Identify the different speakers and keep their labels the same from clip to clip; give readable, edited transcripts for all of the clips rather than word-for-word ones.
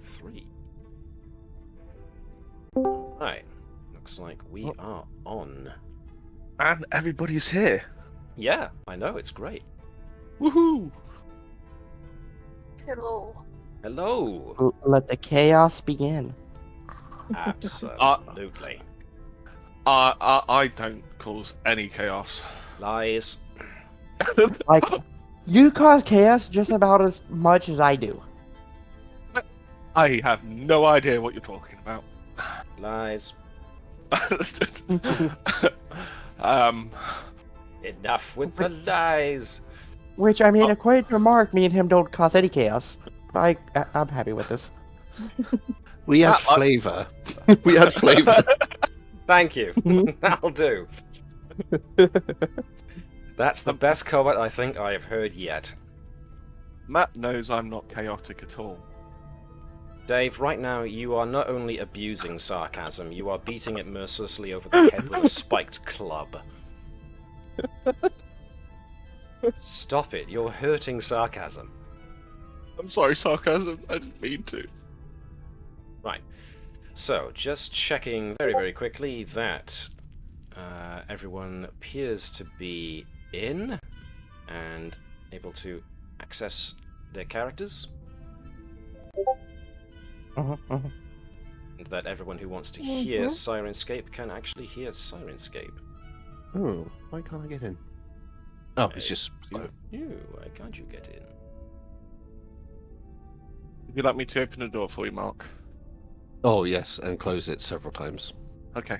Speaker 1: 3. Right. Looks like we are on.
Speaker 2: And everybody's here.
Speaker 1: Yeah, I know, it's great.
Speaker 2: Woohoo!
Speaker 3: Hello.
Speaker 1: Hello!
Speaker 4: Let the chaos begin.
Speaker 1: Absolutely.
Speaker 2: I don't cause any chaos.
Speaker 1: Lies.
Speaker 4: Like, you cause chaos just about as much as I do.
Speaker 2: I have no idea what you're talking about.
Speaker 1: Lies. Enough with the lies.
Speaker 4: Which, I mean, according to Mark, me and him don't cause any chaos. I'm happy with this.
Speaker 5: We add flavour. We add flavour.
Speaker 1: Thank you. That'll do. That's the best comment I think I have heard yet.
Speaker 2: Matt knows I'm not chaotic at all.
Speaker 1: Dave, right now you are not only abusing sarcasm, you are beating it mercilessly over the head with a spiked club. Stop it, you're hurting sarcasm.
Speaker 2: I'm sorry, sarcasm. I didn't mean to.
Speaker 1: Right. So, just checking very, very quickly that everyone appears to be in and able to access their characters. And that everyone who wants to hear Sirenscape can actually hear Sirenscape.
Speaker 5: Oh, why can't I get in? Oh, it's just slow.
Speaker 1: Why can't you get in?
Speaker 2: Would you like me to open the door for you, Mark?
Speaker 5: Oh, yes, and close it several times.
Speaker 2: Okay.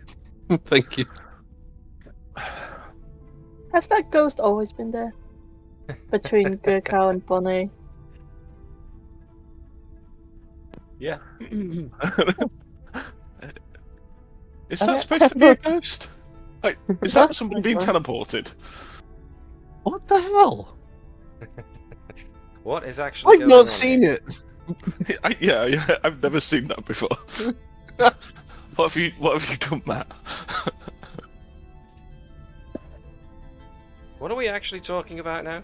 Speaker 5: Thank you.
Speaker 3: Has that ghost always been there? Between Gerkow and Bonnet?
Speaker 6: Yeah.
Speaker 2: Is that supposed to be a ghost? Like, is that somebody being teleported?
Speaker 5: What the hell?
Speaker 1: What is actually
Speaker 5: I've
Speaker 1: going
Speaker 5: not
Speaker 1: on
Speaker 5: seen
Speaker 1: here?
Speaker 5: it.
Speaker 2: Yeah, I've never seen that before. What have you done, Matt?
Speaker 1: What are we actually talking about now?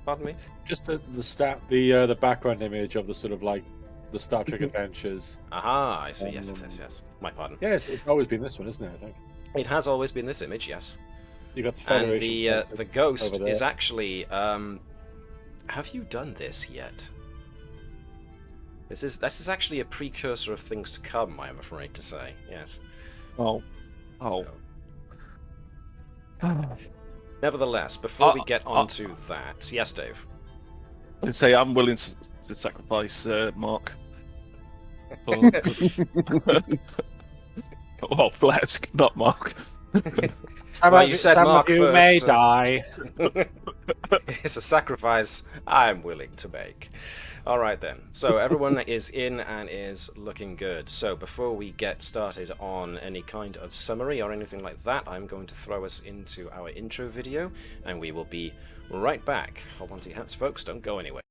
Speaker 1: Pardon me?
Speaker 6: Just the background image of the sort of like the Star Trek Adventures.
Speaker 1: Aha, I see. Yes. My pardon.
Speaker 6: Yes, it's always been this one, isn't it? I think.
Speaker 1: It has always been this image, yes.
Speaker 6: You got the
Speaker 1: And
Speaker 6: Federation
Speaker 1: the ghost
Speaker 6: over there.
Speaker 1: is actually. Have you done this yet? This is actually a precursor of things to come, I am afraid to say. Yes.
Speaker 2: Oh.
Speaker 1: So, nevertheless, before we get onto that, yes, Dave.
Speaker 2: I'd say I'm willing to sacrifice Mark. Well, Phlesc, not Mark.
Speaker 1: Well, you said
Speaker 6: some
Speaker 1: Mark
Speaker 6: of you
Speaker 1: first,
Speaker 6: may
Speaker 1: so-
Speaker 6: die.
Speaker 1: It's a sacrifice I'm willing to make. All right then. So everyone is in and is looking good. So before we get started on any kind of summary or anything like that, I'm going to throw us into our intro video, and we will be right back. Hold on to your hats, folks. Don't go anywhere.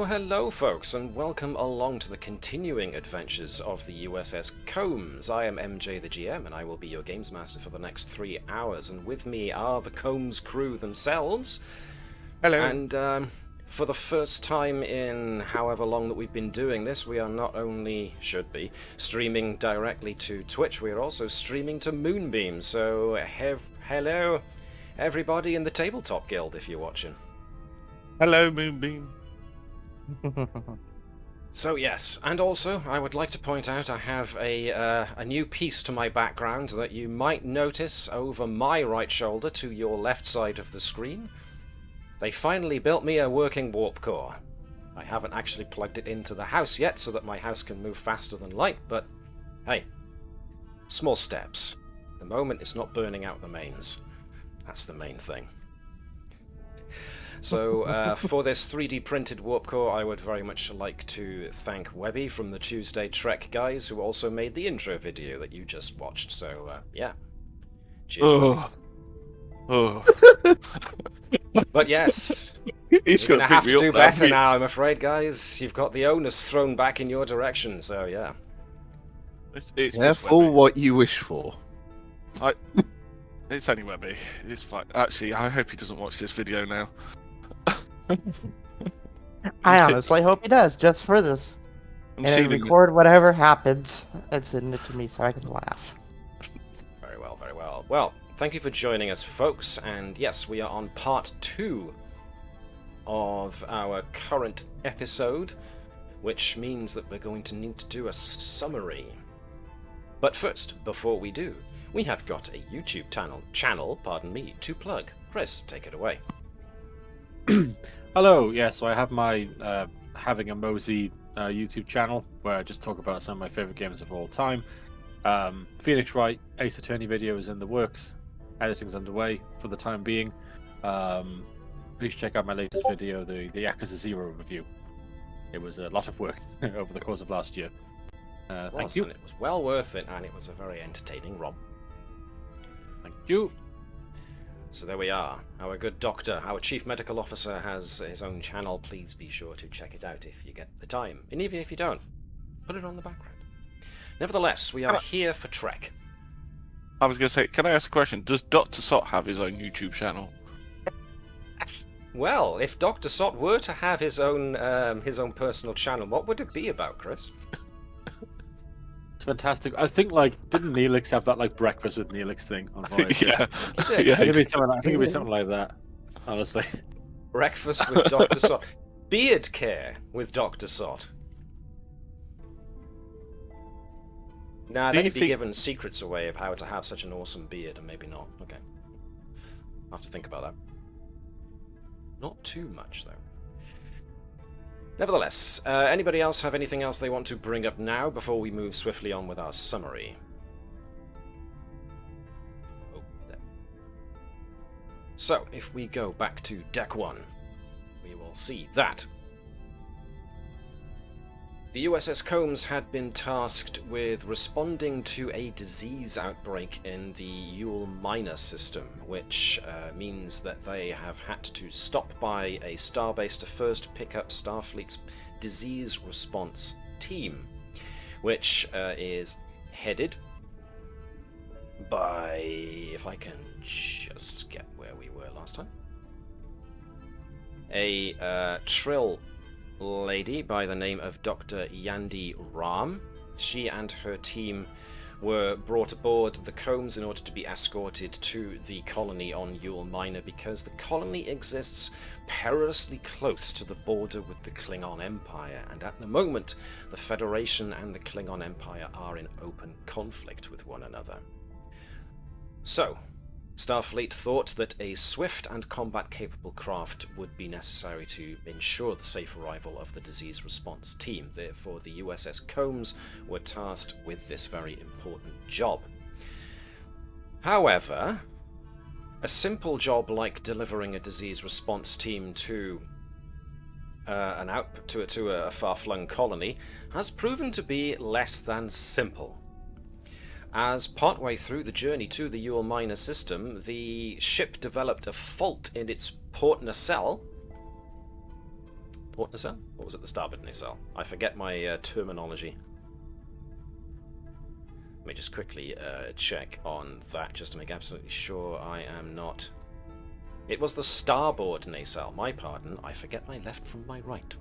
Speaker 1: Hello folks, and welcome along to the continuing adventures of the USS Combs. I am MJ the GM, and I will be your games master for the next 3 hours, and with me are the Combs crew themselves.
Speaker 2: Hello.
Speaker 1: And for the first time in however long that we've been doing this, we are not only, should be, streaming directly to Twitch, we are also streaming to Moonbeam, so hello everybody in the Tabletop Guild if you're watching.
Speaker 2: Hello, Moonbeam.
Speaker 1: So yes, and also I would like to point out I have a new piece to my background that you might notice over my right shoulder to your left side of the screen. They finally built me a working warp core. I haven't actually plugged it into the house yet so that my house can move faster than light, but hey, small steps. The moment it's not burning out the mains. That's the main thing. So, for this 3D printed warp core, I would very much like to thank Webby from the Tuesday Trek guys, who also made the intro video that you just watched. So, yeah. Cheers, Webby.
Speaker 2: Oh.
Speaker 1: But yes,
Speaker 2: He's
Speaker 1: you're going to have to do better
Speaker 2: now.
Speaker 1: now, I'm afraid, guys. You've got the onus thrown back in your direction, so yeah.
Speaker 2: It's
Speaker 5: Careful
Speaker 2: Webby.
Speaker 5: what you wish for.
Speaker 2: It's only Webby. It's fine. Actually, I hope he doesn't watch this video now.
Speaker 4: I honestly hope he does, just for this.
Speaker 2: I'm
Speaker 4: And then
Speaker 2: sealing
Speaker 4: record whatever happens and send it to me so I can laugh.
Speaker 1: Very well, very well. Well, thank you for joining us, folks. And yes, we are on part 2 of our current episode, which means that we're going to need to do a summary. But first, before we do, we have got a YouTube channel, to plug. Chris, take it away.
Speaker 6: Hello, yes, so I have my Having a Mosey YouTube channel where I just talk about some of my favourite games of all time. Phoenix Wright Ace Attorney video is in the works. Editing's underway for the time being. Please check out my latest video, the Yakuza 0 review. It was a lot of work over the course of last year. Thank you.
Speaker 1: And it was well worth it, and it was a very entertaining romp.
Speaker 6: Thank you.
Speaker 1: So there we are. Our good doctor, our chief medical officer, has his own channel. Please be sure to check it out if you get the time. And even if you don't, put it on the background. Nevertheless, we are here for Trek.
Speaker 2: I was going to say, can I ask a question? Does Dr. Sot have his own YouTube channel?
Speaker 1: Well, if Dr. Sot were to have his own personal channel, what would it be about, Chris?
Speaker 6: It's fantastic. I think, didn't Neelix have that, breakfast with Neelix thing on Voyager?
Speaker 2: Yeah.
Speaker 1: Yeah.
Speaker 2: Yeah.
Speaker 6: I think it'd be something like that, honestly.
Speaker 1: Breakfast with Dr. Sot. Beard care with Dr. Sot. Nah,
Speaker 2: Do
Speaker 1: then
Speaker 2: you
Speaker 1: he'd be
Speaker 2: think-
Speaker 1: given secrets away of how to have such an awesome beard, and maybe not. Okay. I'll have to think about that. Not too much, though. Nevertheless, anybody else have anything else they want to bring up now before we move swiftly on with our summary? Oh, there. So, if we go back to Deck 1, we will see that the USS Combs had been tasked with responding to a disease outbreak in the Yuul Minor system, which means that they have had to stop by a starbase to first pick up Starfleet's disease response team, which is headed by, if I can just get where we were last time, a Trill lady by the name of Dr. Yandi Ram. She and her team were brought aboard the Combs in order to be escorted to the colony on Yuul Minor because the colony exists perilously close to the border with the Klingon Empire, and at the moment the Federation and the Klingon Empire are in open conflict with one another. So, Starfleet thought that a swift and combat-capable craft would be necessary to ensure the safe arrival of the disease response team. Therefore, the USS Combs were tasked with this very important job. However, a simple job like delivering a disease response team to a far-flung colony has proven to be less than simple. As partway through the journey to the Yuul Minor system, the ship developed a fault in its port nacelle. Port nacelle? Or was it the starboard nacelle? I forget my terminology. Let me just quickly check on that, just to make absolutely sure I am not... It was the starboard nacelle, my pardon. I forget my left from my right.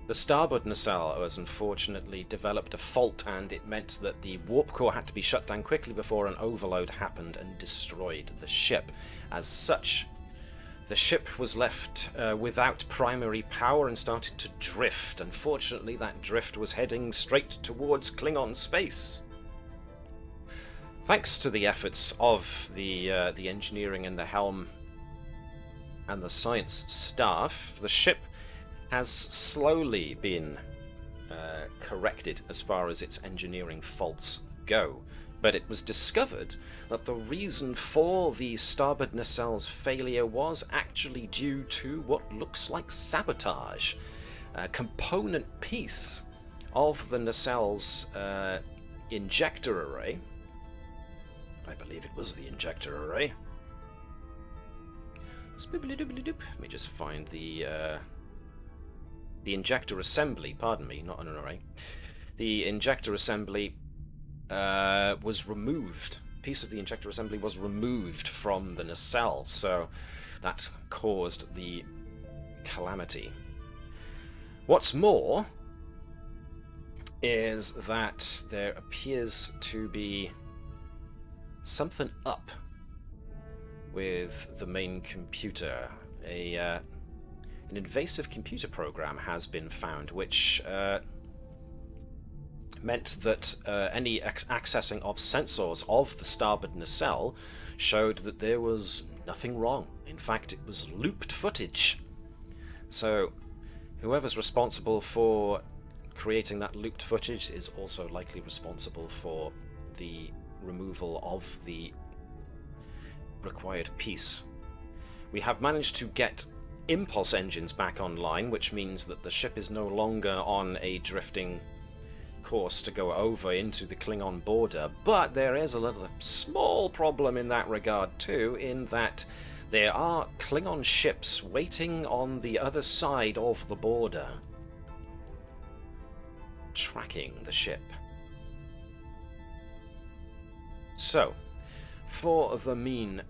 Speaker 1: The starboard nacelle was unfortunately developed a fault, and it meant that the warp core had to be shut down quickly before an overload happened and destroyed the ship. As such, the ship was left without primary power and started to drift. Unfortunately, that drift was heading straight towards Klingon space. Thanks to the efforts of the engineering and the helm and the science staff, the ship has slowly been corrected as far as its engineering faults go. But it was discovered that the reason for the starboard nacelle's failure was actually due to what looks like sabotage. A component piece of the nacelle's injector array, I believe it was the injector array. Let me just find the injector assembly, pardon me, not an array. The injector assembly was removed. A piece of the injector assembly was removed from the nacelle, so that caused the calamity. What's more is that there appears to be something up with the main computer. An invasive computer program has been found, which meant that any accessing of sensors of the starboard nacelle showed that there was nothing wrong. In fact, it was looped footage. So whoever's responsible for creating that looped footage is also likely responsible for the removal of the required piece. We have managed to get impulse engines back online, which means that the ship is no longer on a drifting course to go over into the Klingon border, but there is a little small problem in that regard too, in that there are Klingon ships waiting on the other side of the border, tracking the ship. So, for the meantime,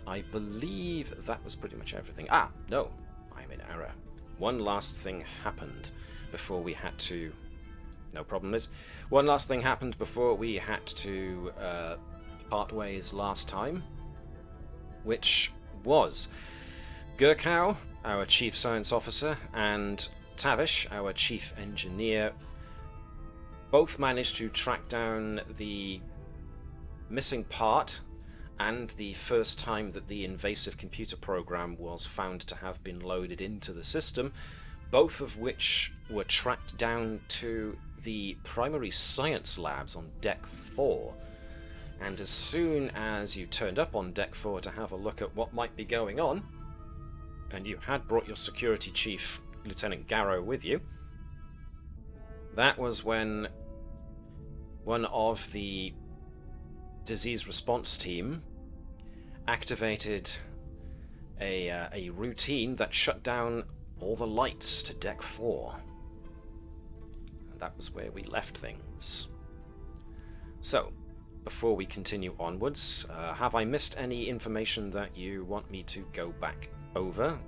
Speaker 1: I believe that was pretty much everything. Ah, no, I'm in error. One last thing happened before we had to... No problem, Liz. One last thing happened before we had to part ways last time, which was Gerkow, our chief science officer, and Tavish, our chief engineer, both managed to track down the missing part and the first time that the invasive computer program was found to have been loaded into the system, both of which were tracked down to the primary science labs on Deck 4. And as soon as you turned up on Deck 4 to have a look at what might be going on, and you had brought your security chief, Lieutenant Gerkow, with you, that was when one of the disease response team activated a routine that shut down all the lights to Deck 4. And that was where we left things. So, before we continue onwards, have I missed any information that you want me to go back over?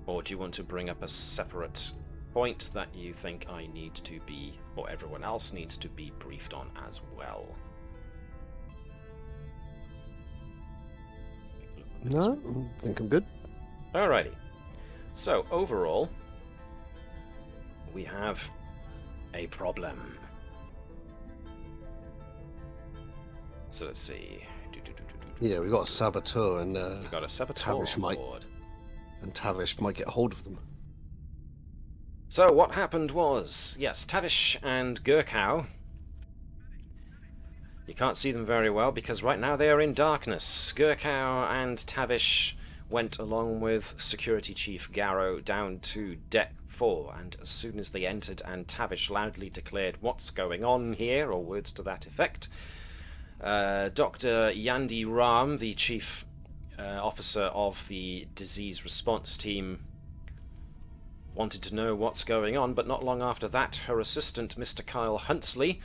Speaker 1: Or do you want to bring up a separate point that you think I need to be, or everyone else needs to be briefed on as well?
Speaker 5: No, I think I'm good.
Speaker 1: Alrighty. So, overall, we have a problem. So let's see.
Speaker 5: Yeah, we got a saboteur, and
Speaker 1: We've got a saboteur
Speaker 5: Tavish
Speaker 1: on
Speaker 5: might,
Speaker 1: board.
Speaker 5: and Tavish might get hold of them.
Speaker 1: So what happened was, yes, Tavish and Gerkow, you can't see them very well because right now they are in darkness. Gerkow and Tavish went along with Security Chief Gerkow down to Deck 4, and as soon as they entered and Tavish loudly declared what's going on here, or words to that effect, Dr. Yandi Ram, the chief officer of the disease response team, wanted to know what's going on, but not long after that, her assistant, Mr. Kyle Huntsley,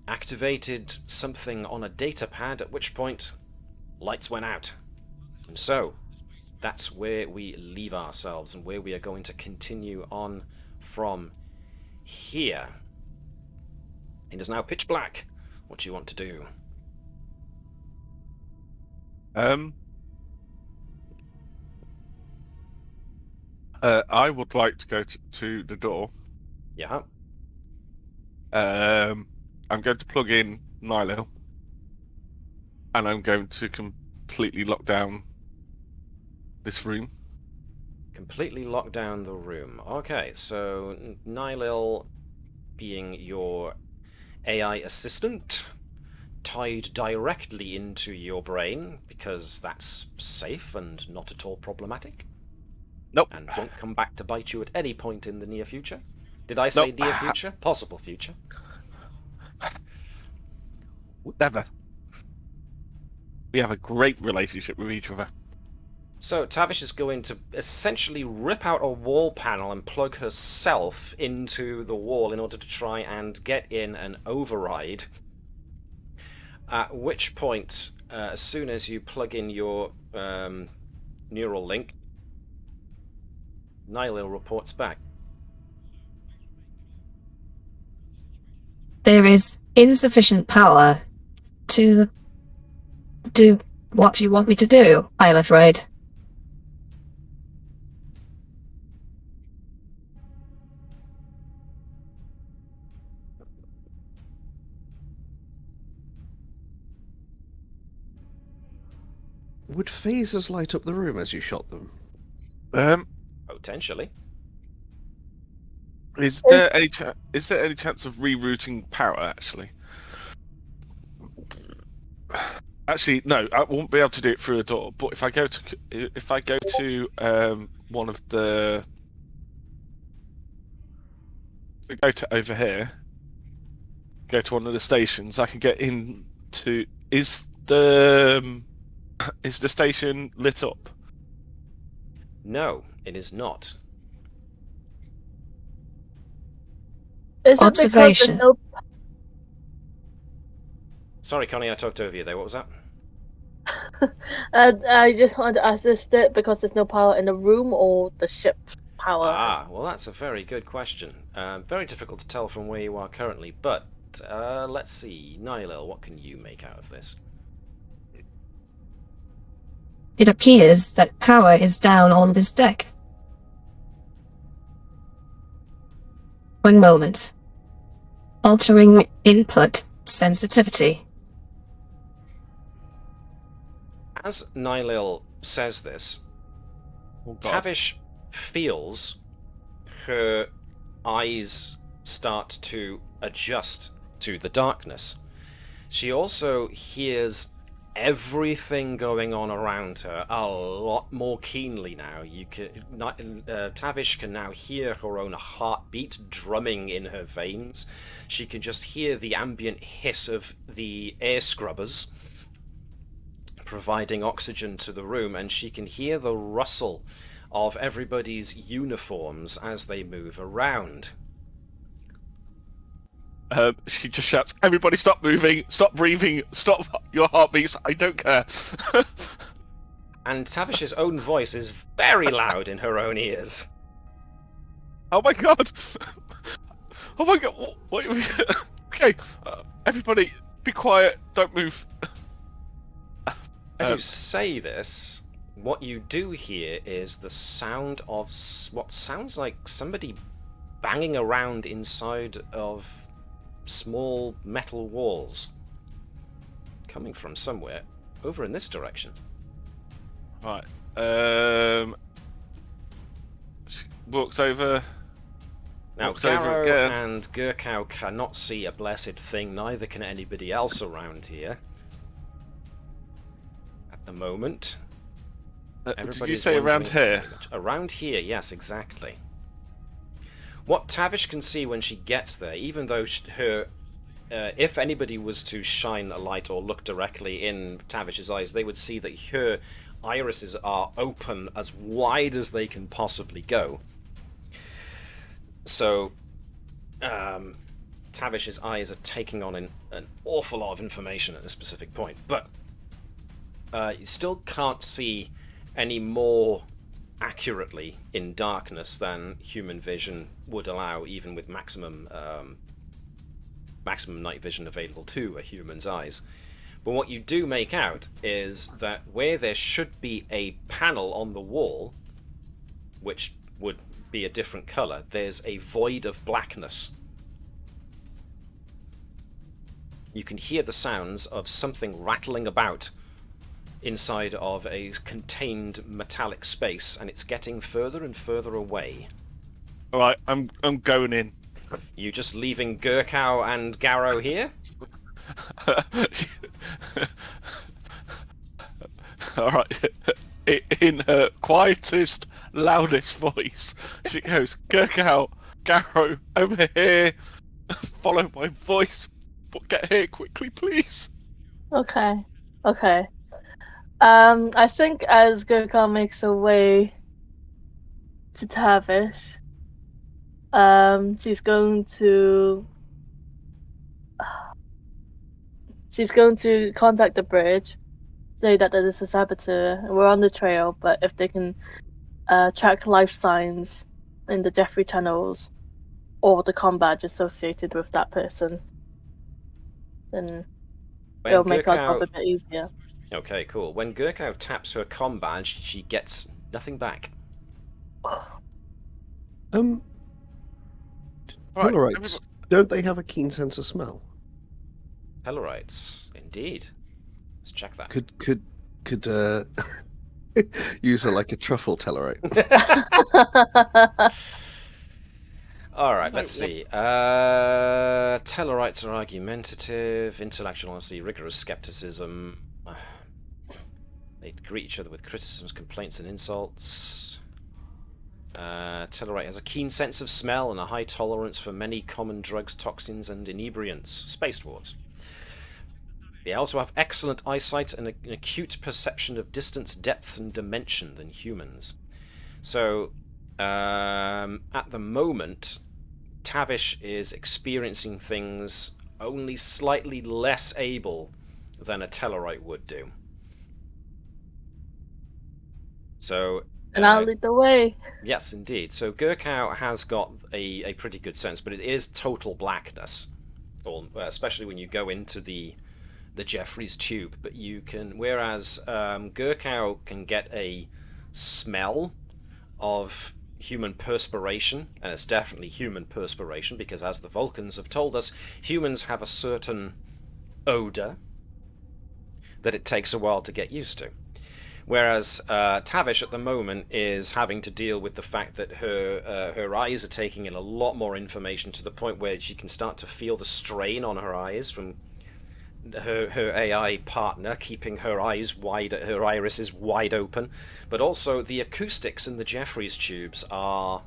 Speaker 1: activated something on a data pad, at which point lights went out. And so, that's where we leave ourselves and where we are going to continue on from here. It is now pitch black. What do you want to do?
Speaker 2: I would like to go to the door.
Speaker 1: Yeah.
Speaker 2: I'm going to plug in Nilo, and I'm going to completely lock down this room.
Speaker 1: Completely lock down the room. Okay, so Nylil, being your AI assistant, tied directly into your brain because that's safe and not at all problematic.
Speaker 2: Nope.
Speaker 1: And won't come back to bite you at any point in the near future. Did I say
Speaker 2: Nope.
Speaker 1: near future? Possible future. Whoops.
Speaker 2: Never. We have a great relationship with each other.
Speaker 1: So Tavish is going to essentially rip out a wall panel and plug herself into the wall in order to try and get in and override. At which point, as soon as you plug in your neural link, Nylil reports back.
Speaker 7: There is insufficient power to do what you want me to do, I'm afraid.
Speaker 5: Would phasers light up the room as you shot them?
Speaker 1: Potentially.
Speaker 2: Is there any chance of rerouting power? Actually, no. I won't be able to do it through a door. But if I go to one of the, over here, go to one of the stations, I can get into. Is the station lit up?
Speaker 1: No, it is not.
Speaker 3: Is it because
Speaker 7: Observation.
Speaker 3: there's no...
Speaker 1: Sorry, Connie, I talked over you there. What was that?
Speaker 3: I just wanted to ask, is it because there's no power in the room or the ship's power?
Speaker 1: Ah, well, that's a very good question. Very difficult to tell from where you are currently, but let's see. Nylil, what can you make out of this?
Speaker 7: It appears that power is down on this deck. One moment. Altering input sensitivity.
Speaker 1: As Nylil says this, Tavish feels her eyes start to adjust to the darkness. She also hears everything going on around her a lot more keenly now. Tavish can now hear her own heartbeat drumming in her veins. She can just hear the ambient hiss of the air scrubbers providing oxygen to the room, and she can hear the rustle of everybody's uniforms as they move around.
Speaker 2: She just shouts, "Everybody stop moving, stop breathing, stop your heartbeats, I don't care."
Speaker 1: And Tavish's own voice is very loud in her own ears.
Speaker 2: Oh my god! Oh my god! What? Okay, everybody, be quiet, don't move.
Speaker 1: As you say this, what you do hear is the sound of what sounds like somebody banging around inside of small metal walls, coming from somewhere over in this direction.
Speaker 2: Right. She walks over.
Speaker 1: Now,
Speaker 2: Walks over
Speaker 1: Garrow
Speaker 2: again.
Speaker 1: and Gerkow cannot see a blessed thing, neither can anybody else around here. At the moment.
Speaker 2: Did you say around here?
Speaker 1: Around here, yes, exactly. What Tavish can see when she gets there, even though her, if anybody was to shine a light or look directly in Tavish's eyes, they would see that her irises are open as wide as they can possibly go. So, Tavish's eyes are taking on an awful lot of information at a specific point, but you still can't see any more accurately in darkness than human vision would allow, even with maximum night vision available to a human's eyes. But what you do make out is that where there should be a panel on the wall, which would be a different colour, there's a void of blackness. You can hear the sounds of something rattling about inside of a contained metallic space, and it's getting further and further away.
Speaker 2: All right, I'm going in.
Speaker 1: You just leaving Gerkow and Garrow here?
Speaker 2: All right. In her quietest, loudest voice, she goes, "Gerkow, Garrow, over here. Follow my voice. Get here quickly, please."
Speaker 3: Okay. I think as Gerkow makes her way to Tavish, she's going to contact the bridge, say that there is a saboteur and we're on the trail, but if they can track life signs in the Jeffrey tunnels or the comm badge associated with that person, then it'll make our job a bit easier.
Speaker 1: Okay, cool. When Gerkow taps her comm badge, she gets nothing back.
Speaker 5: Tellarites, don't they have a keen sense of smell?
Speaker 1: Tellarites, indeed. Let's check that.
Speaker 5: Could use her like a truffle Tellarite.
Speaker 1: Alright, let's see. Tellarites are argumentative, intellectual honesty, rigorous skepticism. They greet each other with criticisms, complaints, and insults. Tellarite has a keen sense of smell and a high tolerance for many common drugs, toxins, and inebriants. Space Dwarves. They also have excellent eyesight and an acute perception of distance, depth, and dimension than humans. So, at the moment, Tavish is experiencing things only slightly less able than a Tellarite would do. So,
Speaker 3: and I'll lead the way.
Speaker 1: Yes, indeed. So Gerkow has got a pretty good sense, but it is total blackness, especially when you go into the Jeffries tube. But you can, whereas Gerkow can get a smell of human perspiration, and it's definitely human perspiration because, as the Vulcans have told us, humans have a certain odor that it takes a while to get used to. Whereas Tavish at the moment is having to deal with the fact that her eyes are taking in a lot more information to the point where she can start to feel the strain on her eyes from her AI partner keeping her irises wide open. But also the acoustics in the Jeffries tubes are,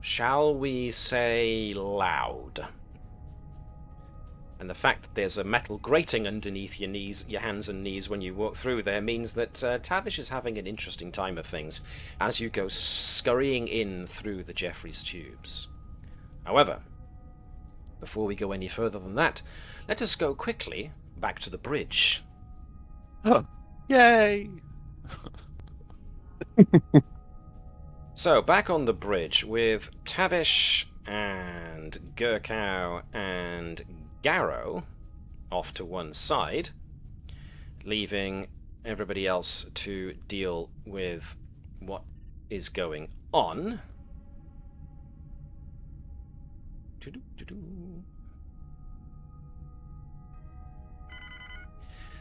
Speaker 1: shall we say, loud. And the fact that there's a metal grating underneath your hands and knees when you walk through there means that Tavish is having an interesting time of things as you go scurrying in through the Jeffries tubes. However, before we go any further than that, let us go quickly back to the bridge.
Speaker 2: Oh, yay!
Speaker 1: So, back on the bridge with Tavish and Gerkow and Garrow off to one side, leaving everybody else to deal with what is going on.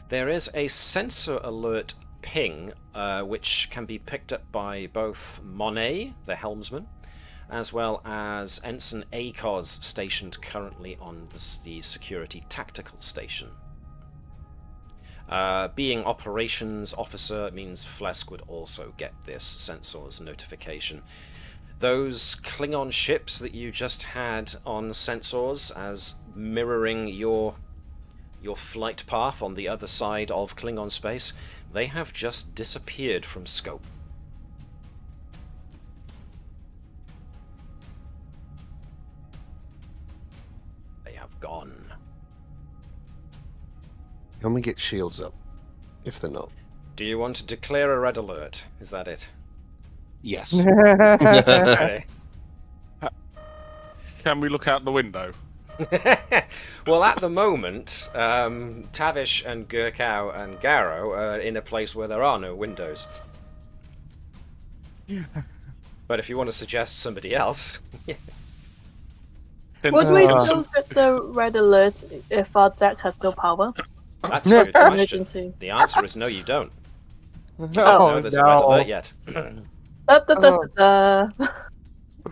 Speaker 1: There is a sensor alert ping, which can be picked up by both Bonnet, the helmsman, as well as Ensign Akos, stationed currently on the security tactical station. Being operations officer means Phlesc would also get this sensor's notification. Those Klingon ships that you just had on sensors as mirroring your flight path on the other side of Klingon space, they have just disappeared from scope. Gone.
Speaker 5: Can we get shields up, if they're not?
Speaker 1: Do you want to declare a red alert? Is that it?
Speaker 5: Yes.
Speaker 1: Okay.
Speaker 2: Can we look out the window?
Speaker 1: Well, at the moment, Tavish and Gerkow and Garrow are in a place where there are no windows. But if you want to suggest somebody else,
Speaker 3: Would we still get the red alert if our deck has no power?
Speaker 1: that's a good question.
Speaker 3: Emergency.
Speaker 1: The answer is no, you don't. You
Speaker 4: No,
Speaker 1: don't know there's a red alert
Speaker 4: no.
Speaker 1: yet.
Speaker 3: Da, da, da,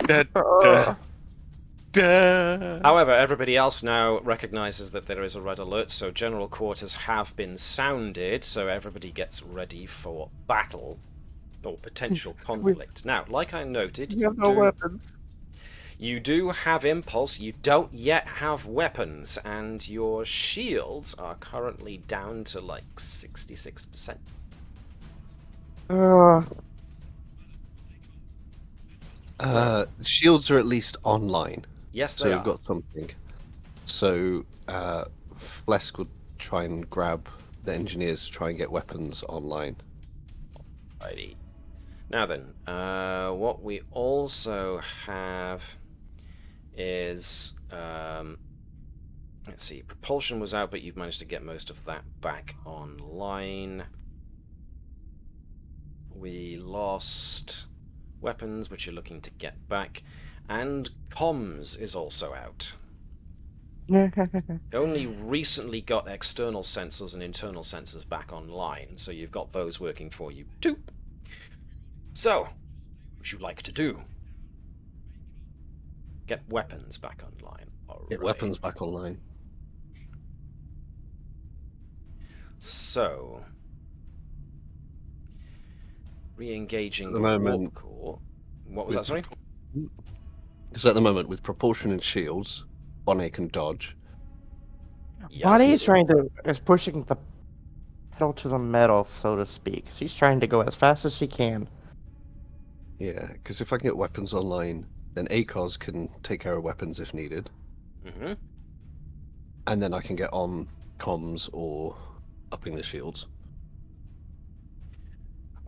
Speaker 3: da, da.
Speaker 1: However, everybody else now recognizes that there is a red alert, so general quarters have been sounded, so everybody gets ready for battle or potential conflict. Now, like I noted,
Speaker 4: You have no weapons.
Speaker 1: you do have impulse, you don't yet have weapons, and your shields are currently down to like 66%.
Speaker 5: Shields are at least online,
Speaker 1: Yes,
Speaker 5: so
Speaker 1: they
Speaker 5: we've
Speaker 1: are.
Speaker 5: got something. So Phlesc would try and grab the engineers to try and get weapons online.
Speaker 1: Righty. Now then, what we also have is, let's see, propulsion was out, but you've managed to get most of that back online. We lost weapons, which you're looking to get back, and comms is also out. Only recently got external sensors and internal sensors back online, so you've got those working for you too. So, what would you like to do? Get weapons back online.
Speaker 5: Get weapons back online.
Speaker 1: So, re-engaging
Speaker 5: At
Speaker 1: the
Speaker 5: the moment-
Speaker 1: warp core. What was that, sorry?
Speaker 5: So at the moment, with propulsion and shields, Bonnet can dodge.
Speaker 4: Bonnie is pushing the pedal to the metal, so to speak. She's trying to go as fast as she can.
Speaker 5: Yeah, because if I can get weapons online, then ACOS can take care of weapons if needed.
Speaker 1: Mm-hmm.
Speaker 5: And then I can get on comms or upping the shields.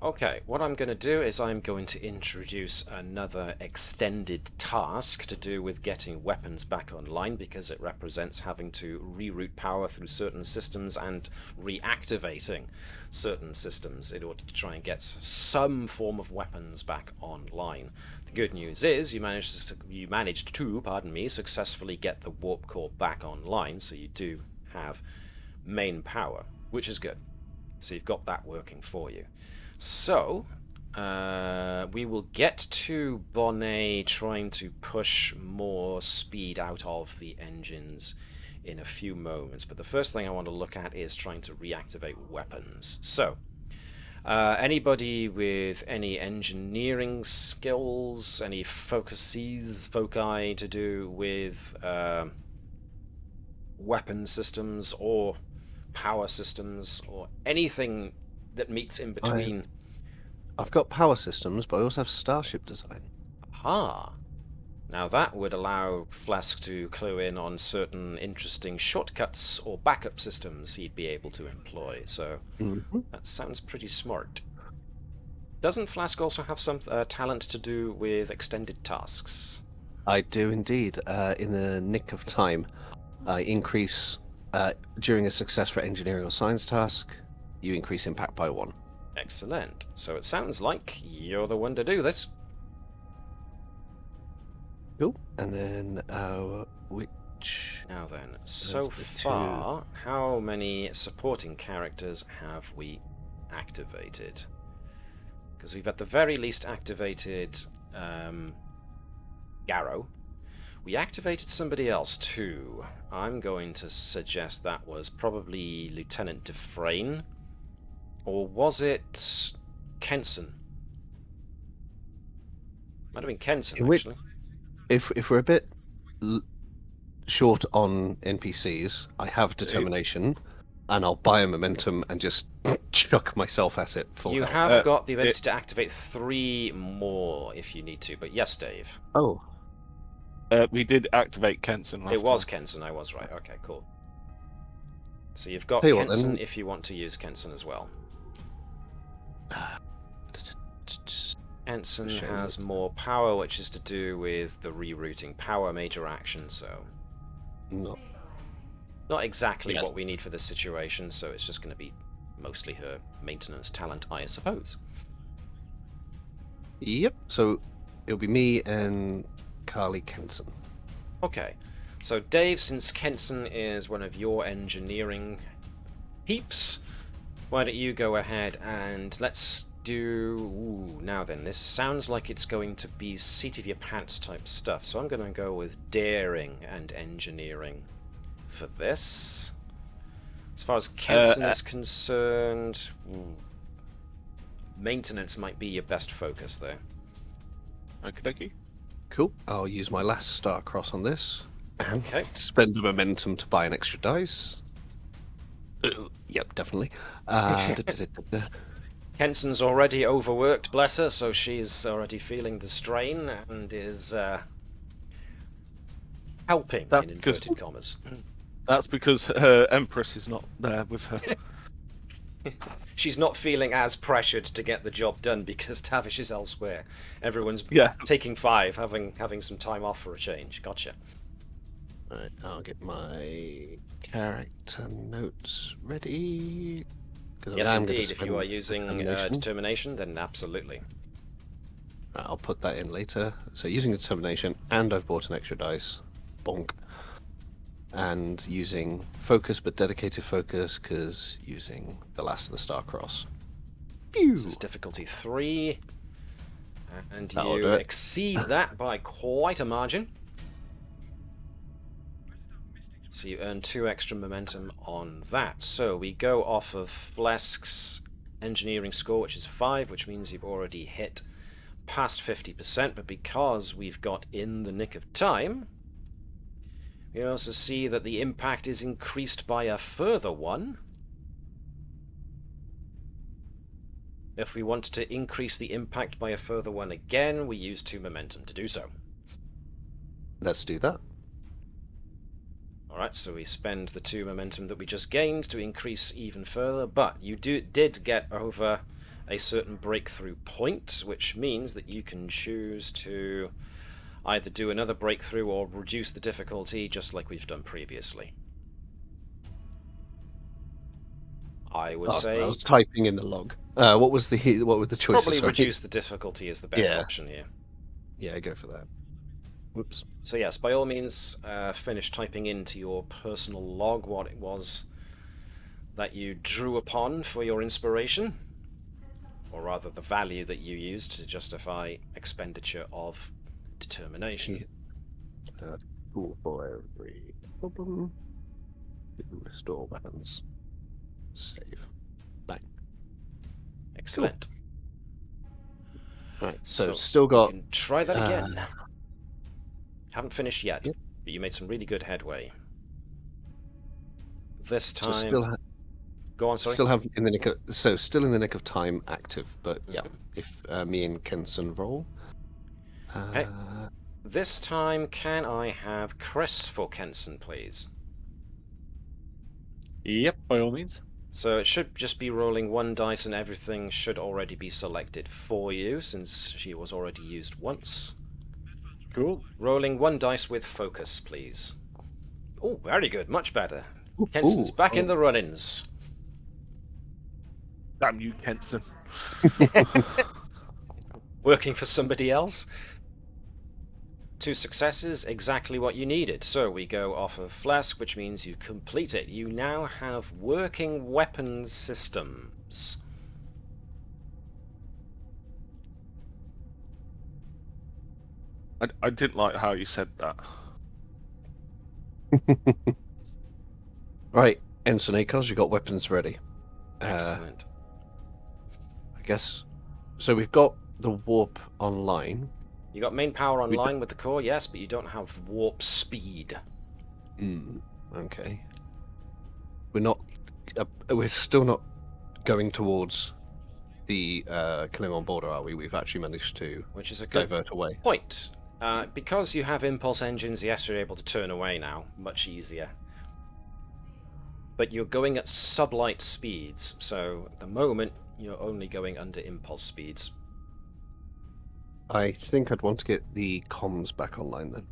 Speaker 1: Okay, what I'm going to do is I'm going to introduce another extended task to do with getting weapons back online, because it represents having to reroute power through certain systems and reactivating certain systems in order to try and get some form of weapons back online. The good news is you managed to successfully get the warp core back online, so you do have main power, which is good. So you've got that working for you. So, we will get to Bonnet trying to push more speed out of the engines in a few moments, but the first thing I want to look at is trying to reactivate weapons. So, anybody with any engineering skills, any foci to do with weapon systems or power systems or anything that meets in between?
Speaker 5: I've got power systems, but I also have starship design.
Speaker 1: Aha! Now that would allow Phlesc to clue in on certain interesting shortcuts or backup systems he'd be able to employ, so that sounds pretty smart. Doesn't Phlesc also have some talent to do with extended tasks?
Speaker 5: I do indeed. In the nick of time, I increase, during a successful engineering or science task, you increase impact by 1.
Speaker 1: Excellent. So it sounds like you're the one to do this.
Speaker 5: Cool. And then, which...
Speaker 1: Now then, so far, how many supporting characters have we activated? Because we've at the very least activated Garrow. We activated somebody else too. I'm going to suggest that was probably Lieutenant Dufresne. Or was it Kenson? Might have been Kenson, actually.
Speaker 5: If we're a bit short on NPCs, I have determination, and I'll buy a momentum and just chuck myself at it.
Speaker 1: You have got the ability to activate 3 more if you need to, but yes, Dave.
Speaker 5: Oh.
Speaker 2: We did activate Kenson last
Speaker 1: It was
Speaker 2: time.
Speaker 1: Kenson, I was right. Okay, cool. So you've got
Speaker 5: Tell you what,
Speaker 1: Kenson
Speaker 5: then.
Speaker 1: if you want to use Kenson as well. Ensign has more power, which is to do with the rerouting power major action, so
Speaker 5: Not.
Speaker 1: Not exactly
Speaker 5: Yeah.
Speaker 1: what we need for this situation, so it's just going to be mostly her maintenance talent, I suppose.
Speaker 5: Yep. So it'll be me and Carly Kenson.
Speaker 1: Okay, so Dave, since Kenson is one of your engineering peeps, why don't you go ahead and let's do... Ooh, now then, this sounds like it's going to be seat of your pants type stuff, so I'm going to go with daring and engineering for this. As far as Kenson is concerned, maintenance might be your best focus there.
Speaker 2: Okie dokie.
Speaker 5: Cool. I'll use my last star cross on this and
Speaker 1: Okay.
Speaker 5: spend the momentum to buy an extra dice. Yep, definitely.
Speaker 1: Kenson's already overworked, bless her, so she's already feeling the strain and is helping,
Speaker 2: That
Speaker 1: in inverted commas.
Speaker 2: That's because her Empress is not there with her.
Speaker 1: She's not feeling as pressured to get the job done because Tavish is elsewhere. Everyone's
Speaker 2: Yeah.
Speaker 1: taking 5, having some time off for a change. Gotcha.
Speaker 5: Right, I'll get my character notes ready. 'Cause
Speaker 1: Yes,
Speaker 5: I'm gonna
Speaker 1: indeed. If you are
Speaker 5: spend
Speaker 1: using determination, then absolutely.
Speaker 5: Right, I'll put that in later. So using determination, and I've bought an extra dice. Bonk. And using focus, but dedicated focus, because using the last of the star cross. Pew!
Speaker 1: This is difficulty 3, and
Speaker 5: That'll
Speaker 1: you
Speaker 5: do it.
Speaker 1: exceed that by quite a margin. So you earn 2 extra momentum on that. So we go off of Phlesk's engineering score, which is 5, which means you've already hit past 50%, but because we've got in the nick of time, we also see that the impact is increased by a further 1. If we want to increase the impact by a further 1 again, we use 2 momentum to do so.
Speaker 5: Let's do that.
Speaker 1: Alright, so we spend the 2 momentum that we just gained to increase even further, but you did get over a certain breakthrough point, which means that you can choose to either do another breakthrough or reduce the difficulty just like we've done previously. I would say
Speaker 5: I was typing in the log. What was the choices?
Speaker 1: probably
Speaker 5: Sorry.
Speaker 1: reduce the difficulty is the best
Speaker 5: Yeah.
Speaker 1: option here.
Speaker 5: Yeah, go for that. Whoops.
Speaker 1: So yes, by all means, finish typing into your personal log what it was that you drew upon for your inspiration, or rather the value that you used to justify expenditure of determination.
Speaker 5: Cool for every problem. Restore weapons. Save. Bang.
Speaker 1: Excellent.
Speaker 5: Right, so
Speaker 1: So
Speaker 5: still got.
Speaker 1: You can try that again. Haven't finished yet,
Speaker 5: Yep.
Speaker 1: but you made some really good headway. This
Speaker 5: So
Speaker 1: time, go on. Sorry.
Speaker 5: still have in the nick of, so still in the nick of time active, but yeah, if me and Kenson roll.
Speaker 1: Okay. This time, can I have Chris for Kenson, please?
Speaker 6: Yep, by all means.
Speaker 1: So it should just be rolling 1 dice and everything should already be selected for you since she was already used once.
Speaker 6: Cool.
Speaker 1: Rolling 1 dice with focus, please. Oh, very good. Much better. Kenson's back in the run-ins.
Speaker 2: Damn you, Kenson.
Speaker 1: Working for somebody else. 2 successes, exactly what you needed. So we go off of Phlesc, which means you complete it. You now have working weapons systems.
Speaker 2: I didn't like how you said that.
Speaker 5: Right, Ensign Akos, you got weapons ready.
Speaker 1: Excellent.
Speaker 5: I guess. So we've got the warp online.
Speaker 1: You got main power online with the core, yes, but you don't have warp speed.
Speaker 5: Okay. We're still not going towards the Klingon border, are we? We've actually managed to
Speaker 1: Which is a good
Speaker 5: divert away.
Speaker 1: point. Because you have impulse engines, yes, you're able to turn away now. Much easier. But you're going at sublight speeds, so at the moment you're only going under impulse speeds.
Speaker 5: I think I'd want to get the comms back online then.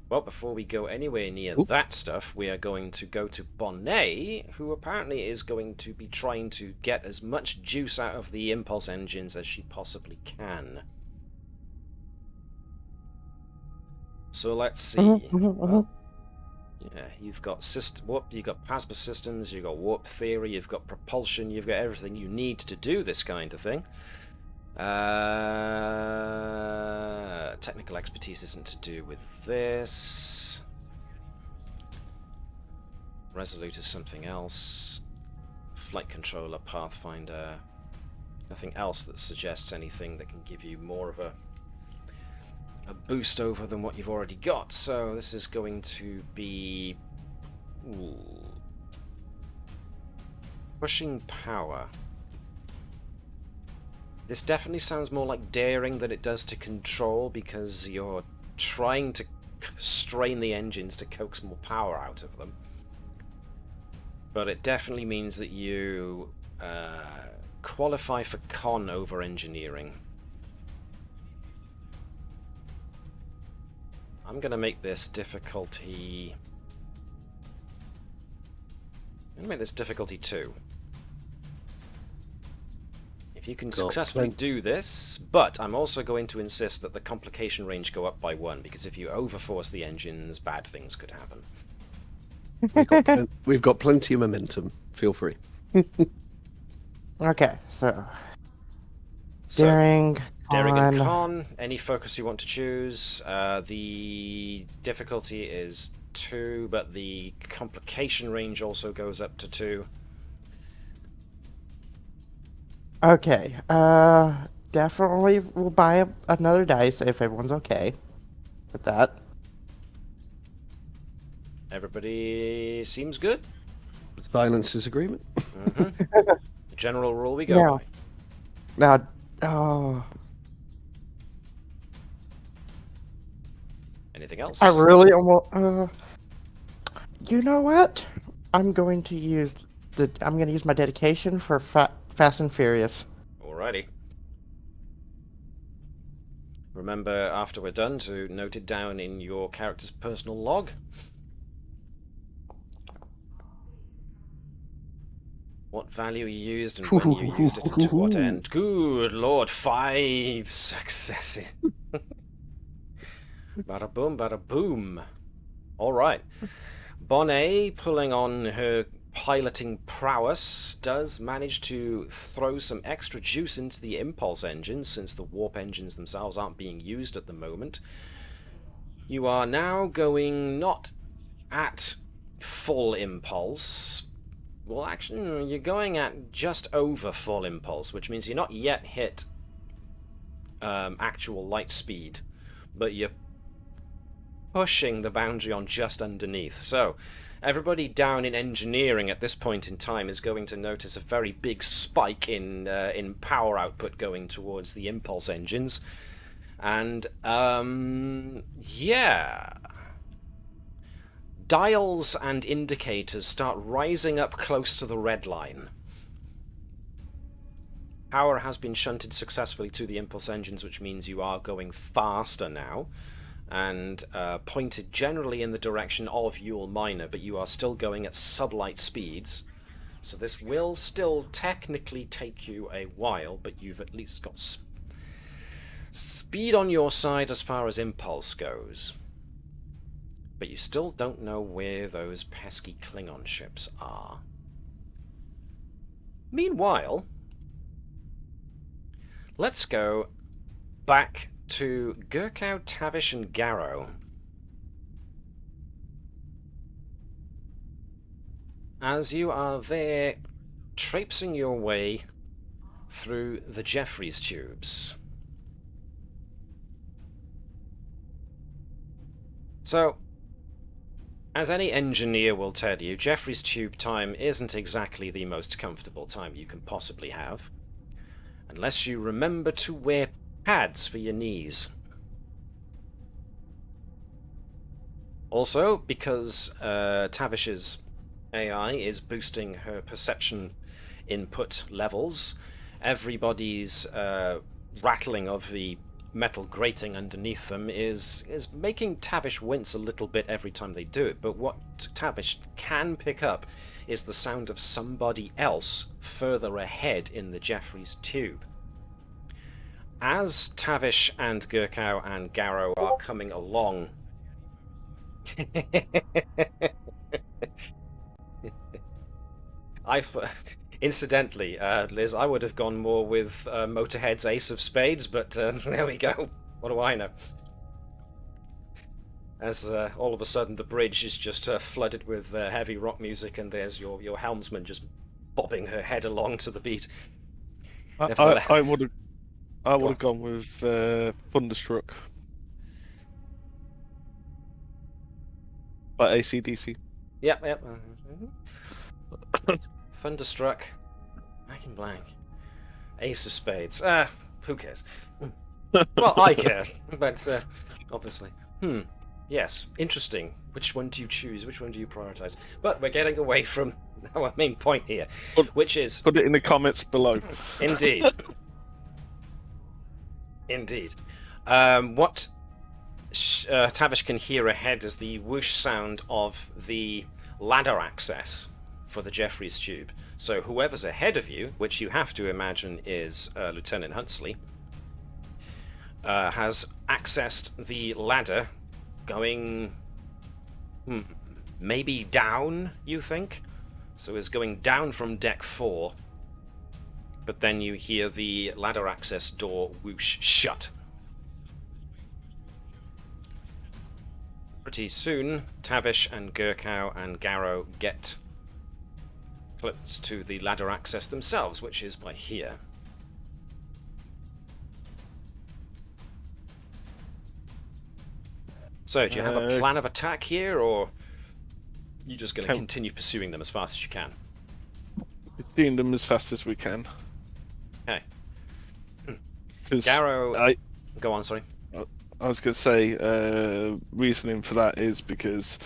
Speaker 1: Well, before we go anywhere near that stuff, we are going to go to Bonnet, who apparently is going to be trying to get as much juice out of the impulse engines as she possibly can. So let's see. Well, yeah, you've got you've got plasma systems, you've got warp theory, you've got propulsion, you've got everything you need to do this kind of thing. Technical expertise isn't to do with this. Resolute is something else. Flight controller, pathfinder. Nothing else that suggests anything that can give you more of a boost over than what you've already got. So this is going to be pushing power. This definitely sounds more like daring than it does to control, because you're trying to strain the engines to coax more power out of them. But it definitely means that you qualify for con over engineering. I'm going to make this difficulty... I'm going to make this difficulty 2. If you can successfully do this, but I'm also going to insist that the complication range go up by 1, because if you overforce the engines, bad things could happen.
Speaker 5: We've got plenty of momentum. Feel free.
Speaker 4: Okay, so daring
Speaker 1: and con. Any focus you want to choose. The difficulty is 2, but the complication range also goes up to 2.
Speaker 4: Okay, definitely we'll buy another dice if everyone's okay with that.
Speaker 1: Everybody seems good?
Speaker 5: Silence is agreement.
Speaker 1: The general rule we go by.
Speaker 4: Now,
Speaker 1: Anything else?
Speaker 4: I really almost, you know what? I'm going to use my dedication for Fast and Furious.
Speaker 1: Alrighty. Remember, after we're done, to note it down in your character's personal log. What value you used and when you used it and to what end. Good lord, 5 successes. Bada boom, bada boom. Alright. Bonnet, pulling on her piloting prowess, does manage to throw some extra juice into the impulse engines, since the warp engines themselves aren't being used at the moment. You are now going not at full impulse. Well, actually, you're going at just over full impulse, which means you're not yet hit actual light speed, but you're pushing the boundary on just underneath. So everybody down in engineering at this point in time is going to notice a very big spike in power output going towards the impulse engines. And, yeah. Dials and indicators start rising up close to the red line. Power has been shunted successfully to the impulse engines, which means you are going faster now, and pointed generally in the direction of Yuul Minor, but you are still going at sublight speeds. So this will still technically take you a while, but you've at least got speed on your side as far as impulse goes. But you still don't know where those pesky Klingon ships are. Meanwhile, let's go back to Gerkow, Tavish, and Garrow. As you are there, traipsing your way through the Jeffries tubes. So, as any engineer will tell you, Jeffries tube time isn't exactly the most comfortable time you can possibly have, unless you remember to wear pads for your knees. Also, because Tavish's AI is boosting her perception input levels, everybody's rattling of the metal grating underneath them is making Tavish wince a little bit every time they do it. But what Tavish can pick up is the sound of somebody else further ahead in the Jeffries tube. As Tavish and Gerkow and Garrow are coming along... Incidentally, Liz, I would have gone more with Motorhead's Ace of Spades, but there we go. What do I know? As all of a sudden the bridge is just flooded with heavy rock music, and there's your helmsman just bobbing her head along to the beat.
Speaker 2: I would have gone with Thunderstruck by AC/DC.
Speaker 1: Yep. Thunderstruck. Back in blank. Ace of Spades. Who cares? Well, I care, but obviously. Yes, interesting. Which one do you choose? Which one do you prioritize? But we're getting away from our main point here, which is...
Speaker 2: Put it in the comments below.
Speaker 1: Indeed. Indeed. What Tavish can hear ahead is the whoosh sound of the ladder access for the Jeffries tube. So whoever's ahead of you, which you have to imagine is Lieutenant Huntsley, has accessed the ladder going maybe down, you think? So is going down from deck 4, but then you hear the ladder access door whoosh shut. Pretty soon, Tavish and Gerkow and Garrow get close to the ladder access themselves, which is by here. So, do you have a plan of attack here, or are you just going to continue pursuing them as fast as you can?
Speaker 2: Pursuing them as fast as we can.
Speaker 1: Okay. Garrow... Go on, sorry.
Speaker 2: I was going to say, reasoning for that is because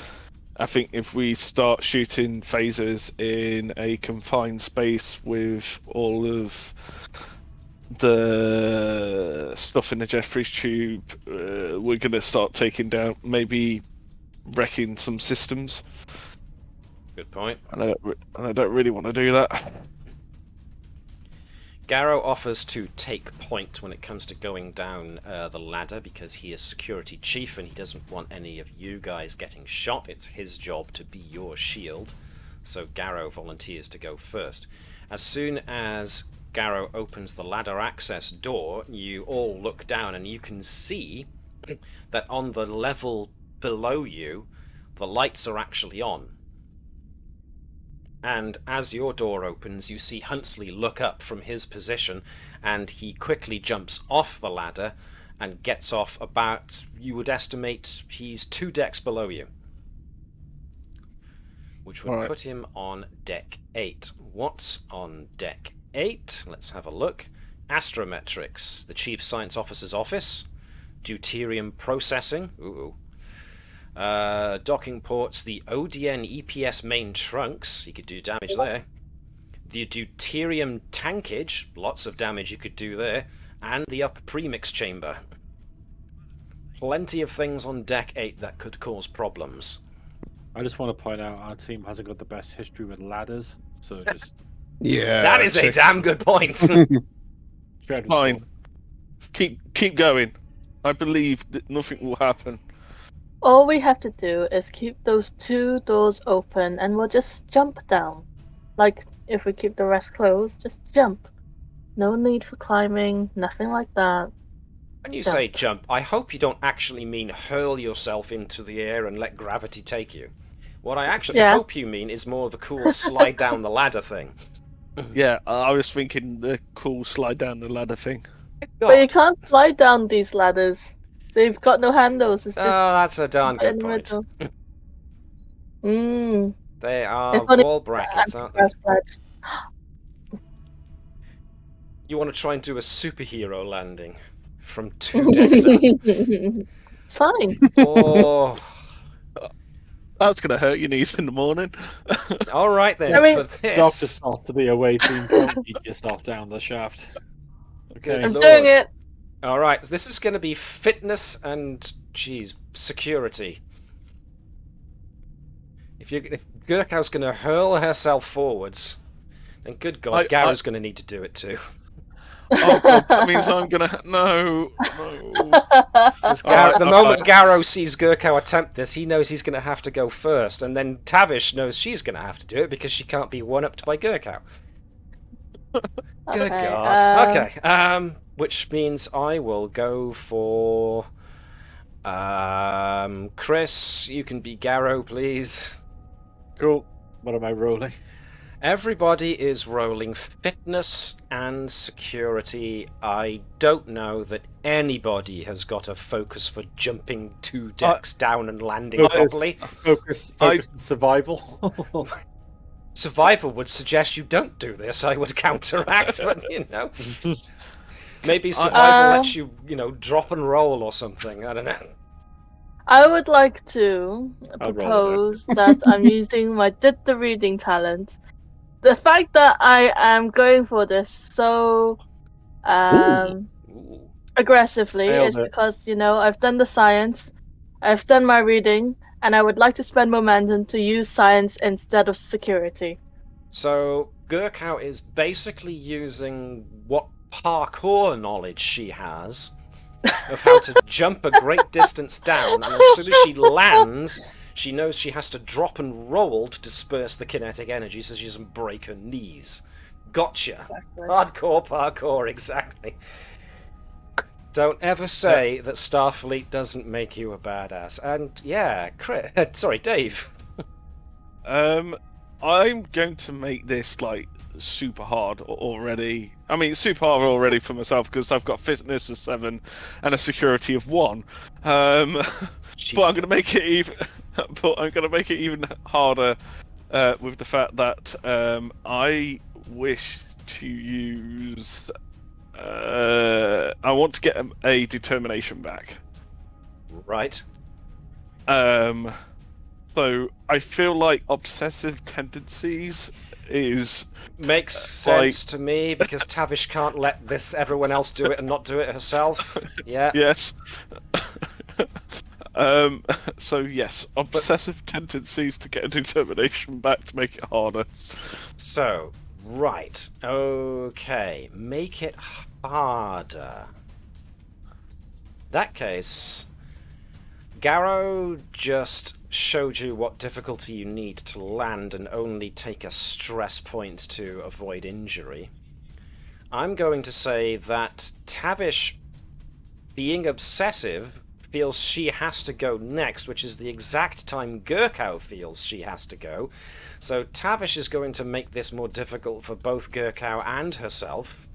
Speaker 2: I think if we start shooting phasers in a confined space with all of the stuff in the Jeffries tube, we're going to start taking down, maybe wrecking some systems.
Speaker 1: Good point.
Speaker 2: And I don't really want to do that.
Speaker 1: Garrow offers to take point when it comes to going down the ladder because he is security chief and he doesn't want any of you guys getting shot. It's his job to be your shield. So Garrow volunteers to go first. As soon as Garrow opens the ladder access door, you all look down and you can see that on the level below you, the lights are actually on. And as your door opens, you see Huntsley look up from his position, and he quickly jumps off the ladder and gets off about, you would estimate, he's 2 decks below you. Which would put him on deck 8. What's on deck 8? Let's have a look. Astrometrics, the Chief Science Officer's office. Deuterium processing. Ooh. Docking ports, the ODN EPS main trunks, you could do damage there. The deuterium tankage, lots of damage you could do there. And the upper premix chamber. Plenty of things on deck 8 that could cause problems.
Speaker 6: I just want to point out our team hasn't got the best history with ladders, so just...
Speaker 5: Yeah.
Speaker 1: That is a damn good point.
Speaker 2: Fine. Keep going. I believe that nothing will happen.
Speaker 3: All we have to do is keep those 2 doors open and we'll just jump down. Like, if we keep the rest closed, just jump. No need for climbing, nothing like that.
Speaker 1: When you say jump, I hope you don't actually mean hurl yourself into the air and let gravity take you. What I actually hope you mean is more the cool slide down the ladder thing.
Speaker 2: Yeah, I was thinking the cool slide down the ladder thing.
Speaker 3: But you can't slide down these ladders. They've got no handles. It's just
Speaker 1: that's a darn good point. They are wall brackets, aren't they? You want to try and do a superhero landing from 2 decks up?
Speaker 3: It's fine.
Speaker 1: Oh.
Speaker 2: That's going to hurt your knees in the morning.
Speaker 1: All right then,
Speaker 3: I mean,
Speaker 1: for this.
Speaker 6: Doctor Salt to the away team, don't beat yourself down the shaft. Okay.
Speaker 3: I'm doing it.
Speaker 1: All right, this is going to be fitness and, security. If Gerkow's going to hurl herself forwards, then good God, Garrow's going to need to do it too.
Speaker 2: Oh God, that means I'm gonna no.
Speaker 1: The moment Gerkow sees Gerkow attempt this, he knows he's going to have to go first, and then Tavish knows she's going to have to do it because she can't be one-upped by Gerkow. Good God. Okay. Which means I will go for. Chris, you can be Gerkow, please.
Speaker 6: Cool. What am I rolling?
Speaker 1: Everybody is rolling fitness and security. I don't know that anybody has got a focus for jumping 2 decks down and landing properly.
Speaker 6: Focus on survival.
Speaker 1: Survival would suggest you don't do this. I would counteract, but maybe survival lets you, drop and roll or something. I don't know.
Speaker 3: I would like to propose that I'm using my did the reading talent. The fact that I am going for this so aggressively is because, I've done the science, I've done my reading, and I would like to spend momentum to use science instead of security.
Speaker 1: So, Gerkow is basically using what parkour knowledge she has of how to jump a great distance down, and as soon as she lands, she knows she has to drop and roll to disperse the kinetic energy so she doesn't break her knees. Gotcha. Exactly. Hardcore parkour, exactly. Don't ever say that Starfleet doesn't make you a badass. And yeah, Dave.
Speaker 2: I'm going to make this super hard already. I mean, super hard already for myself because I've got fitness of 7 and a security of 1. But I'm going to make it even. But I'm going to make it even harder with the fact that I wish to use. I want to get a determination back.
Speaker 1: Right.
Speaker 2: So I feel like obsessive tendencies
Speaker 1: makes sense to me because Tavish can't let everyone else do it and not do it herself. Yeah.
Speaker 2: Yes. So yes, obsessive tendencies to get a determination back to make it harder.
Speaker 1: So, right. Okay. Make it harder. That case, Gerkow just showed you what difficulty you need to land and only take a stress point to avoid injury. I'm going to say that Tavish, being obsessive, feels she has to go next, which is the exact time Gerkow feels she has to go. So Tavish is going to make this more difficult for both Gerkow and herself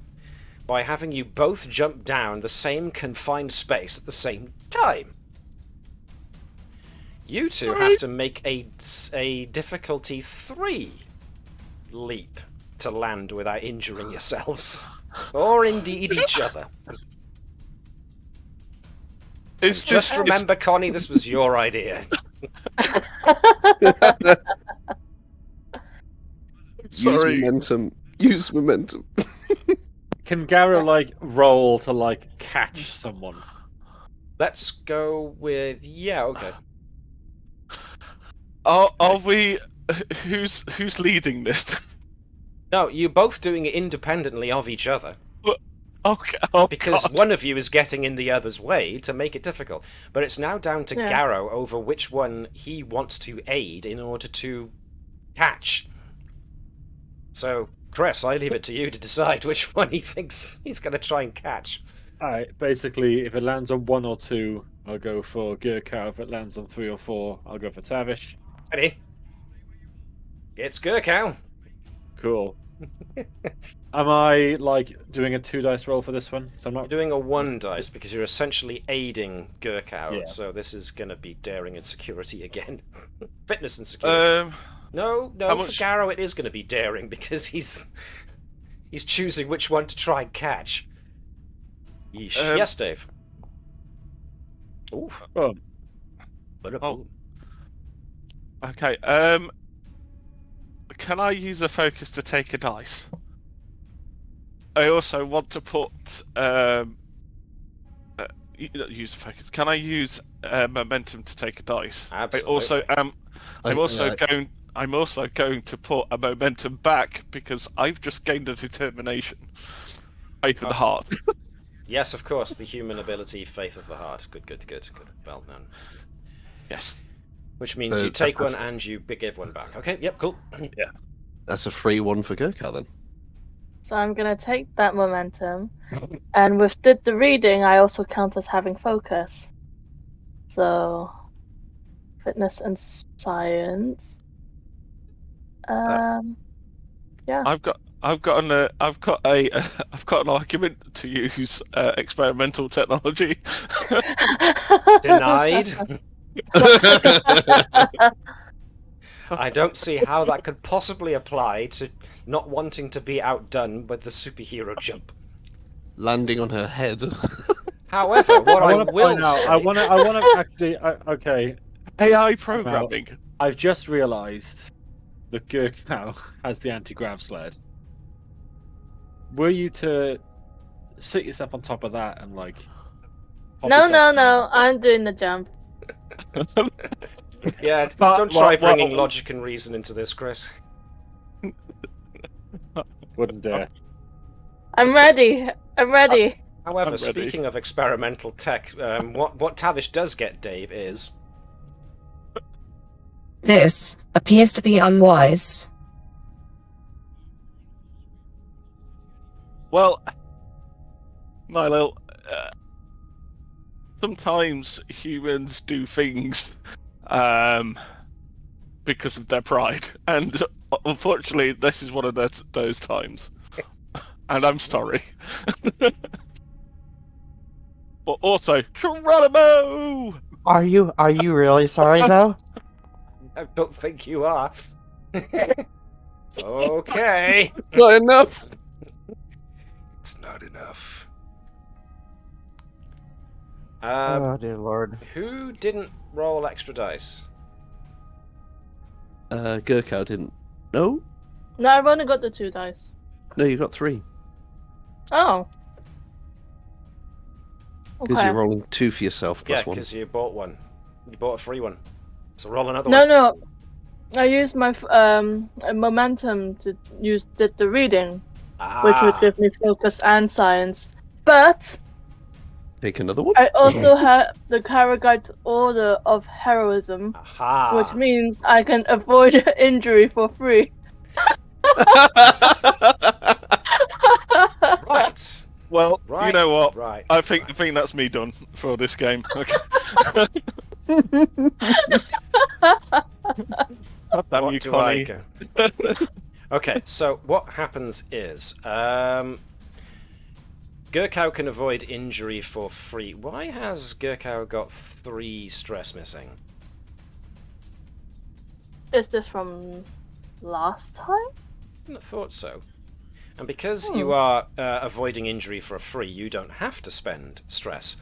Speaker 1: by having you both jump down the same confined space at the same time. You two have to make a difficulty 3 leap to land without injuring yourselves. Or indeed each other. Just remember, Connie, this was your idea.
Speaker 2: Sorry.
Speaker 5: Use momentum.
Speaker 6: Can Gerkow roll to catch someone?
Speaker 1: Let's go with okay.
Speaker 2: Are we? Who's leading this?
Speaker 1: No, you're both doing it independently of each other.
Speaker 2: Okay.
Speaker 1: Because one of you is getting in the other's way to make it difficult. But it's now down to Gerkow over which one he wants to aid in order to catch. So, Chris, I leave it to you to decide which one he thinks he's going to try and catch.
Speaker 6: Alright, basically, if it lands on 1 or 2, I'll go for Gerkow. If it lands on 3 or 4, I'll go for Tavish.
Speaker 1: Ready? It's Gerkow.
Speaker 6: Cool. Am I doing a 2 dice roll for this one? So I'm not
Speaker 1: doing a 1 dice because you're essentially aiding Gerkow. So this is going to be daring and security again. Fitness and security. No, for Gerkow it is going to be daring because he's choosing which one to try and catch. Yeesh. Yes, Dave. Oof.
Speaker 2: Okay. Can I use a focus to take a dice? I also want to put use focus? Can I use momentum to take a dice?
Speaker 1: Absolutely.
Speaker 2: I'm also going to put a momentum back because I've just gained a determination. Faith of the heart.
Speaker 1: Yes, of course, the human ability, Faith of the Heart. Good. Well done.
Speaker 2: Yes.
Speaker 1: Which means you take one and you give one back. Okay, yep, cool.
Speaker 2: Yeah.
Speaker 5: That's a free one for Gerkow then.
Speaker 3: So I'm gonna take that momentum, and with did the reading, I also count as having focus. So, fitness and science. Yeah.
Speaker 2: I've got an argument to use experimental technology.
Speaker 1: Denied. I don't see how that could possibly apply to not wanting to be outdone with the superhero jump.
Speaker 5: Landing on her head.
Speaker 1: However, what I
Speaker 6: want to
Speaker 1: will
Speaker 6: point out,
Speaker 1: state...
Speaker 6: I want to actually. Okay,
Speaker 2: AI programming.
Speaker 6: I've just realised that Gerkow has the anti-grav sled. Were you to sit yourself on top of that and like?
Speaker 3: No, I'm doing the jump.
Speaker 1: Yeah, don't try bringing logic and reason into this, Chris.
Speaker 6: Wouldn't dare.
Speaker 3: I'm ready.
Speaker 1: However, speaking of experimental tech, what Tavish does get, Dave, is...
Speaker 7: This appears to be unwise.
Speaker 2: Well, Milo, sometimes humans do things because of their pride, and unfortunately, this is one of those times. And I'm sorry. But also, Geronimo!
Speaker 4: Are you really sorry though?
Speaker 1: I don't think you are. Okay.
Speaker 5: Not enough.
Speaker 1: It's not enough.
Speaker 4: Oh dear lord.
Speaker 1: Who didn't roll extra dice?
Speaker 5: Gerkow didn't. No?
Speaker 3: No, I've only got the 2 dice.
Speaker 5: No, you got 3.
Speaker 3: Oh.
Speaker 5: Because
Speaker 3: Okay.
Speaker 5: you're rolling 2 for yourself plus
Speaker 1: Yeah,
Speaker 5: 1.
Speaker 1: because you bought one. You bought a free one. So roll another one.
Speaker 3: No. I used my momentum to did the reading, which would give me focus and science. But
Speaker 5: Take another one?
Speaker 3: I also have the Karagite Order of Heroism,
Speaker 1: Aha.
Speaker 3: which means I can avoid injury for free.
Speaker 1: Right.
Speaker 2: Well,
Speaker 1: Right.
Speaker 2: you know what?
Speaker 1: Right.
Speaker 2: I think that's me done for this game. Okay. God damn
Speaker 1: What
Speaker 2: you,
Speaker 1: do
Speaker 2: Connie.
Speaker 1: I go? Okay, so what happens is Gerkow can avoid injury for free. Why has Gerkow got 3 stress missing?
Speaker 3: Is this from last time?
Speaker 1: I wouldn't have thought so. And because you are avoiding injury for free, you don't have to spend stress.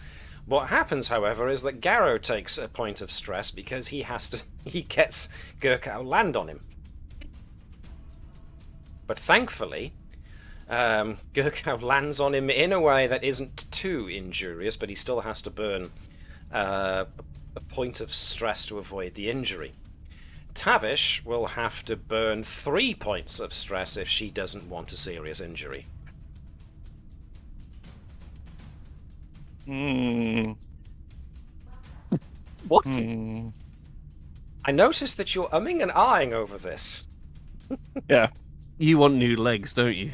Speaker 1: What happens, however, is that Garrow takes a point of stress because he gets Gerkow land on him. But thankfully, Gerkow lands on him in a way that isn't too injurious, but he still has to burn a point of stress to avoid the injury. Tavish will have to burn 3 points of stress if she doesn't want a serious injury.
Speaker 2: What?
Speaker 1: I noticed that you're umming and ahhing over this.
Speaker 2: Yeah.
Speaker 5: You want new legs, don't you?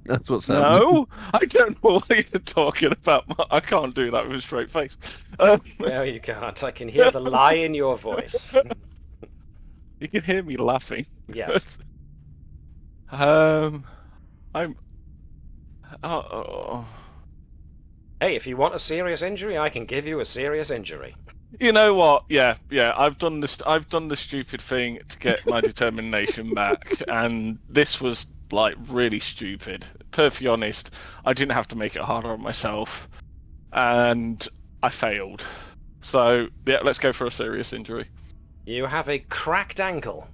Speaker 5: That's what's happening.
Speaker 2: No, I don't know what you're talking about. I can't do that with a straight face.
Speaker 1: No, you can't. I can hear the lie in your voice.
Speaker 2: You can hear me laughing.
Speaker 1: Yes.
Speaker 2: I'm.
Speaker 1: Hey, if you want a serious injury, I can give you a serious injury.
Speaker 2: You know what? Yeah. I've done this. I've done the stupid thing to get my determination back, and this was like really stupid. Perfectly honest, I didn't have to make it harder on myself, and I failed. So yeah, let's go for a serious injury.
Speaker 1: You have a cracked ankle.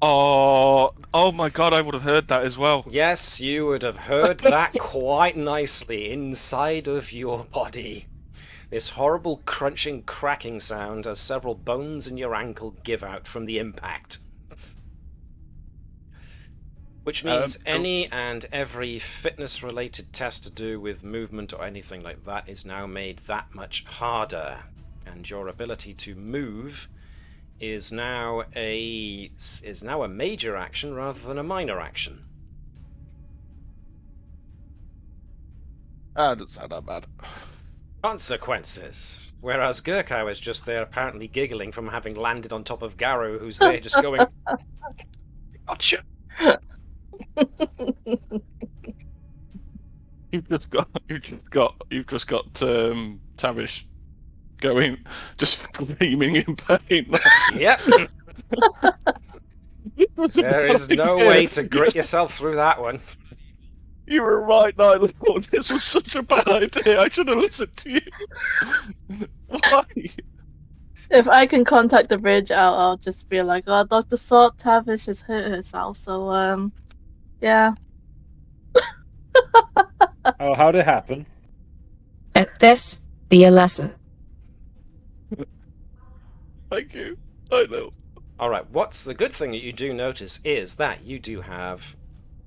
Speaker 2: Oh my god! I would have heard that as well.
Speaker 1: Yes, you would have heard that quite nicely inside of your body. This horrible crunching, cracking sound as several bones in your ankle give out from the impact. Which means any and every fitness-related test to do with movement or anything like that is now made that much harder. And your ability to move is now a major action rather than a minor action.
Speaker 2: That doesn't sound that bad.
Speaker 1: Consequences. Whereas Gerkow is just there apparently giggling from having landed on top of Garrow, who's there just going, gotcha!
Speaker 2: You've just got Tavish going, just screaming in pain.
Speaker 1: Yep. There is no way to grit yourself through that one.
Speaker 2: You were right, Nyla. This was such a bad idea. I should have listened to you. Why?
Speaker 3: If I can contact the bridge, I'll just be like, oh, Dr. Salt Tavish has hurt herself, so, yeah.
Speaker 6: Oh, how'd it happen?
Speaker 7: Let this be a lesson.
Speaker 2: Thank you. I know.
Speaker 1: Alright, what's the good thing that you do notice is that you do have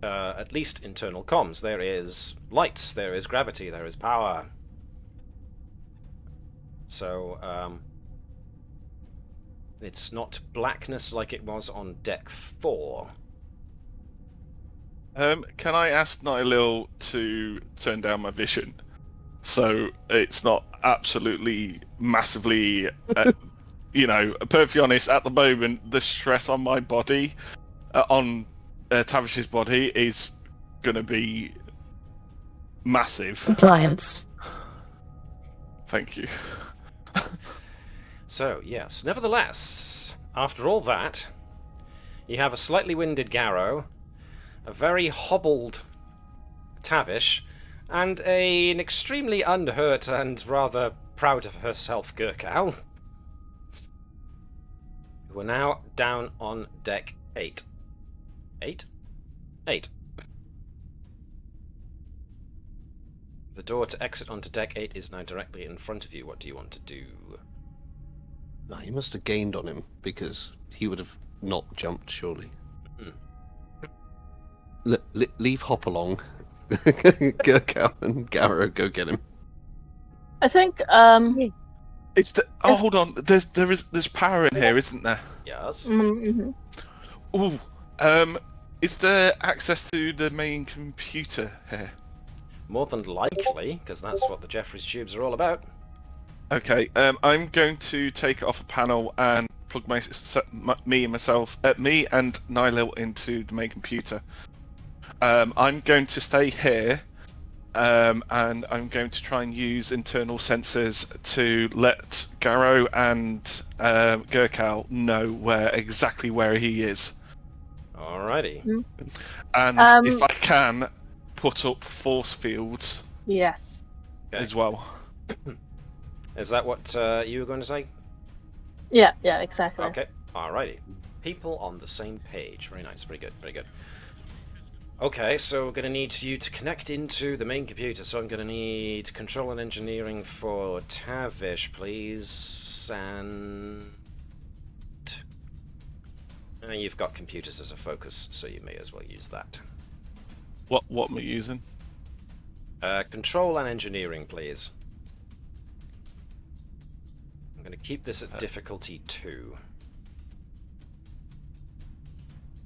Speaker 1: at least internal comms. There is lights, there is gravity, there is power. So, it's not blackness like it was on deck 4.
Speaker 2: Can I ask Nihilil to turn down my vision so it's not absolutely massively, perfectly honest, at the moment the stress on my body, on Tavish's body, is going to be massive.
Speaker 7: Compliance.
Speaker 2: Thank you.
Speaker 1: So, yes, nevertheless, after all that, you have a slightly winded Garrow, a very hobbled Tavish, and an extremely unhurt and rather proud of herself Gerkow, who are now down on deck 8. 8? 8. The door to exit onto deck 8 is now directly in front of you. What do you want to do?
Speaker 5: No, you must have gained on him, because he would have not jumped, surely. Leave Hop along. Gerkow and Garrow, go get him.
Speaker 3: I think,
Speaker 2: It's the, oh, hold on. There's power in here, isn't there?
Speaker 1: Yes.
Speaker 3: mm-hmm.
Speaker 2: Ooh. Is there access to the main computer here?
Speaker 1: More than likely, because that's what the Jeffries tubes are all about.
Speaker 2: Okay. I'm going to take it off a panel and plug me and Nihilil into the main computer. I'm going to stay here, and I'm going to try and use internal sensors to let Garrow and Gerkow know exactly where he is.
Speaker 1: Alrighty.
Speaker 2: And if I can, put up force fields
Speaker 3: Yes.
Speaker 1: Okay.
Speaker 2: as well.
Speaker 1: Is that what you were going to say?
Speaker 3: Yeah, exactly.
Speaker 1: Okay. Alrighty. People on the same page. Very nice. Very good. Very good. Okay, so we're going to need you to connect into the main computer. So I'm going to need control and engineering for Tavish, please. And you've got computers as a focus, so you may as well use that.
Speaker 2: What am I using?
Speaker 1: Control and engineering, please. I'm going to keep this at difficulty 2.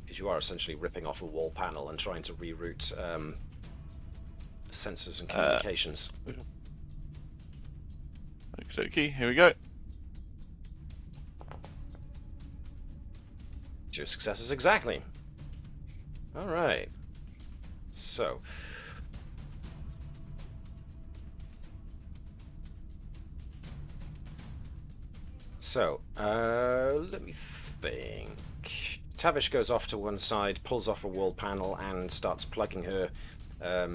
Speaker 1: Because you are essentially ripping off a wall panel and trying to reroute sensors and communications.
Speaker 2: Okay, here we go.
Speaker 1: 2 successes exactly. Alright. So. Let me think. Tavish goes off to one side, pulls off a wall panel, and starts plugging her her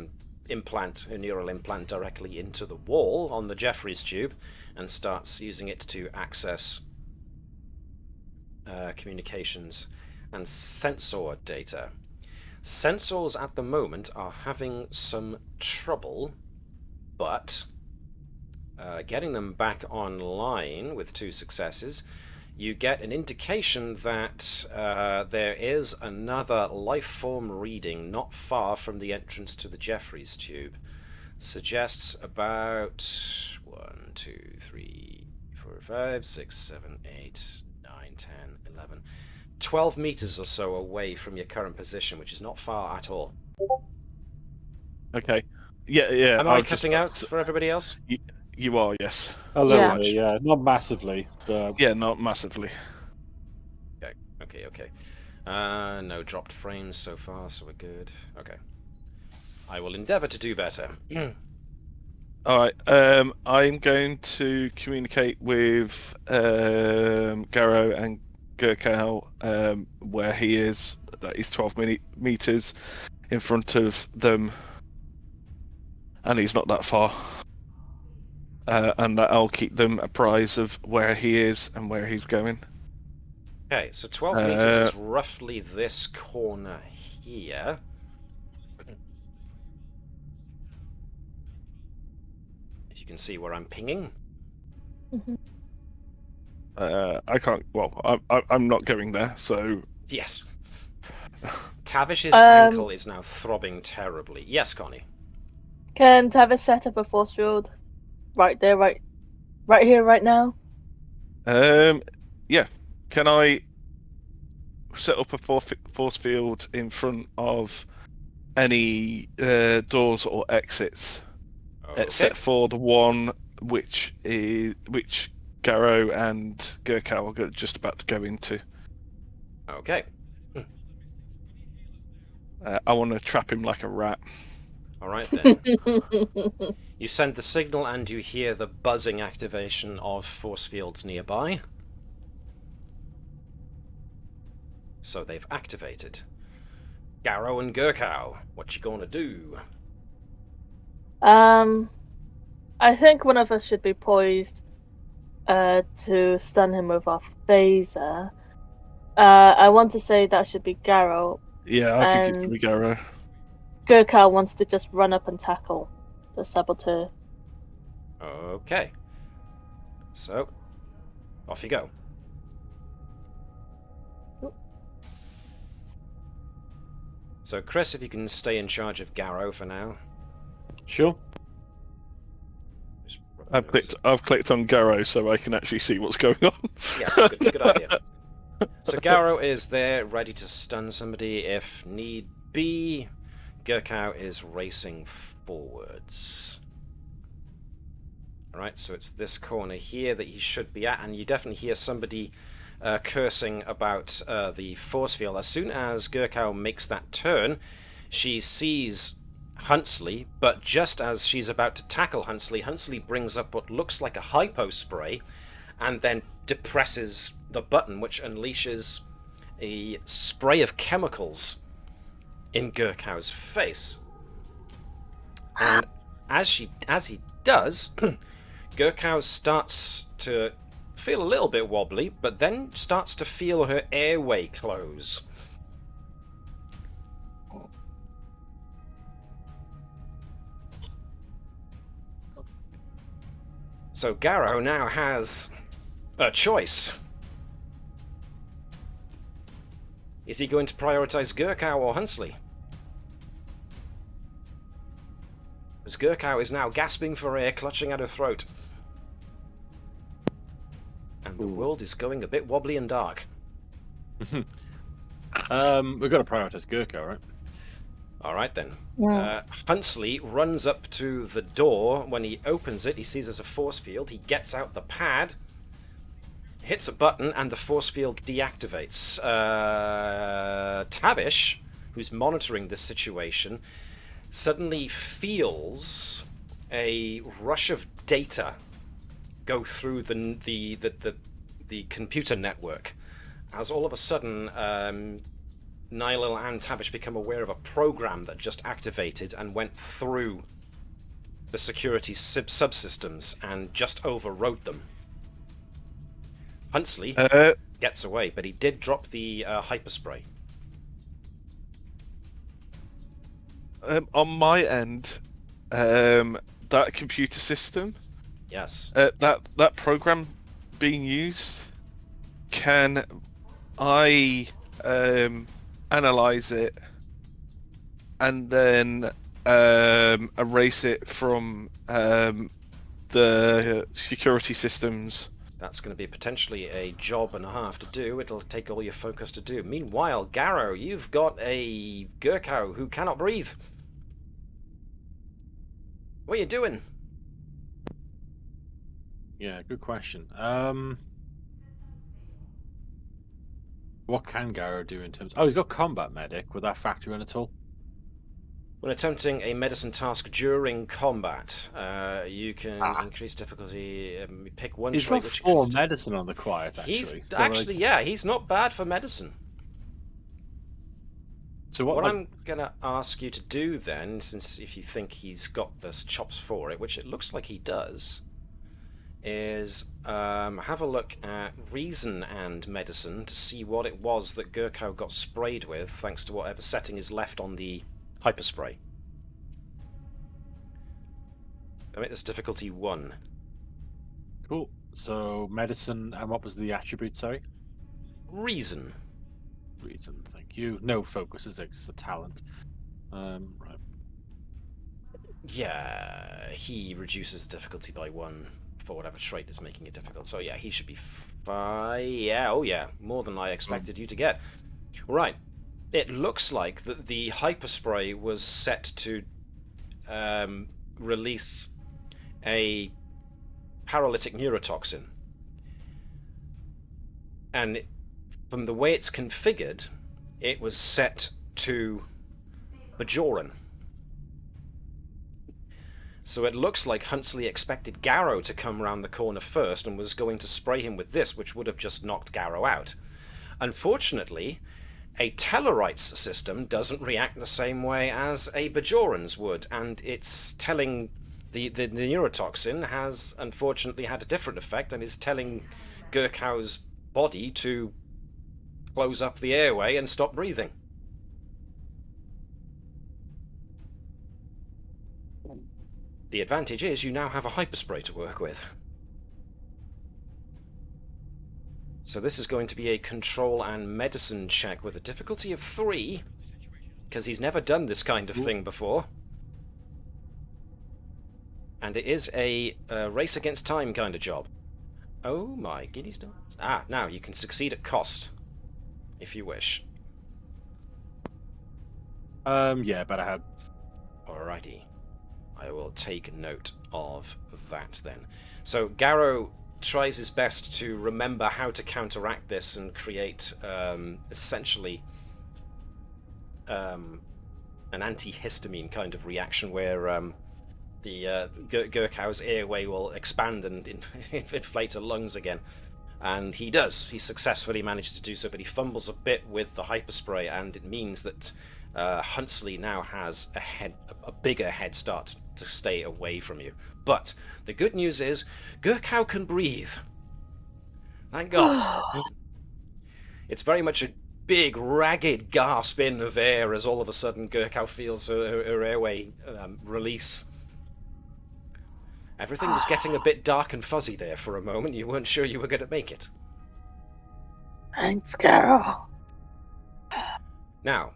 Speaker 1: neural implant directly into the wall on the Jeffries tube, and starts using it to access communications and sensor data. Sensors at the moment are having some trouble, but getting them back online with 2 successes, you get an indication that there is another life form reading not far from the entrance to the Jeffries tube. Suggests about 1, 2, 3, 4, 5, 6, 7, 8, 9, 10, 11, 12 meters or so away from your current position, which is not far at all.
Speaker 2: Okay. Yeah.
Speaker 1: Am I cutting out for everybody else?
Speaker 2: You are, yes.
Speaker 6: A little
Speaker 3: Yeah.
Speaker 6: bit, yeah. Not massively. But...
Speaker 2: Yeah, not massively.
Speaker 1: Okay. No dropped frames so far, so we're good. Okay. I will endeavour to do better.
Speaker 2: Alright, I'm going to communicate with Garrow and Gerkow where he is. That he's 12 meters in front of them, and he's not that far. And that I'll keep them apprised of where he is and where he's going.
Speaker 1: Okay, so 12 meters is roughly this corner here. If you can see where I'm pinging.
Speaker 2: I can't. Well, I'm not going there. So
Speaker 1: Yes. Tavish's ankle is now throbbing terribly. Yes, Connie.
Speaker 3: Can Tavish set up a force field right there, right here, right now?
Speaker 2: yeah. Can I set up a force field in front of any doors or exits, except for the one which Garrow and Gerkow are just about to go into?
Speaker 1: Okay.
Speaker 2: I want to trap him like a rat.
Speaker 1: Alright then. You send the signal and you hear the buzzing activation of force fields nearby. So they've activated. Garrow and Gerkow, what you gonna do?
Speaker 3: I think one of us should be poised to stun him with our phaser. I want to say that should be Garrow.
Speaker 2: Yeah, I think it's going to be Garrow.
Speaker 3: Gerkow wants to just run up and tackle the saboteur.
Speaker 1: Okay. So, off you go. So, Chris, if you can stay in charge of Garrow for now.
Speaker 6: Sure.
Speaker 2: I've clicked on Garrow so I can actually see what's going on.
Speaker 1: Yes, good idea. So Garrow is there, ready to stun somebody if need be. Gerkow is racing forwards. Alright, so it's this corner here that he should be at, and you definitely hear somebody cursing about the force field. As soon as Gerkow makes that turn, she sees Huntsley, but just as she's about to tackle Huntsley brings up what looks like a hypo spray and then depresses the button, which unleashes a spray of chemicals in Gerkow's face. And as he does, Gerkow starts to feel a little bit wobbly, but then starts to feel her airway close. So Garrow now has a choice. Is he going to prioritize Gerkow or Huntsley? As Gerkow is now gasping for air, clutching at her throat. And the world is going a bit wobbly and dark.
Speaker 6: We've got to prioritize Gerkow, right?
Speaker 1: Alright then.
Speaker 3: Yeah.
Speaker 1: Huntsley runs up to the door. When he opens it, he sees there's a force field. He gets out the pad, hits a button, and the force field deactivates. Tavish, who's monitoring this situation, suddenly feels a rush of data go through the computer network, as all of a sudden Nylil and Tavish become aware of a program that just activated and went through the security subsystems and just overrode them. Huntsley, gets away, but he did drop the hyperspray.
Speaker 2: On my end, that computer system,
Speaker 1: Yes.
Speaker 2: that program being used, can I analyze it and then erase it from the security systems?
Speaker 1: That's going to be potentially a job and a half to do. It'll take all your focus to do. Meanwhile, Garrow, you've got a Gerkow who cannot breathe. What are you doing?
Speaker 6: Yeah, good question. What can Garrow do in terms? Oh, he's got combat medic. Would that factor in at all?
Speaker 1: When attempting a medicine task during combat, you can increase difficulty. Pick one
Speaker 6: He's
Speaker 1: trait
Speaker 6: got
Speaker 1: which
Speaker 6: 4 medicine on the quiet. Actually,
Speaker 1: He's
Speaker 6: so,
Speaker 1: actually,
Speaker 6: like...
Speaker 1: yeah, he's not bad for medicine.
Speaker 6: So
Speaker 1: What
Speaker 6: like...
Speaker 1: I'm gonna ask you to do then, since if you think he's got the chops for it, which it looks like he does, is have a look at reason and medicine to see what it was that Gerkow got sprayed with, thanks to whatever setting is left on the hyperspray. I make this difficulty 1.
Speaker 6: Cool. So medicine, and what was the attribute? Sorry.
Speaker 1: Reason.
Speaker 6: Reason. Thank you. No focus is it's a talent. Right.
Speaker 1: Yeah, he reduces the difficulty by 1 for whatever trait is making it difficult. So yeah, he should be fine. Yeah, oh yeah, more than I expected you to get. Right. It looks like that the hyperspray was set to release a paralytic neurotoxin. And from the way it's configured, it was set to Bajoran. So it looks like Huntsley expected Garrow to come round the corner first and was going to spray him with this, which would have just knocked Garrow out. Unfortunately, a Tellarites system doesn't react the same way as a Bajoran's would, and it's telling the neurotoxin has unfortunately had a different effect and is telling Gerkow's body to close up the airway and stop breathing. The advantage is you now have a hyperspray to work with. So this is going to be a control and medicine check with a difficulty of 3, because he's never done this kind of thing before. And it is a race against time kind of job. Oh my guineas dollars. Ah, now you can succeed at cost, if you wish.
Speaker 6: Yeah, but I had.
Speaker 1: Alrighty. I will take note of that then. So Garrow tries his best to remember how to counteract this and create essentially an antihistamine kind of reaction where the Gerkow's airway will expand and inflate her lungs again. And he does. He successfully manages to do so, but he fumbles a bit with the hyperspray, and it means that Huntsley now has a bigger head start to stay away from you. But the good news is Gerkow can breathe. Thank God. It's very much a big, ragged gasp in of air as all of a sudden Gerkow feels her airway release. Everything was getting a bit dark and fuzzy there for a moment. You weren't sure you were going to make it.
Speaker 3: Thanks, Carol.
Speaker 1: Now,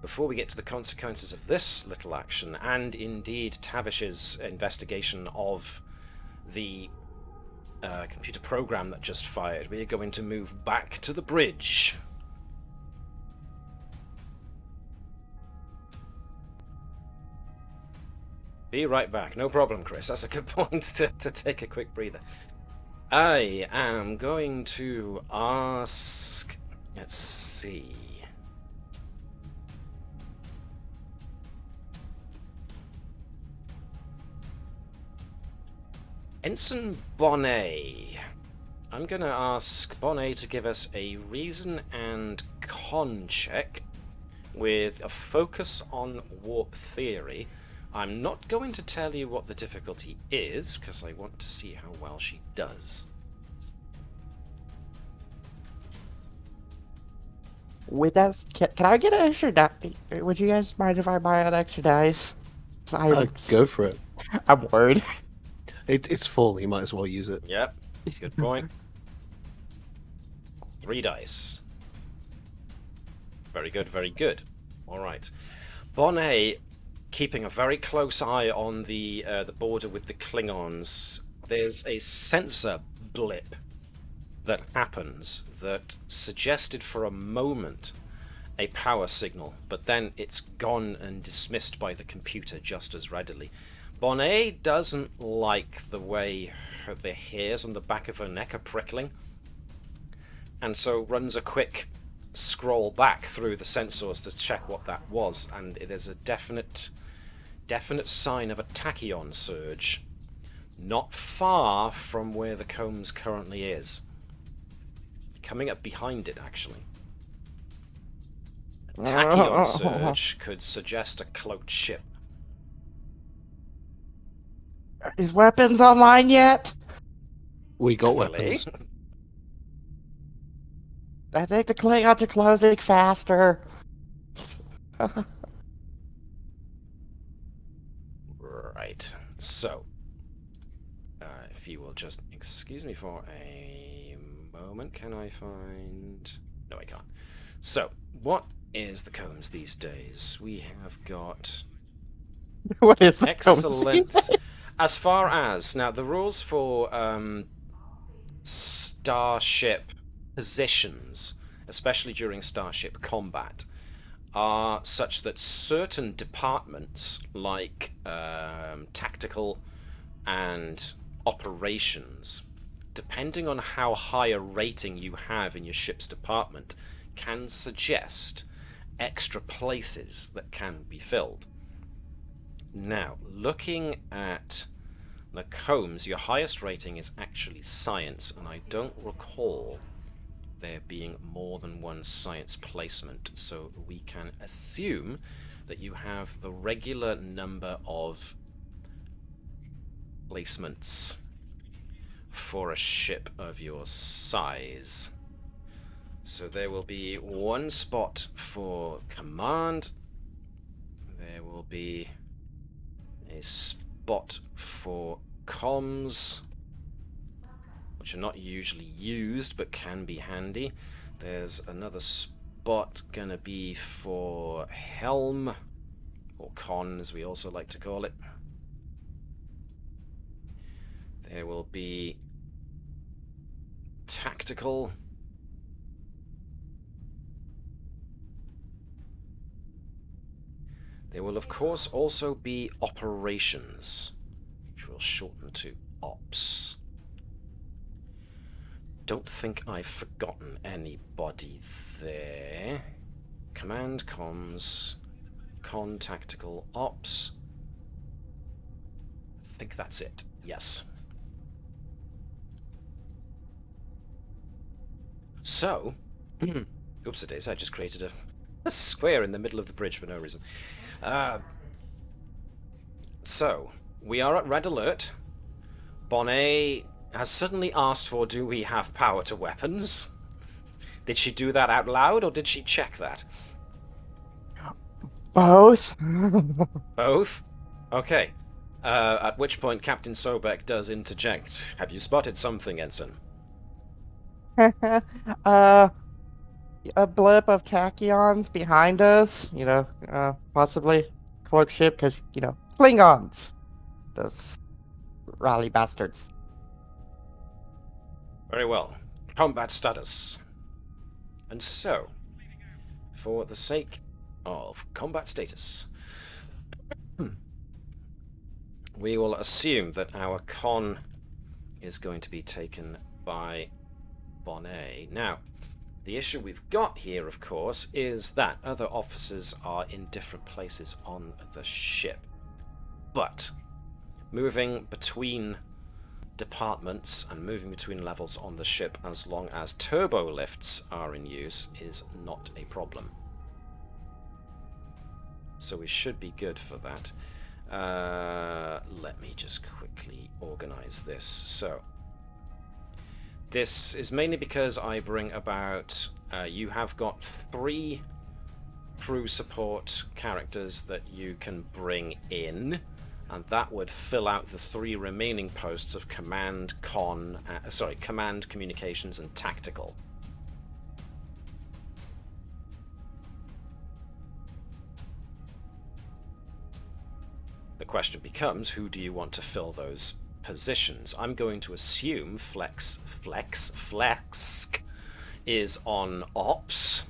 Speaker 1: before we get to the consequences of this little action, and indeed Tavish's investigation of the computer program that just fired, we are going to move back to the bridge. Be right back. No problem, Chris. That's a good point to take a quick breather. I am going to ask... Let's see... Ensign Bonnet. I'm going to ask Bonnet to give us a reason and con check with a focus on warp theory. I'm not going to tell you what the difficulty is, because I want to see how well she does.
Speaker 4: With that, can I get an extra dice? Would you guys mind if I buy an extra dice? 'Cause
Speaker 5: Go for it.
Speaker 4: I'm worried.
Speaker 5: It's full. You might as well use it.
Speaker 1: Yep. Good point. 3 dice. Very good, very good. All right. Bonnet, keeping a very close eye on the border with the Klingons. There's a sensor blip that happens that suggested for a moment a power signal, but then it's gone and dismissed by the computer just as readily. Bonnet doesn't like the way the hairs on the back of her neck are prickling, and so runs a quick scroll back through the sensors to check what that was, and there's a definite sign of a tachyon surge not far from where the combs currently is. Coming up behind it, actually. A tachyon surge could suggest a cloaked ship.
Speaker 4: Is weapons online yet?
Speaker 5: We got
Speaker 1: Really?
Speaker 5: weapons.
Speaker 4: I think the Klingons are closing faster.
Speaker 1: Right. So, if you will just excuse me for a moment, can I find... No, I can't. So, what is the combs these days? We have got...
Speaker 4: What is the
Speaker 1: Excellent. As far as... Now, the rules for starship positions, especially during starship combat, are such that certain departments, like tactical and operations, depending on how high a rating you have in your ship's department, can suggest extra places that can be filled. Now, looking at the combs, your highest rating is actually science, and I don't recall there being more than one science placement, so we can assume that you have the regular number of placements for a ship of your size. So there will be 1 spot for command, there will be a spot for comms, which are not usually used but can be handy. There's another spot gonna be for helm, or con as we also like to call it. There will be tactical. There will of course also be operations, which will shorten to ops. Don't think I've forgotten anybody there. Command, comms, con, tactical, ops. I think that's it. Yes. So, oopsie-daisy, I just created a square in the middle of the bridge for no reason. So, we are at red alert. Bonnet has suddenly asked for, do we have power to weapons? Did she do that out loud, or did she check that?
Speaker 4: Both.
Speaker 1: Both? Okay. At which point Captain Sobek does interject. Have you spotted something, Ensign?
Speaker 4: A blip of tachyons behind us. Possibly cloak ship, because Klingons. Those rally bastards.
Speaker 1: Very well. Combat status. And so, for the sake of combat status, we will assume that our con is going to be taken by Bonnet. Now, the issue we've got here, of course, is that other officers are in different places on the ship. But moving between departments and moving between levels on the ship, as long as turbo lifts are in use, is not a problem. So we should be good for that. Let me just quickly organize this. So this is mainly because I bring about you have got 3 crew support characters that you can bring in, and that would fill out the 3 remaining posts of command, command, communications, and tactical. The question becomes, who do you want to fill those positions? I'm going to assume Phlesc is on ops,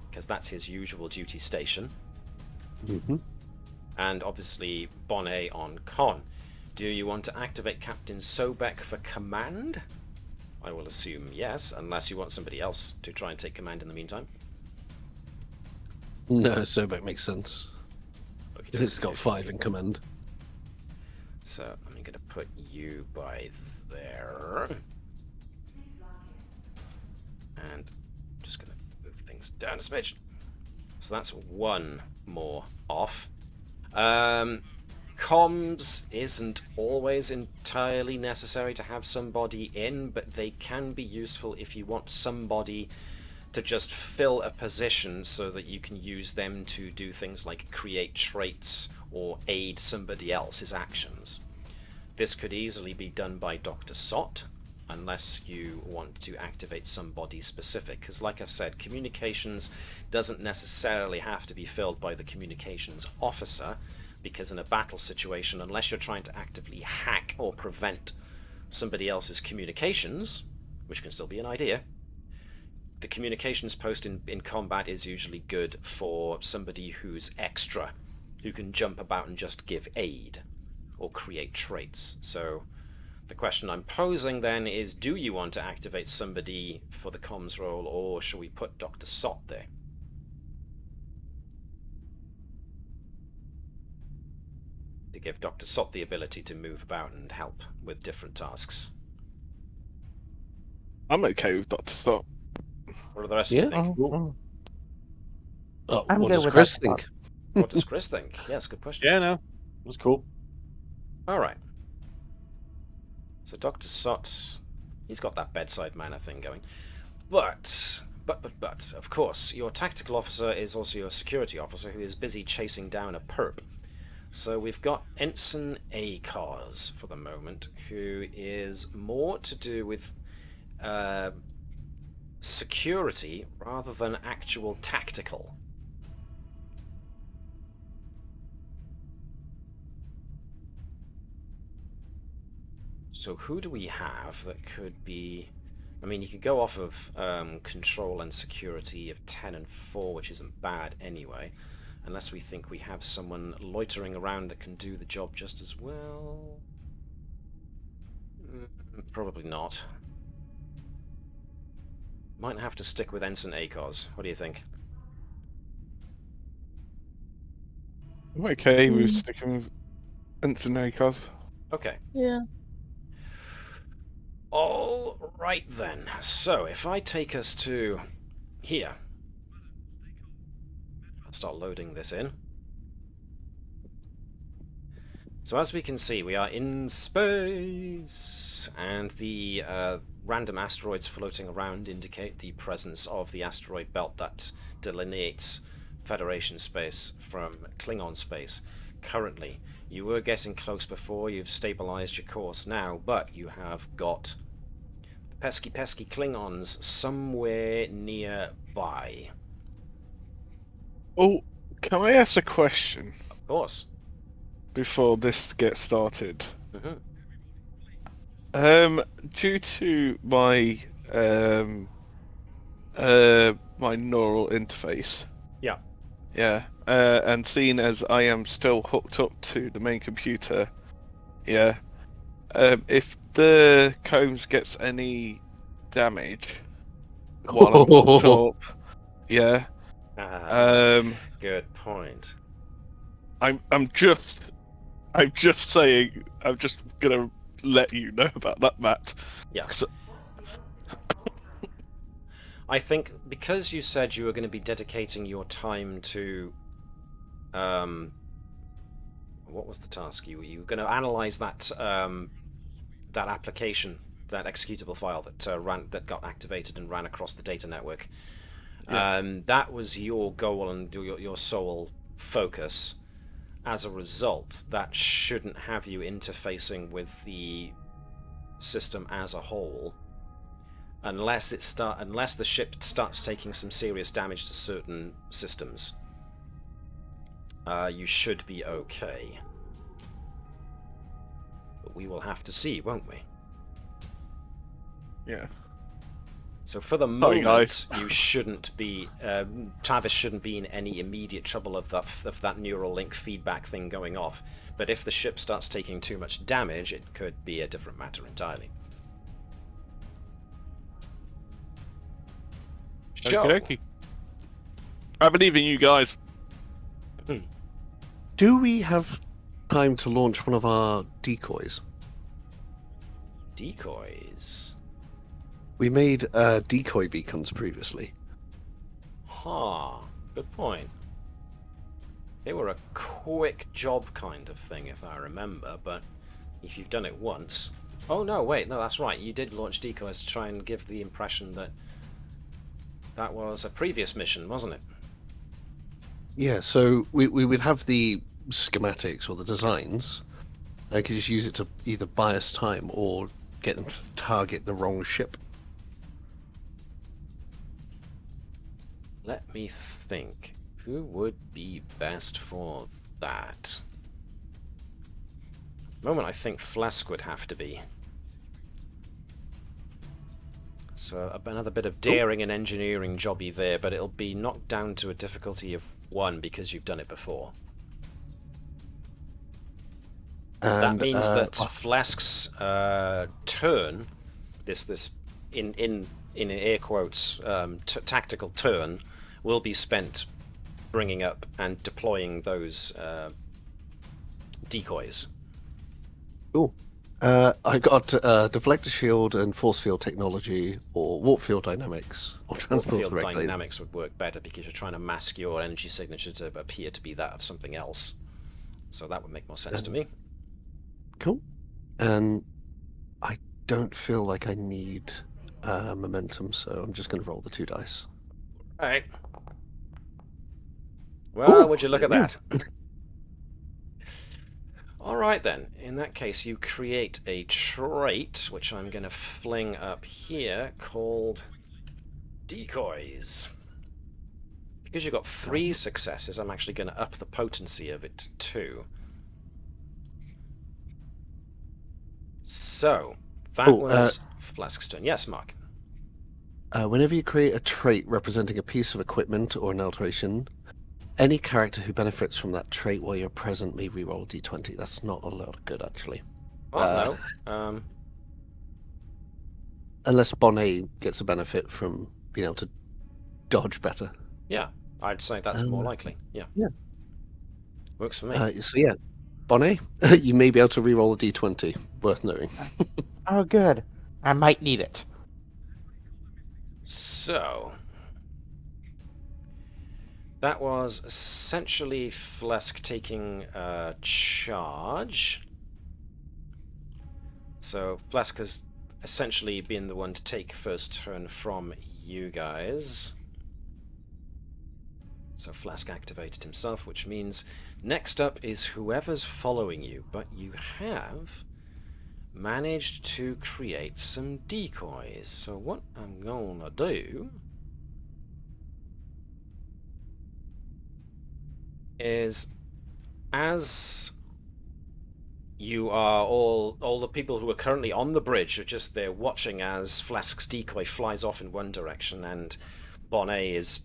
Speaker 1: because that's his usual duty station. And obviously Bonnet on con. Do you want to activate Captain Sobek for command? I will assume yes, unless you want somebody else to try and take command in the meantime.
Speaker 5: No, Sobek makes sense.
Speaker 1: Okay.
Speaker 5: It's got 5 in command.
Speaker 1: So I'm going to put you by there. And I'm just going to move things down a smidge. So that's 1 more off. Comms isn't always entirely necessary to have somebody in, but they can be useful if you want somebody to just fill a position so that you can use them to do things like create traits or aid somebody else's actions. This could easily be done by Dr. Sott, unless you want to activate somebody specific, because like I said, communications doesn't necessarily have to be filled by the communications officer, because in a battle situation, unless you're trying to actively hack or prevent somebody else's communications, which can still be an idea, the communications post in combat is usually good for somebody who's extra, who can jump about and just give aid or create traits. So the question I'm posing then is, do you want to activate somebody for the comms role, or shall we put Dr. Sott there? To give Dr. Sott the ability to move about and help with different tasks.
Speaker 2: I'm okay with Dr. Stott.
Speaker 1: What do the rest of you think?
Speaker 5: Oh,
Speaker 4: I'm
Speaker 5: what
Speaker 4: good
Speaker 5: does
Speaker 4: with
Speaker 5: Chris
Speaker 4: that.
Speaker 5: think?
Speaker 1: What does Chris think? Yes, good question.
Speaker 6: Yeah, no, it was cool.
Speaker 1: Alright. So Dr. Sott, he's got that bedside manner thing going. But, of course, your tactical officer is also your security officer who is busy chasing down a perp. So we've got Ensign Acos for the moment, who is more to do with security rather than actual tactical. So who do we have that could be... I mean, you could go off of control and security of 10 and 4, which isn't bad anyway, unless we think we have someone loitering around that can do the job just as well. Probably not. Might have to stick with Ensign Acos. What do you think?
Speaker 2: I'm okay with sticking with Ensign Acos.
Speaker 1: Okay.
Speaker 3: Yeah.
Speaker 1: All right then. So if I take us to here, I'll start loading this in. So as we can see, we are in space, and the random asteroids floating around indicate the presence of the asteroid belt that delineates Federation space from Klingon space. Currently, you were getting close before, you've stabilized your course now, but you have got pesky Klingons somewhere nearby.
Speaker 2: Oh, can I ask a question
Speaker 1: Of course.
Speaker 2: before this gets started?
Speaker 1: Mm-hmm.
Speaker 2: Due to my my neural interface.
Speaker 1: Yeah.
Speaker 2: Yeah. And seeing as I am still hooked up to the main computer, yeah. If the combs gets any damage while I'm hooked up, yeah.
Speaker 1: Good point.
Speaker 2: I'm just saying. I'm just gonna let you know about that, Matt.
Speaker 1: Yeah.
Speaker 2: So,
Speaker 1: I think because you said you were going to be dedicating your time to, what was the task? You were going to analyze that that application that executable file that got activated and ran across the data network.
Speaker 2: Yeah.
Speaker 1: That was your goal and your sole focus. As a result, that shouldn't have you interfacing with the system as a whole, unless the ship starts taking some serious damage to certain systems. You should be okay. But we will have to see, won't we?
Speaker 2: Yeah.
Speaker 1: So for the
Speaker 2: Sorry,
Speaker 1: moment,
Speaker 2: guys.
Speaker 1: you shouldn't be. Travis shouldn't be in any immediate trouble of that neural link feedback thing going off. But if the ship starts taking too much damage, it could be a different matter entirely. Sure.
Speaker 2: Okey-dokey. I believe in you guys.
Speaker 5: Do we have time to launch one of our decoys?
Speaker 1: Decoys.
Speaker 5: We made decoy beacons previously.
Speaker 1: Huh. Good point. They were a quick job kind of thing, if I remember, but if you've done it once... Oh, no, wait, no, that's right. You did launch decoys to try and give the impression that that was a previous mission, wasn't it?
Speaker 5: Yeah, so we would have the schematics or the designs. I could just use it to either buy us time or get them to target the wrong ship.
Speaker 1: Let me think. Who would be best for that? At the moment, I think Phlesc would have to be. So another bit of daring and engineering jobby there, but it'll be knocked down to a difficulty of 1 because you've done it before.
Speaker 5: And,
Speaker 1: that means that Phlesk's turn, this in air quotes tactical turn, will be spent bringing up and deploying those decoys.
Speaker 5: Cool. I got deflector shield and force field technology, or warp field dynamics, or transport
Speaker 1: Field
Speaker 5: directly.
Speaker 1: dynamics would work better because you're trying to mask your energy signature to appear to be that of something else. So that would make more sense to me.
Speaker 5: Cool. And I don't feel like I need momentum, so I'm just going to roll the 2 dice.
Speaker 1: Alright. Well,
Speaker 5: Ooh,
Speaker 1: would you look at
Speaker 5: yeah.
Speaker 1: that? Alright then, in that case you create a trait, which I'm going to fling up here, called Decoys. Because you've got 3 successes, I'm actually going to up the potency of it to 2. So, that was Phlesk's turn. Yes, Mark?
Speaker 5: Whenever you create a trait representing a piece of equipment or an alteration, any character who benefits from that trait while you're present may reroll a d20. That's not a lot of good, actually.
Speaker 1: Well, no.
Speaker 5: Unless Bonnet gets a benefit from being able to dodge better.
Speaker 1: Yeah, I'd say that's more likely. Yeah.
Speaker 5: Yeah.
Speaker 1: Works for me.
Speaker 5: So yeah, Bonnet, you may be able to reroll a d20. Worth noting.
Speaker 4: Oh, good. I might need it.
Speaker 1: So, that was essentially Phlesc taking charge. So Phlesc has essentially been the one to take first turn from you guys. So Phlesc activated himself, which means next up is whoever's following you, but you have managed to create some decoys. So what I'm gonna do is, as you are all the people who are currently on the bridge are just there watching as Phlesk's decoy flies off in one direction and Bonnet is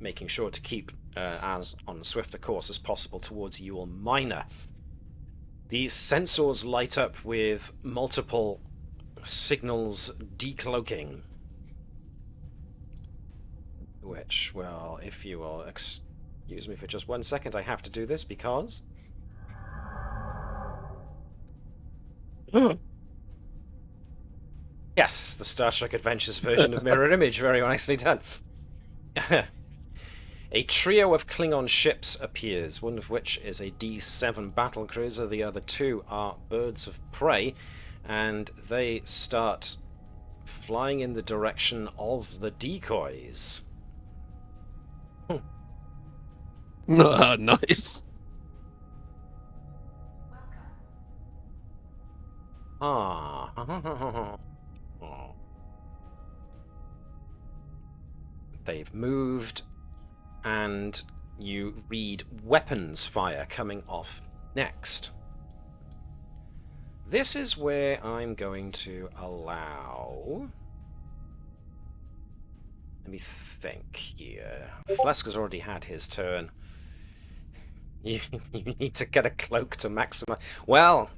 Speaker 1: making sure to keep as on a swifter course as possible towards Yuul Minor. These sensors light up with multiple signals decloaking, which, well, if you will excuse me for just 1 second, I have to do this because... Yes, the Star Trek Adventures version of Mirror Image, very nicely done. A trio of Klingon ships appears, one of which is a D7 battlecruiser, the other 2 are birds of prey, and they start flying in the direction of the decoys.
Speaker 5: Nice.
Speaker 1: Ah. They've moved, and you read weapons fire coming off next. This is where I'm going to allow... Let me think here. Phlesc has already had his turn. You need to get a cloak to maximize... Well...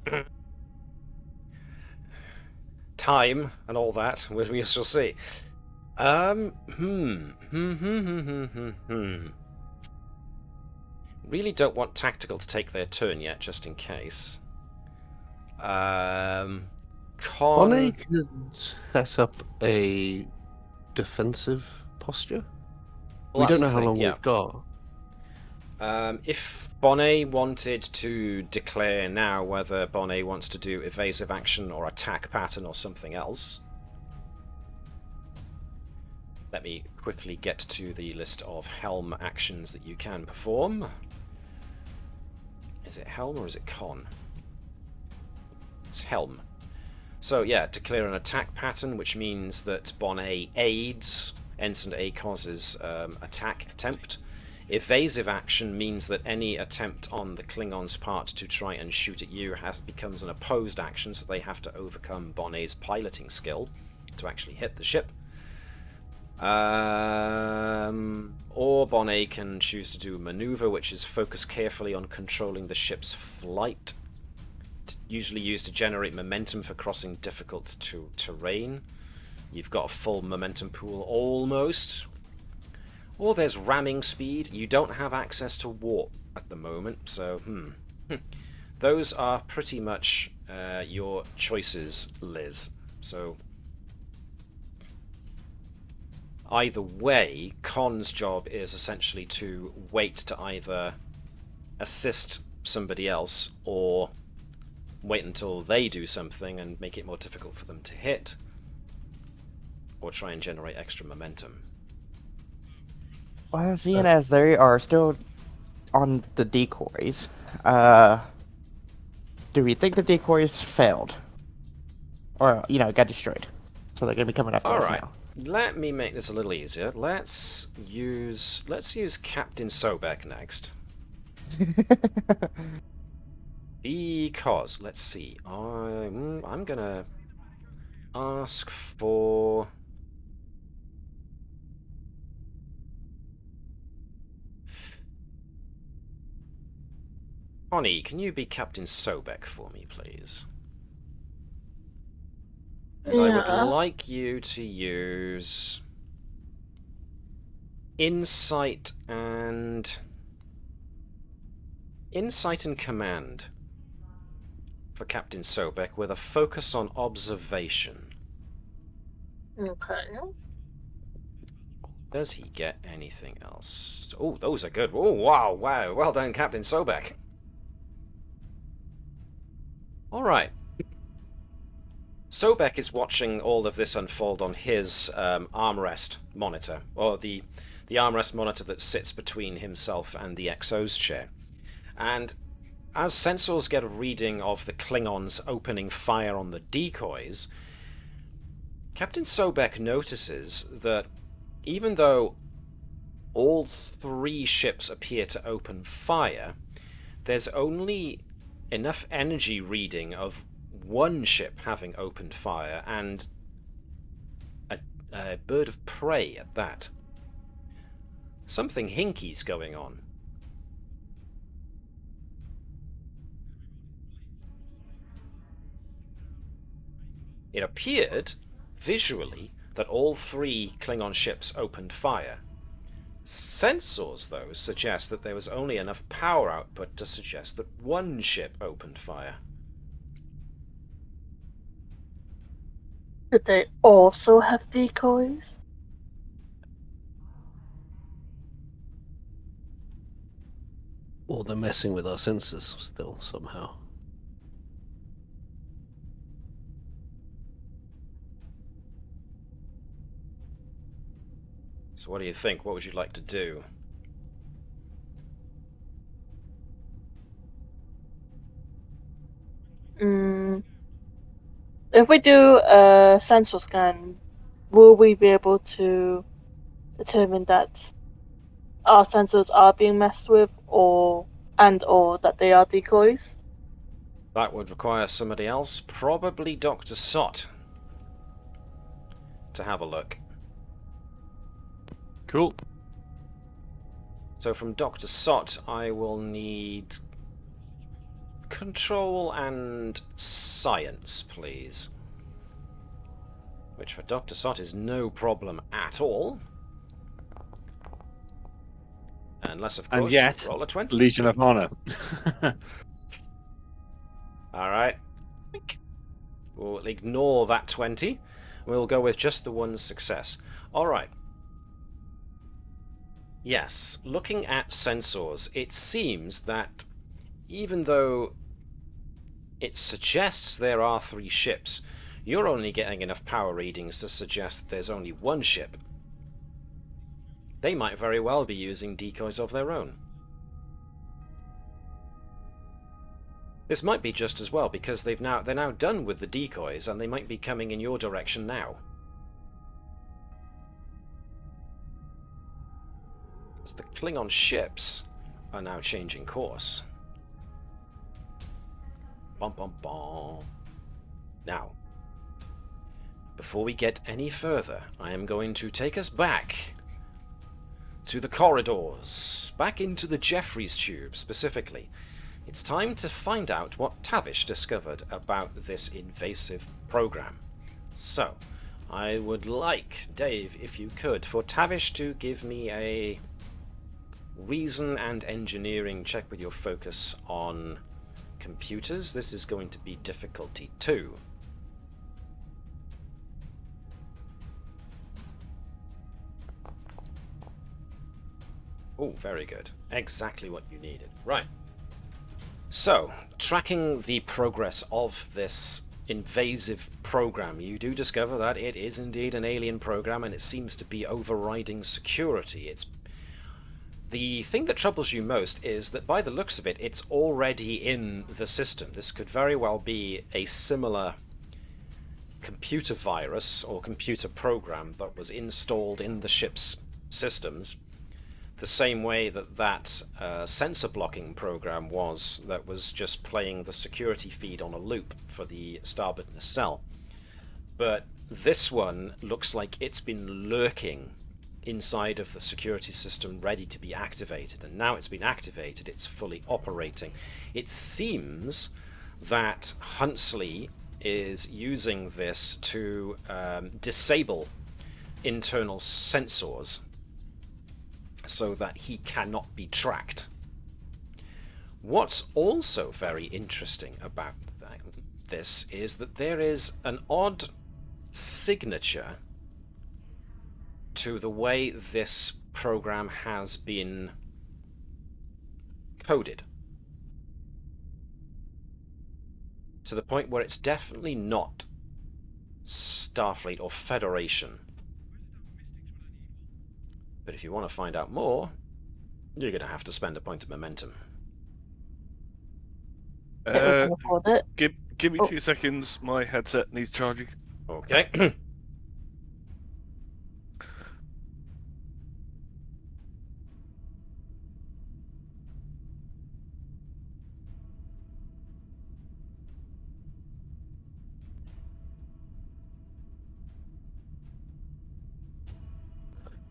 Speaker 1: time and all that, we shall see. Really don't want tactical to take their turn yet, just in case.
Speaker 5: Bonnet could set up a defensive posture.
Speaker 1: Well,
Speaker 5: we don't know how long we've got.
Speaker 1: If Bonnet wanted to declare now whether Bonnet wants to do evasive action or attack pattern or something else. Let me quickly get to the list of helm actions that you can perform. Is it helm or is it con? It's helm. So yeah, declare an attack pattern, which means that Bonnet aids Ensign ACOS's attack attempt. Evasive action means that any attempt on the Klingon's part to try and shoot at you becomes an opposed action, so they have to overcome Bonnet's piloting skill to actually hit the ship. Or Bonnet can choose to do maneuver, which is focus carefully on controlling the ship's flight. Usually used to generate momentum for crossing difficult terrain. You've got a full momentum pool almost. Or there's ramming speed. You don't have access to warp at the moment, so those are pretty much your choices, Liz. So either way, Con's job is essentially to wait to either assist somebody else or wait until they do something and make it more difficult for them to hit, or try and generate extra momentum.
Speaker 4: Well, seeing as they are still on the decoys, do we think the decoys failed? Or, got destroyed? So they're going to be coming after us now.
Speaker 1: Let me make this a little easier. Let's use Captain Sobek next. Because, let's see, I'm gonna ask for... Connie, can you be Captain Sobek for me, please? And I would like you to use Insight and Command for Captain Sobek with a focus on observation.
Speaker 3: Okay.
Speaker 1: Does he get anything else? Oh, those are good. Oh, wow. Well done, Captain Sobek. All right. Sobek is watching all of this unfold on his armrest monitor, or the armrest monitor that sits between himself and the XO's chair. And as sensors get a reading of the Klingons opening fire on the decoys, Captain Sobek notices that even though all three ships appear to open fire, there's only enough energy reading of one ship having opened fire, and a bird of prey at that. Something hinky's going on. It appeared, visually, that all three Klingon ships opened fire. Sensors, though, suggest that there was only enough power output to suggest that one ship opened fire.
Speaker 3: Did they also have decoys?
Speaker 5: Or they're messing with our sensors still, somehow.
Speaker 1: So what do you think? What would you like to do?
Speaker 3: If we do a sensor scan, will we be able to determine that our sensors are being messed with, or that they are decoys?
Speaker 1: That would require somebody else, probably Dr. Sott, to have a look.
Speaker 6: Cool.
Speaker 1: So from Dr. Sott, I will need control and science, please. Which for Dr. Sott is no problem at all. Unless, of course,
Speaker 6: And yet,
Speaker 1: you roll a 20.
Speaker 6: Legion of Honor.
Speaker 1: Alright. We'll ignore that 20. We'll go with just the one success. Alright. Yes, looking at sensors, it seems that even though it suggests there are 3 ships, you're only getting enough power readings to suggest that there's only 1 ship. They might very well be using decoys of their own. This might be just as well, because they're now done with the decoys, and they might be coming in your direction now. As the Klingon ships are now changing course. Bum bum bum. Now, before we get any further, I am going to take us back to the corridors, back into the Jeffries tube specifically. It's time to find out what Tavish discovered about this invasive program. So, I would like, Dave, if you could, for Tavish to give me a reason and engineering check with your focus on computers. This is going to be difficulty 2. Oh, very good. Exactly what you needed. Right. So, tracking the progress of this invasive program, you do discover that it is indeed an alien program, and it seems to be overriding security. The thing that troubles you most is that by the looks of it, it's already in the system. This could very well be a similar computer virus or computer program that was installed in the ship's systems, the same way that sensor blocking program was, that was just playing the security feed on a loop for the starboard nacelle. But this one looks like it's been lurking inside of the security system, ready to be activated, and now it's been activated, it's fully operating. It seems that Huntsley is using this to disable internal sensors so that he cannot be tracked. What's also very interesting about this is that there is an odd signature to the way this program has been coded, to the point where it's definitely not Starfleet or Federation. But if you want to find out more, you're going to have to spend a point of momentum.
Speaker 2: Give me 2 seconds. My headset needs charging.
Speaker 1: Okay.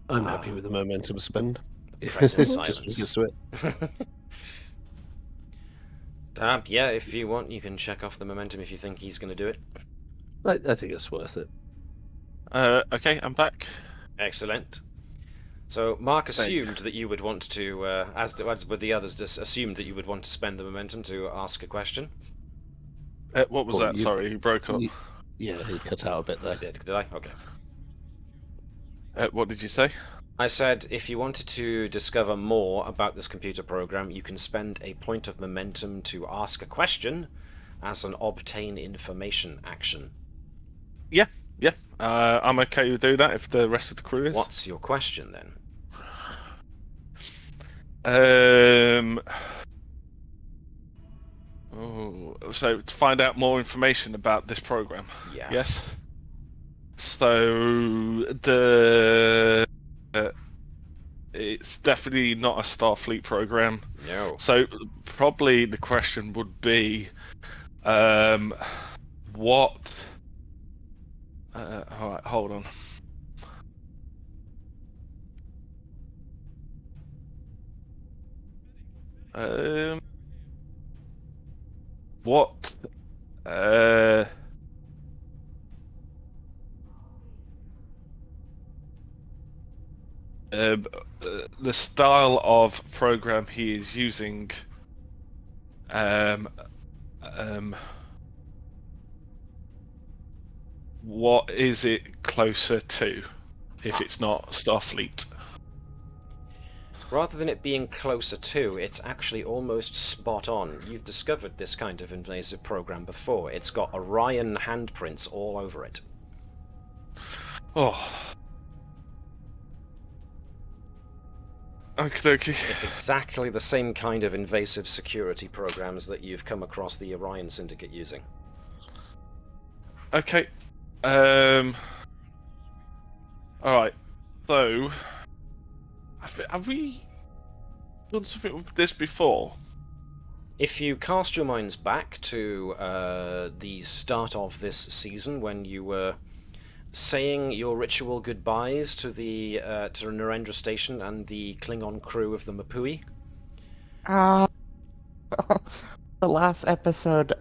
Speaker 5: I'm happy with the momentum spend.
Speaker 1: Pregnant
Speaker 5: Just
Speaker 1: silence.
Speaker 5: gets to it.
Speaker 1: Yeah, if you want, you can check off the momentum if you think he's going to do it.
Speaker 5: I think it's worth it.
Speaker 2: Okay, I'm back.
Speaker 1: Excellent. So Mark assumed that you would want to, as with the others, just assumed that you would want to spend the momentum to ask a question.
Speaker 2: What was that? Sorry, you broke up.
Speaker 5: Yeah, he cut out a bit there.
Speaker 1: I did I? Okay.
Speaker 2: What did you say?
Speaker 1: I said if you wanted to discover more about this computer program, you can spend a point of momentum to ask a question as an obtain information action.
Speaker 2: Yeah, I'm okay with doing that if the rest of the crew is.
Speaker 1: What's your question then?
Speaker 2: So to find out more information about this program.
Speaker 1: Yes.
Speaker 2: So it's definitely not a Starfleet program.
Speaker 1: No.
Speaker 2: So probably the question would be, what? All right, hold on. What? The style of program he is using. What is it closer to, if it's not Starfleet?
Speaker 1: Rather than it being closer to, it's actually almost spot on. You've discovered this kind of invasive program before. It's got Orion handprints all over it.
Speaker 2: Oh. Okie dokie.
Speaker 1: It's exactly the same kind of invasive security programs that you've come across the Orion Syndicate using.
Speaker 2: Okay. Alright. So, have we done something with this before?
Speaker 1: If you cast your minds back to the start of this season, when you were saying your ritual goodbyes to the to Narendra Station and the Klingon crew of the Mapui.
Speaker 4: The last episode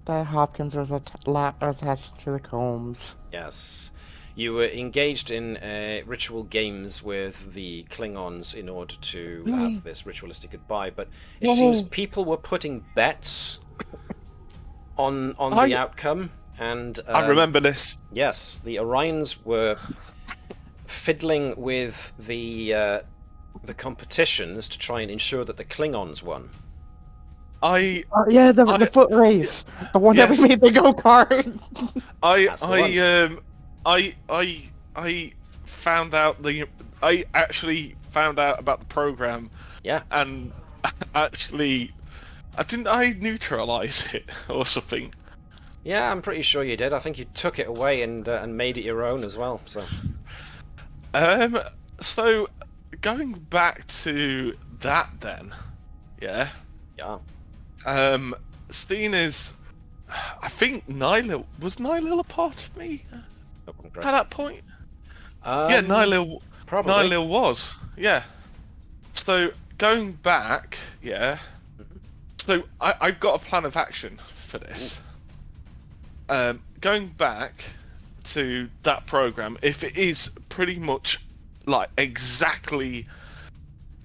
Speaker 4: that Hopkins was attached to the combs.
Speaker 1: Yes. You were engaged in ritual games with the Klingons in order to have this ritualistic goodbye, but it seems people were putting bets on the outcome, and
Speaker 2: I remember this.
Speaker 1: Yes, the Orions were fiddling with the competitions to try and ensure that the Klingons won.
Speaker 4: The foot race, the one that we made the go-kart.
Speaker 2: I found out I actually found out about the program.
Speaker 1: Yeah.
Speaker 2: And actually, didn't I neutralize it or something?
Speaker 1: Yeah, I'm pretty sure you did. I think you took it away and made it your own as well. So.
Speaker 2: So going back to that then, yeah.
Speaker 1: Yeah.
Speaker 2: Seeing as I think Nyla was a part of me at that point. Yeah, Nyla was. Yeah. So going back, yeah. So I've got a plan of action for this. Going back to that program, if it is pretty much exactly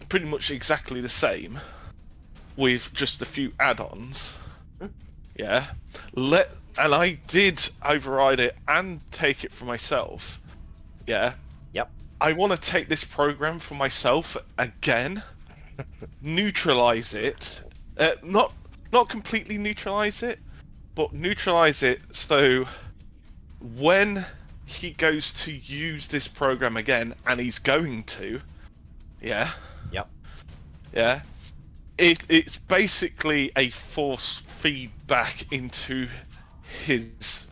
Speaker 2: the same, with just a few add-ons, yeah. And I did override it and take it for myself, yeah.
Speaker 1: Yep.
Speaker 2: I want to take this program for myself again, neutralize it, not completely neutralize it, but neutralize it so when he goes to use this program again, and he's going to, yeah.
Speaker 1: Yep.
Speaker 2: Yeah. It's basically a force feedback into his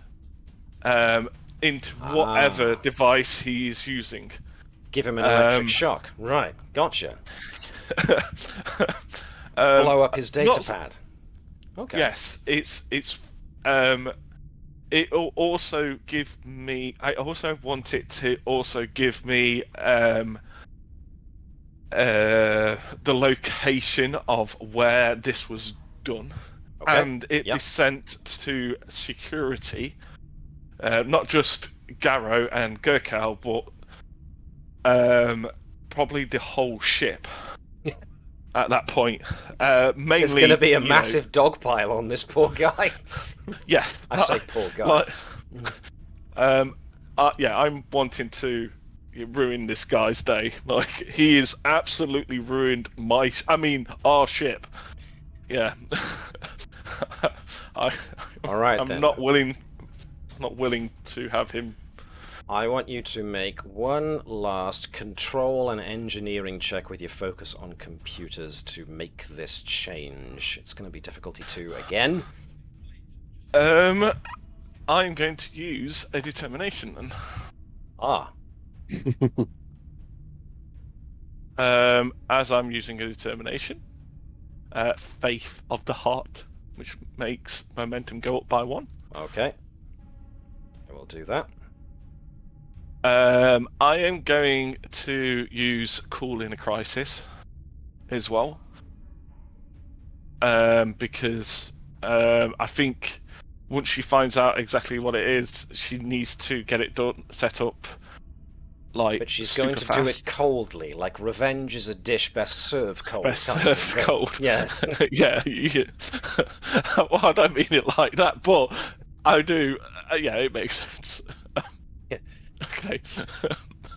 Speaker 2: into whatever device he is using.
Speaker 1: Give him an electric shock. Right, gotcha. Blow up his data pad. Okay.
Speaker 2: Yes, it'll also give me. I also want it to also give me the location of where this was done, and it be sent to security, not just Garrow and Gerkow, but probably the whole ship. At that point, mainly
Speaker 1: there's going to be a massive dog pile on this poor guy.
Speaker 2: Yeah,
Speaker 1: I say poor guy.
Speaker 2: Yeah, I'm wanting to ruin this guy's day. Like, he has absolutely ruined our ship. Yeah.
Speaker 1: All right,
Speaker 2: I'm
Speaker 1: then.
Speaker 2: not willing not willing to have him.
Speaker 1: I want you to make one last control and engineering check with your focus on computers to make this change. It's going to be difficulty 2 again.
Speaker 2: I'm going to use a determination then.
Speaker 1: Ah,
Speaker 2: As I'm using a determination, faith of the heart, which makes momentum go up by 1.
Speaker 1: okay. I will do that.
Speaker 2: I am going to use cool in a crisis as well, because I think once she finds out exactly what it is, she needs to get it done, set up. Like,
Speaker 1: But she's going to do it coldly, like revenge is a dish best served cold.
Speaker 2: Best
Speaker 1: kind of
Speaker 2: served
Speaker 1: thing.
Speaker 2: cold.
Speaker 1: Yeah.
Speaker 2: yeah. Well, I don't mean it like that, but I do. Yeah, it makes sense.
Speaker 1: Yeah.
Speaker 2: Okay.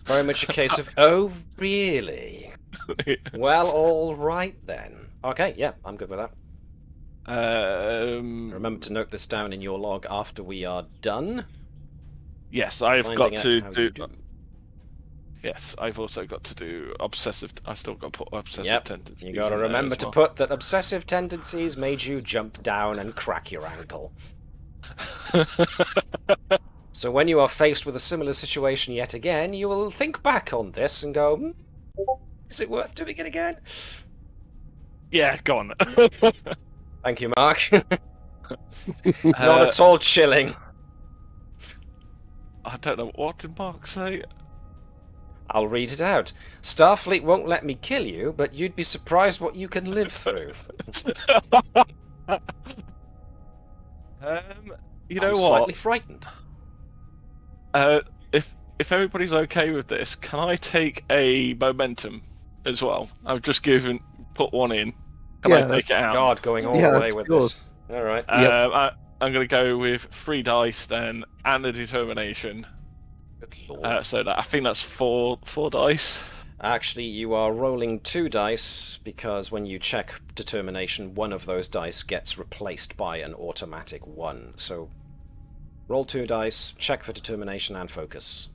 Speaker 1: Very much a case of, oh, really? Well, all right then. Okay, yeah, I'm good with that. Remember to note this down in your log after we are done.
Speaker 2: Yes, I've
Speaker 1: Finding
Speaker 2: got
Speaker 1: out
Speaker 2: to
Speaker 1: how
Speaker 2: do.
Speaker 1: you do.
Speaker 2: Yes, I've also got to do obsessive. I still got to put obsessive
Speaker 1: Yep,
Speaker 2: tendencies.
Speaker 1: you got to
Speaker 2: in there
Speaker 1: remember
Speaker 2: as
Speaker 1: to
Speaker 2: well.
Speaker 1: put that obsessive tendencies made you jump down and crack your ankle. So when you are faced with a similar situation yet again, you will think back on this and go, is it worth doing it again?
Speaker 2: Yeah, go on.
Speaker 1: Thank you, Mark. Not at all chilling.
Speaker 2: I don't know, what did Mark say?
Speaker 1: I'll read it out. Starfleet won't let me kill you, but you'd be surprised what you can live through.
Speaker 2: You know
Speaker 1: I'm
Speaker 2: what?
Speaker 1: slightly frightened.
Speaker 2: If everybody's okay with this, can I take a momentum as well? I've just put one in. Can I
Speaker 5: Yeah,
Speaker 2: take it out?
Speaker 1: God, going all
Speaker 5: Yeah,
Speaker 1: the way
Speaker 5: that's
Speaker 1: with
Speaker 5: yours.
Speaker 1: this. All right.
Speaker 2: I'm going to go with 3 dice then, and a determination.
Speaker 1: Good lord.
Speaker 2: So that I think that's four dice.
Speaker 1: Actually, you are rolling 2 dice because when you check determination, one of those dice gets replaced by an automatic 1. So roll 2 dice, check for determination and focus.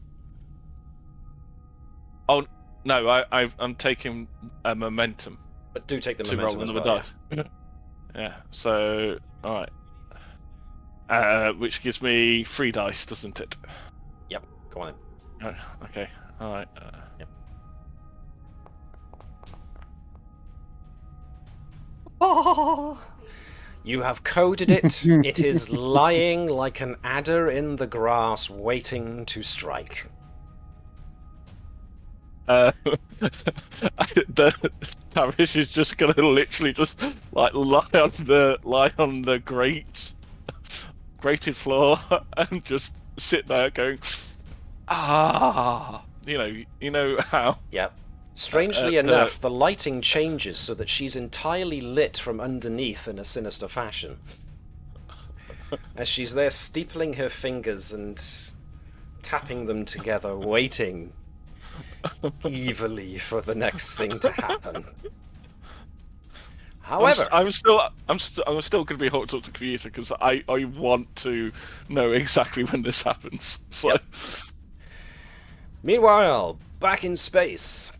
Speaker 2: Oh no, I'm taking a momentum
Speaker 1: But do take the
Speaker 2: to
Speaker 1: momentum
Speaker 2: roll
Speaker 1: as
Speaker 2: another
Speaker 1: well.
Speaker 2: dice. Yeah. So all right, which gives me 3 dice, doesn't it?
Speaker 1: Yep. Go on then.
Speaker 2: Oh, okay. All right.
Speaker 1: Yep. Oh, you have coded it. It is lying like an adder in the grass, waiting to strike.
Speaker 2: The Parish is just gonna literally just like lie on the grated floor and just sit there going, you know how.
Speaker 1: Yep. Strangely enough, the lighting changes so that she's entirely lit from underneath in a sinister fashion. As she's there steepling her fingers and tapping them together, waiting evilly for the next thing to happen. However,
Speaker 2: I'm still going to be hooked up to the computer because I want to know exactly when this happens. So.
Speaker 1: Yep. Meanwhile, back in space.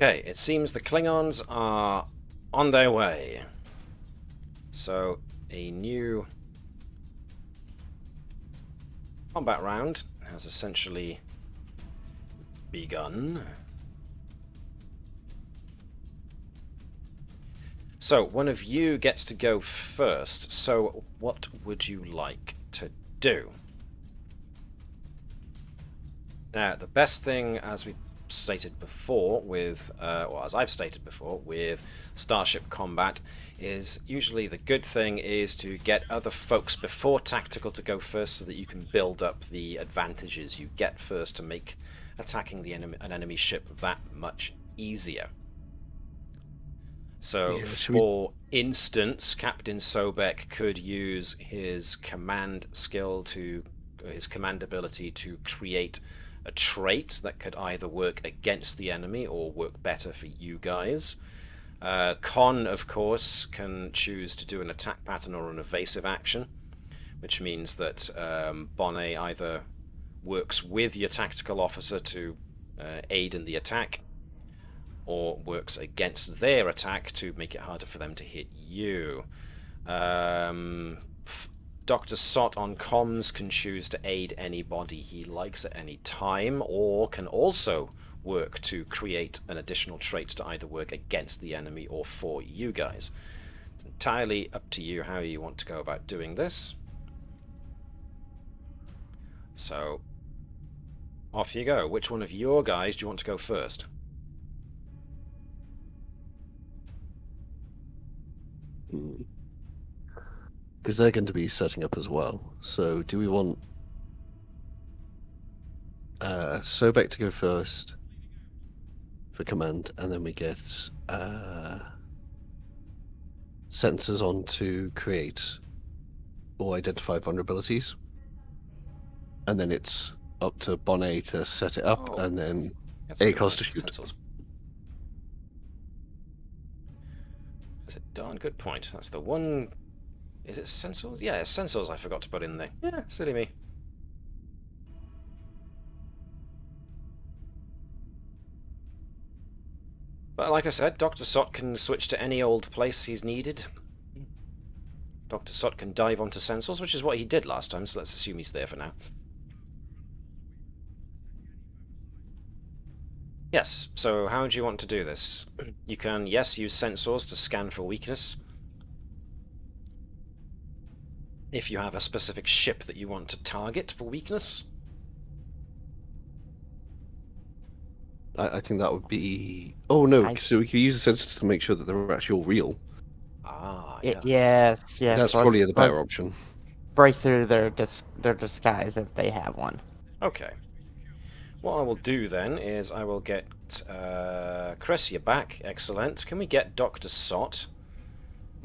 Speaker 1: Okay, it seems the Klingons are on their way. So, a new combat round has essentially begun. So, one of you gets to go first. So, what would you like to do? Now, the best thing, as we stated before with, or as I've stated before, with Starship Combat, is usually the good thing is to get other folks before tactical to go first so that you can build up the advantages you get first to make attacking an enemy ship that much easier. So, for instance, Captain Sobek could use his command skill his command ability to create a trait that could either work against the enemy or work better for you guys. Con, of course, can choose to do an attack pattern or an evasive action, which means that Bonnet either works with your tactical officer to aid in the attack, or works against their attack to make it harder for them to hit you. Dr. Sot on comms can choose to aid anybody he likes at any time, or can also work to create an additional trait to either work against the enemy or for you guys. It's entirely up to you how you want to go about doing this. So, off you go. Which one of your guys do you want to go first?
Speaker 5: Because they're going to be setting up as well. So do we want Sobek to go first for command, and then we get sensors on to create or identify vulnerabilities, and then it's up to Bonnet to set it up, and then ACOS to shoot.
Speaker 1: Sensors. That's a darn good point. That's the one. Is it sensors? Yeah, it's sensors I forgot to put in there. Yeah, silly me. But like I said, Dr. Sot can switch to any old place he's needed. Dr. Sot can dive onto sensors, which is what he did last time, so let's assume he's there for now. Yes, so how do you want to do this? You can, yes, use sensors to scan for weakness. If you have a specific ship that you want to target for weakness.
Speaker 5: I think that would be... Oh no, so we could use the sensors to make sure that they're actually all real.
Speaker 1: Ah,
Speaker 4: yes.
Speaker 5: That's probably the better option.
Speaker 4: Break through their disguise if they have one.
Speaker 1: Okay. What I will do then is I will get Cressia back. Excellent. Can we get Dr. Sot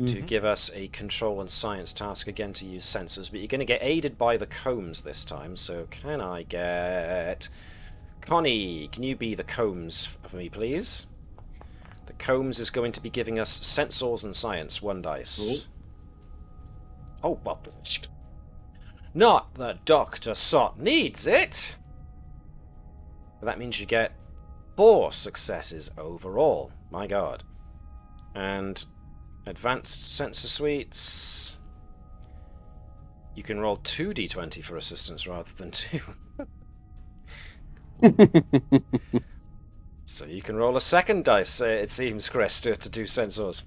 Speaker 1: to give us a control and science task again to use sensors? But you're going to get aided by the combs this time. So can I get... Connie, can you be the combs for me, please? The combs is going to be giving us sensors and science, 1 dice. Oh, well... Not that Dr. Sot needs it! But that means you get 4 successes overall. My god. And advanced sensor suites. You can roll 2d20 for assistance rather than 2. So you can roll a second dice, it seems, Chris, to do sensors.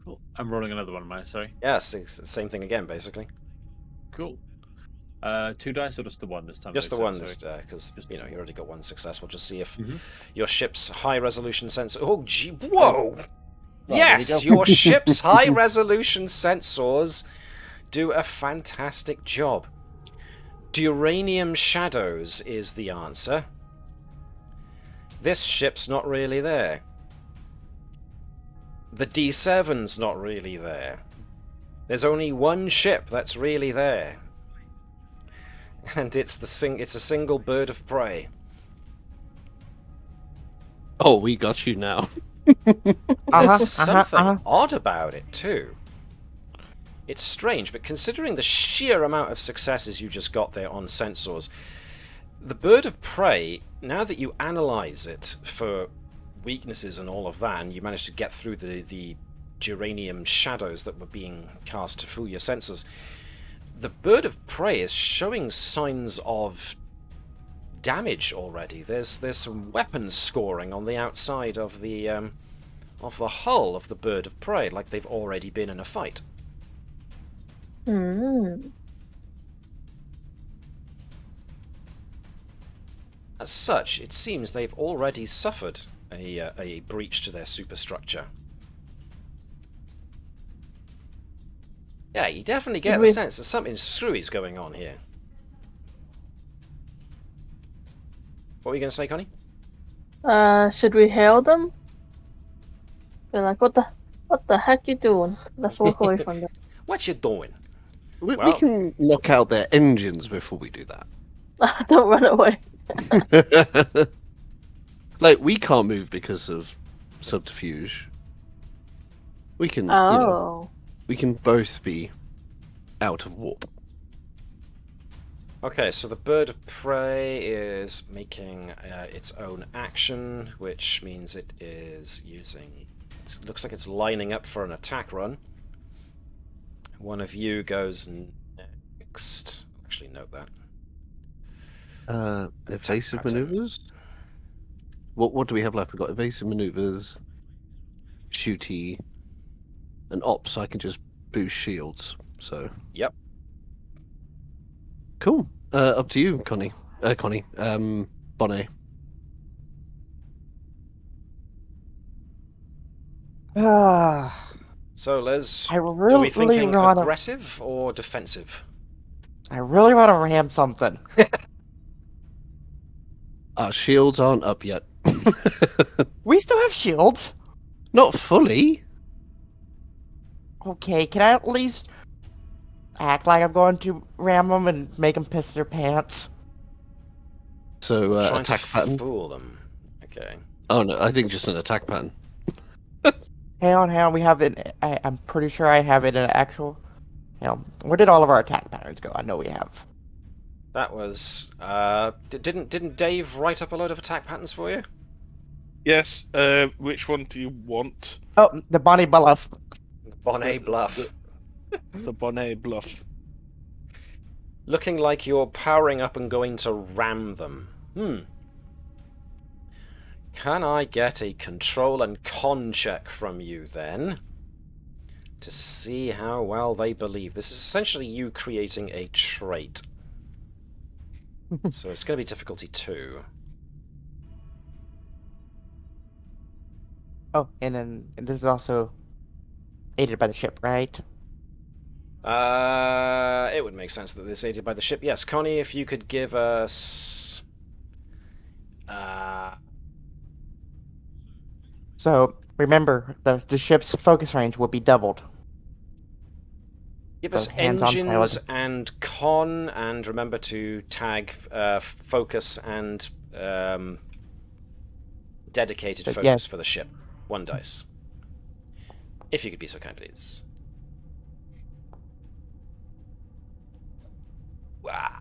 Speaker 6: Cool. I'm rolling another one, am I? Sorry.
Speaker 1: Yes, it's the same thing again, basically.
Speaker 6: Cool. 2 dice or just the 1 this time?
Speaker 1: Just the 1 this time, because you know you already got 1 success. We'll just see if your ship's high-resolution sensor. Oh, gee, whoa! Yes, your ship's high-resolution sensors do a fantastic job. Duranium shadows is the answer. This ship's not really there. The D7's not really there. There's only 1 ship that's really there. And it's a single bird of prey.
Speaker 5: Oh, we got you now.
Speaker 1: There's something odd about it too. It's strange, but considering the sheer amount of successes you just got there on sensors, the bird of prey, now that you analyze it for weaknesses and all of that, and you managed to get through the geranium shadows that were being cast to fool your sensors, the bird of prey is showing signs of damage already. There's some weapon scoring on the outside of the hull of the bird of prey, like they've already been in a fight. As such, it seems they've already suffered a breach to their superstructure. Yeah, you definitely get the sense that something screwy's going on here. What were you going to say, Connie?
Speaker 3: Should we hail them? They're like, what the heck you doing? Let's walk away from them.
Speaker 1: What you doing?
Speaker 5: We can knock out their engines before we do that.
Speaker 3: Don't run away.
Speaker 5: Like, we can't move because of subterfuge. We can,
Speaker 3: Oh.
Speaker 5: we can both be out of warp.
Speaker 1: Okay, so the bird of prey is making its own action, which means it is using... It looks like it's lining up for an attack run. One of you goes next. Actually, note that.
Speaker 5: Evasive
Speaker 1: pattern.
Speaker 5: maneuvers? What do we have left? We've got evasive maneuvers, shooty, and ops, so I can just boost shields. So
Speaker 1: Yep.
Speaker 5: cool. Up to you, Connie. Bonnet.
Speaker 4: Ah,
Speaker 1: So, Liz,
Speaker 4: I
Speaker 1: are we
Speaker 4: really
Speaker 1: thinking
Speaker 4: wanna.
Speaker 1: aggressive or defensive?
Speaker 4: I really want to ram something.
Speaker 5: Our shields aren't up yet.
Speaker 4: We still have shields.
Speaker 5: Not fully.
Speaker 4: Okay, can I at least act like I'm going to ram them and make them piss their pants?
Speaker 5: So
Speaker 1: Trying
Speaker 5: attack
Speaker 1: to
Speaker 5: pattern.
Speaker 1: fool them. Okay.
Speaker 5: Oh no, I think just an attack pattern.
Speaker 4: Hang on, we have it. I'm pretty sure I have it in an actual. Where did all of our attack patterns go? I know we have.
Speaker 1: That was... Didn't Dave write up a load of attack patterns for you?
Speaker 2: Yes. Which one do you want?
Speaker 4: Oh, the Bonnie Bluff.
Speaker 1: Bonnet Bluff.
Speaker 2: The Bonnet Bluff.
Speaker 1: Looking like you're powering up and going to ram them. Can I get a control and con check from you then? To see how well they believe. This is essentially you creating a trait. So it's going to be difficulty 2.
Speaker 4: Oh, and then this is also aided by the ship, right?
Speaker 1: It would make sense that this aided by the ship. Yes, Connie, if you could give us...
Speaker 4: So remember, the ship's focus range will be doubled.
Speaker 1: Give
Speaker 4: So
Speaker 1: us
Speaker 4: hands-on
Speaker 1: engines
Speaker 4: pilot.
Speaker 1: and con, and remember to tag focus and dedicated
Speaker 4: But
Speaker 1: focus
Speaker 4: yes.
Speaker 1: for the ship. 1 dice. If you could be so kind, please. Wow.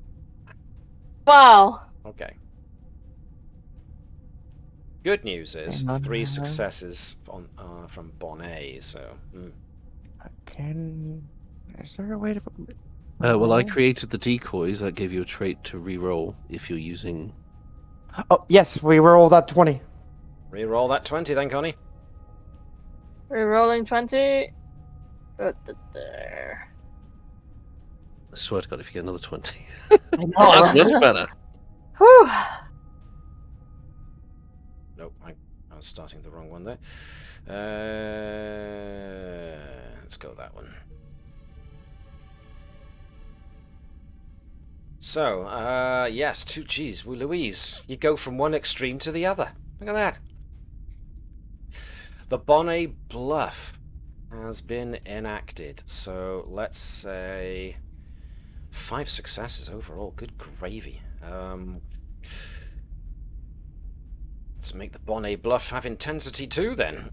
Speaker 3: Wow.
Speaker 1: Okay. Good news is
Speaker 4: Hang on,
Speaker 1: 3
Speaker 4: hang on.
Speaker 1: successes on from Bonnet, so...
Speaker 4: Is there a way to...
Speaker 5: Well, I
Speaker 4: No.
Speaker 5: created the decoys that give you a trait to re-roll if you're using.
Speaker 4: Oh, yes, we rolled that 20.
Speaker 1: Reroll that 20 then, Connie.
Speaker 3: We're rolling 20. There.
Speaker 5: I swear to God, if you get another 20.
Speaker 4: I know,
Speaker 5: Oh, that's
Speaker 4: right?
Speaker 5: much better.
Speaker 3: Whew.
Speaker 1: Nope, I was starting the wrong one there. Let's go with that one. So, yes, geez, well, Louise, you go from one extreme to the other. Look at that. The Bonnet Bluff has been enacted, so let's say 5 successes overall. Good gravy. Let's make the Bonnet Bluff have intensity too, then.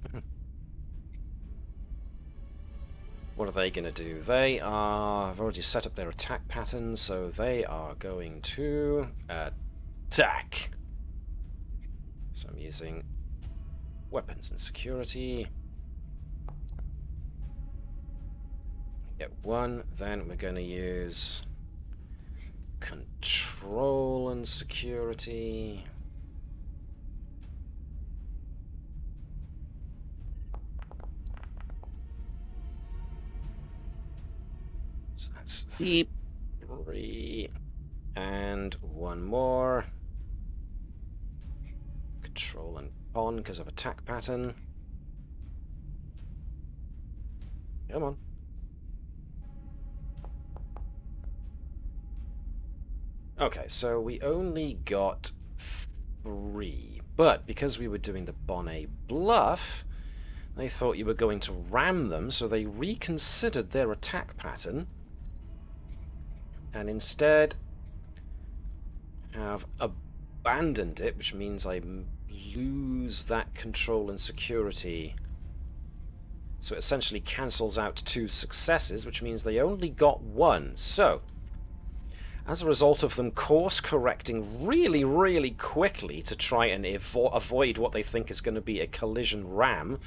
Speaker 1: What are they going to do? They are... I've already set up their attack pattern, so they are going to attack. So I'm using weapons and security. Get 1, then we're going to use control and security. So that's
Speaker 5: Beep.
Speaker 1: 3 and 1 more. Control and con because of attack pattern. Come on. Okay, so we only got 3, but because we were doing the Bonnet Bluff, they thought you were going to ram them, so they reconsidered their attack pattern and instead have abandoned it, which means I lose that control and security. So it essentially cancels out 2 successes, which means they only got 1. So, as a result of them course correcting really, really quickly to try and avoid what they think is going to be a collision ram,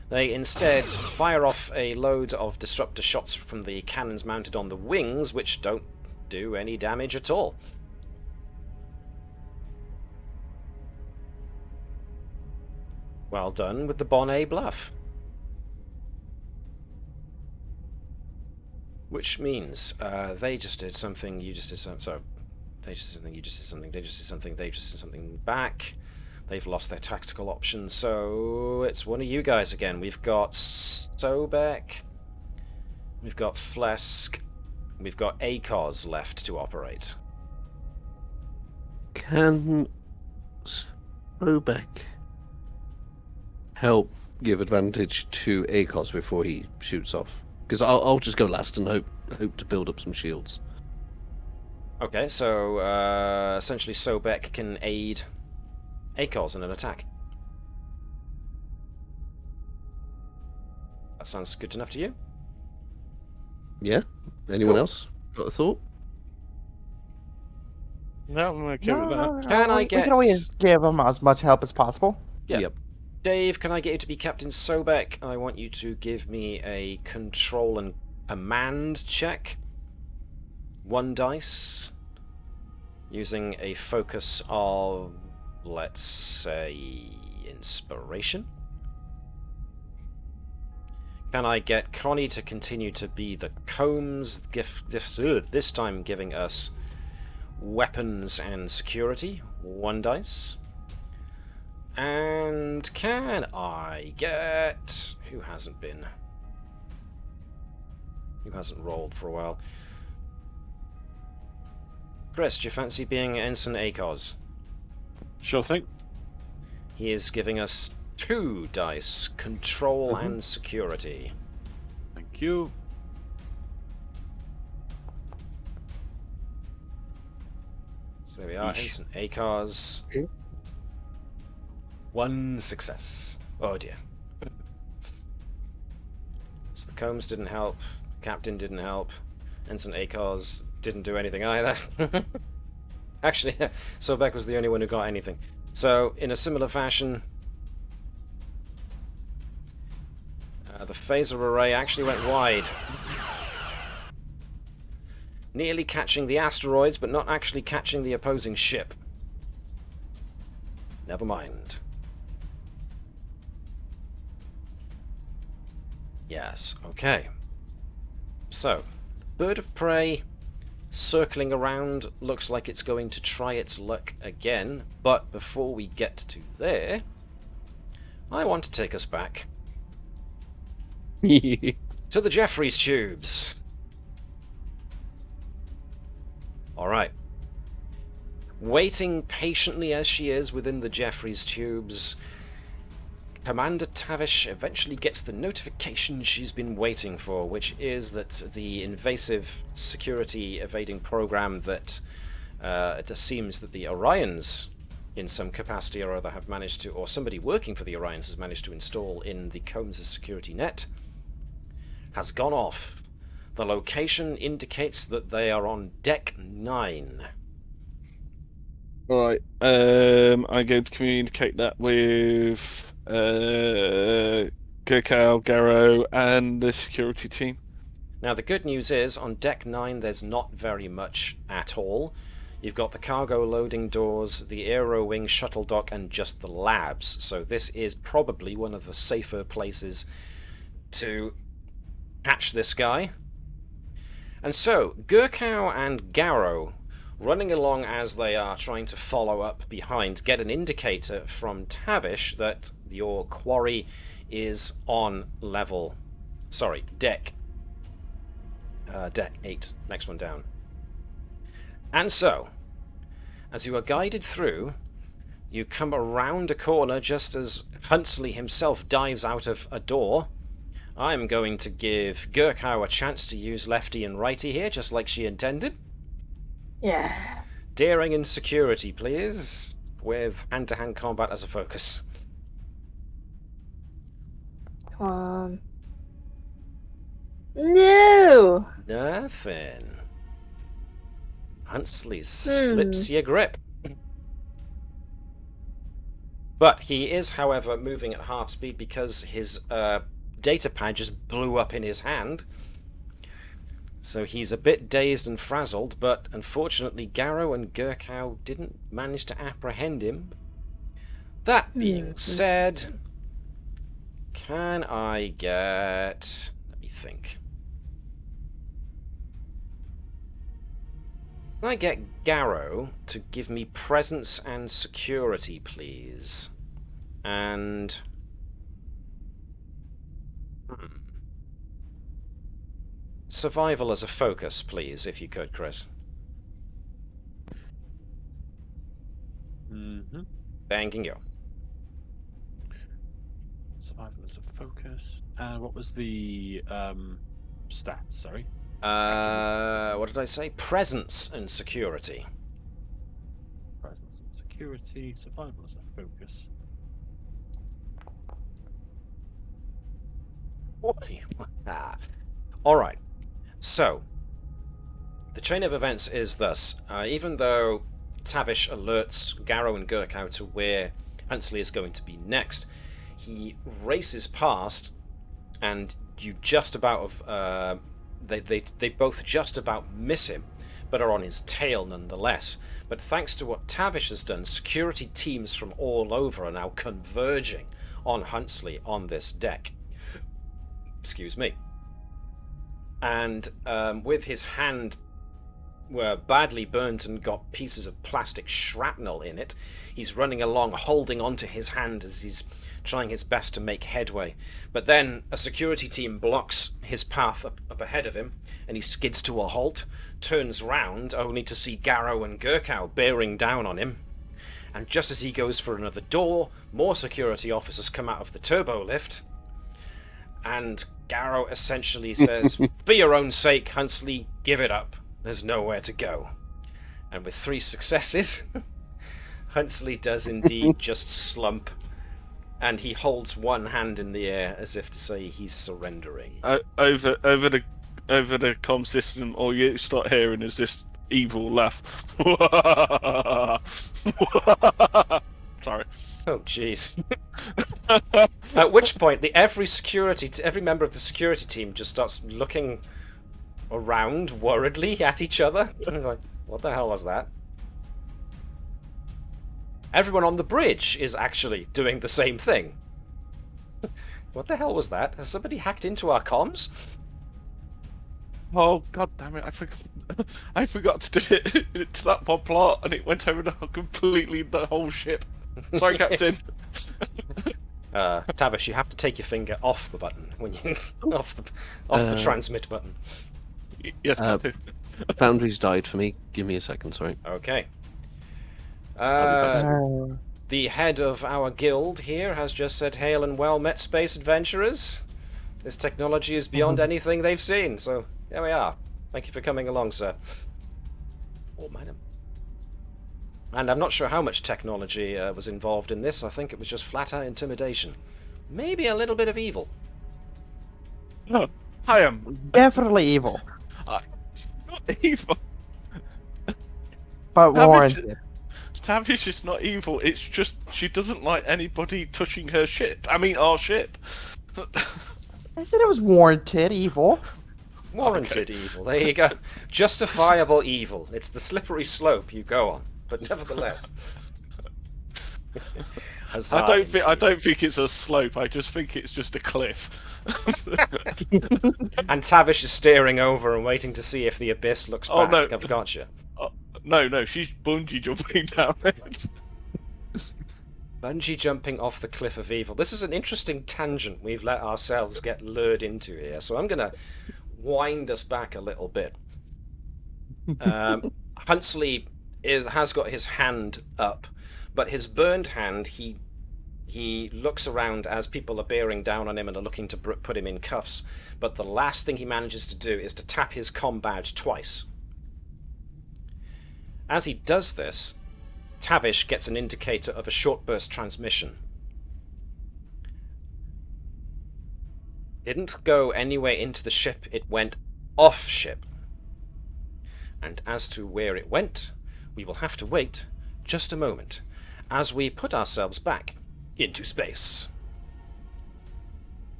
Speaker 1: they instead fire off a load of disruptor shots from the cannons mounted on the wings, which don't do any damage at all. Well done with the Bonnet bluff. Which means they just did something, you just did something, so they just did something, you just did something, they just did something, they just did something back. They've lost their tactical options, so it's one of you guys again. We've got Sobek, we've got Phlesc, we've got ACOS left to operate.
Speaker 5: Can Sobek help give advantage to ACOS before he shoots off? Because I'll just go last and hope to build up some shields.
Speaker 1: Okay, so essentially Sobek can aid ACOS in an attack. That sounds good enough to you?
Speaker 5: Yeah? Anyone
Speaker 1: Cool.
Speaker 5: else got a thought?
Speaker 2: No, I'm okay with that.
Speaker 1: Can I
Speaker 4: we
Speaker 1: get...
Speaker 4: can always give them as much help as possible.
Speaker 1: Yeah.
Speaker 5: Yep.
Speaker 1: Dave, can I get you to be Captain Sobek? I want you to give me a control and command check. 1 dice. Using a focus of, let's say, inspiration. Can I get Connie to continue to be the combs, this time giving us weapons and security? 1 dice. And can I get... Who hasn't rolled for a while? Chris, do you fancy being Ensign ACOS?
Speaker 6: Sure thing.
Speaker 1: He is giving us 2 dice, control and security.
Speaker 6: Thank you.
Speaker 1: So there we are, Ensign ACOS. 1 success. Oh dear. So the combs didn't help, Captain didn't help, Ensign ACOS didn't do anything either. Actually, Sobek was the only one who got anything. So, in a similar fashion, the phaser array actually went wide. Nearly catching the asteroids, but not actually catching the opposing ship. Never mind. Yes, okay. So, bird of prey circling around looks like it's going to try its luck again, but before we get to there, I want to take us back to the Jeffries tubes. Alright. Waiting patiently as she is within the Jeffries tubes, Commander Tavish eventually gets the notification she's been waiting for, which is that the invasive security evading program that it seems that the Orions, in some capacity or other, have managed to, or somebody working for the Orions has managed to install in the Combs' security net, has gone off. The location indicates that they are on Deck 9.
Speaker 2: Alright, I'm going to communicate that with Gerkow, Garrow, and the security team.
Speaker 1: Now the good news is, on Deck 9 there's not very much at all. You've got the cargo loading doors, the aero wing shuttle dock, and just the labs. So this is probably one of the safer places to catch this guy. And so, Gerkow and Garrow, running along as they are trying to follow up behind, get an indicator from Tavish that your quarry is on deck 8, next one down. And so, as you are guided through, you come around a corner just as Huntsley himself dives out of a door. I'm going to give Gerkow a chance to use lefty and righty here, just like she intended.
Speaker 3: Yeah.
Speaker 1: Daring and security, please. with hand-to-hand combat as a focus.
Speaker 3: Come on. No!
Speaker 1: Nothing. Huntsley slips your grip. But he is, however, moving at half speed because his data pad just blew up in his hand. So he's a bit dazed and frazzled, but unfortunately Garrow and Gerkow didn't manage to apprehend him. That being said, can I get... let me think. Can I get Garrow to give me presence and security, please? And... survival as a focus, please, if you could, Chris.
Speaker 6: Mm-hmm.
Speaker 1: Thanking you.
Speaker 6: Survival as a focus. And what was the stats? Sorry.
Speaker 1: What did I say? Presence and security.
Speaker 6: Presence and security. Survival as a focus.
Speaker 1: Alright. So, the chain of events is thus. Even though Tavish alerts Garrow and Gerkow to where Huntsley is going to be next, he races past, and you just about... They both just about miss him, but are on his tail nonetheless. But thanks to what Tavish has done, security teams from all over are now converging on Huntsley on this deck. Excuse me. And with his hand badly burnt and got pieces of plastic shrapnel in it, he's running along holding onto his hand as he's trying his best to make headway. But then a security team blocks his path up ahead of him, and he skids to a halt, turns round only to see Garrow and Gerkow bearing down on him. And just as he goes for another door, more security officers come out of the turbo lift, and Garrow essentially says, for your own sake, Huntsley, give it up. There's nowhere to go. And with 3 successes, Huntsley does indeed just slump, and he holds one hand in the air as if to say he's surrendering.
Speaker 2: Over the comm system, all you start hearing is this evil laugh. Sorry.
Speaker 1: Oh, jeez. At which point, every member of the security team just starts looking around worriedly at each other. And it's like, what the hell was that? Everyone on the bridge is actually doing the same thing. What the hell was that? Has somebody hacked into our comms?
Speaker 2: Oh, god damn it, I forgot to do it to that one plot, and it went over completely the whole ship. Sorry, Captain.
Speaker 1: Tavish, you have to take your finger off the button when you off the transmit button.
Speaker 2: Yes, Captain.
Speaker 5: Foundry's died for me. Give me a second, sorry.
Speaker 1: Okay.
Speaker 5: I'll be back.
Speaker 1: The head of our guild here has just said, "Hail and well met, space adventurers. This technology is beyond anything they've seen." So there we are. Thank you for coming along, sir. Or madam. And I'm not sure how much technology was involved in this. I think it was just flat-out intimidation. Maybe a little bit of evil.
Speaker 2: No, I am
Speaker 4: Definitely evil,
Speaker 2: not evil.
Speaker 4: but warranted.
Speaker 2: Tavish is not evil. It's just she doesn't like anybody touching her ship. I mean, our ship.
Speaker 4: I said it was warranted evil.
Speaker 1: Warranted evil. There you go. Justifiable evil. It's the slippery slope you go on. But nevertheless.
Speaker 2: I don't think it's a slope. I just think it's just a cliff.
Speaker 1: And Tavish is staring over and waiting to see if the abyss looks back.
Speaker 2: Oh, no.
Speaker 1: I've got you.
Speaker 2: No, she's bungee jumping down it.
Speaker 1: Bungee jumping off the cliff of evil. This is an interesting tangent we've let ourselves get lured into here. So I'm going to wind us back a little bit. Huntsley has got his hand up, but his burned hand, he looks around as people are bearing down on him and are looking to put him in cuffs. But the last thing he manages to do is to tap his comm badge twice. As he does this, Tavish gets an indicator of a short burst transmission. Didn't go anywhere into the ship, it went off ship. And as to where it went, we will have to wait just a moment as we put ourselves back into space.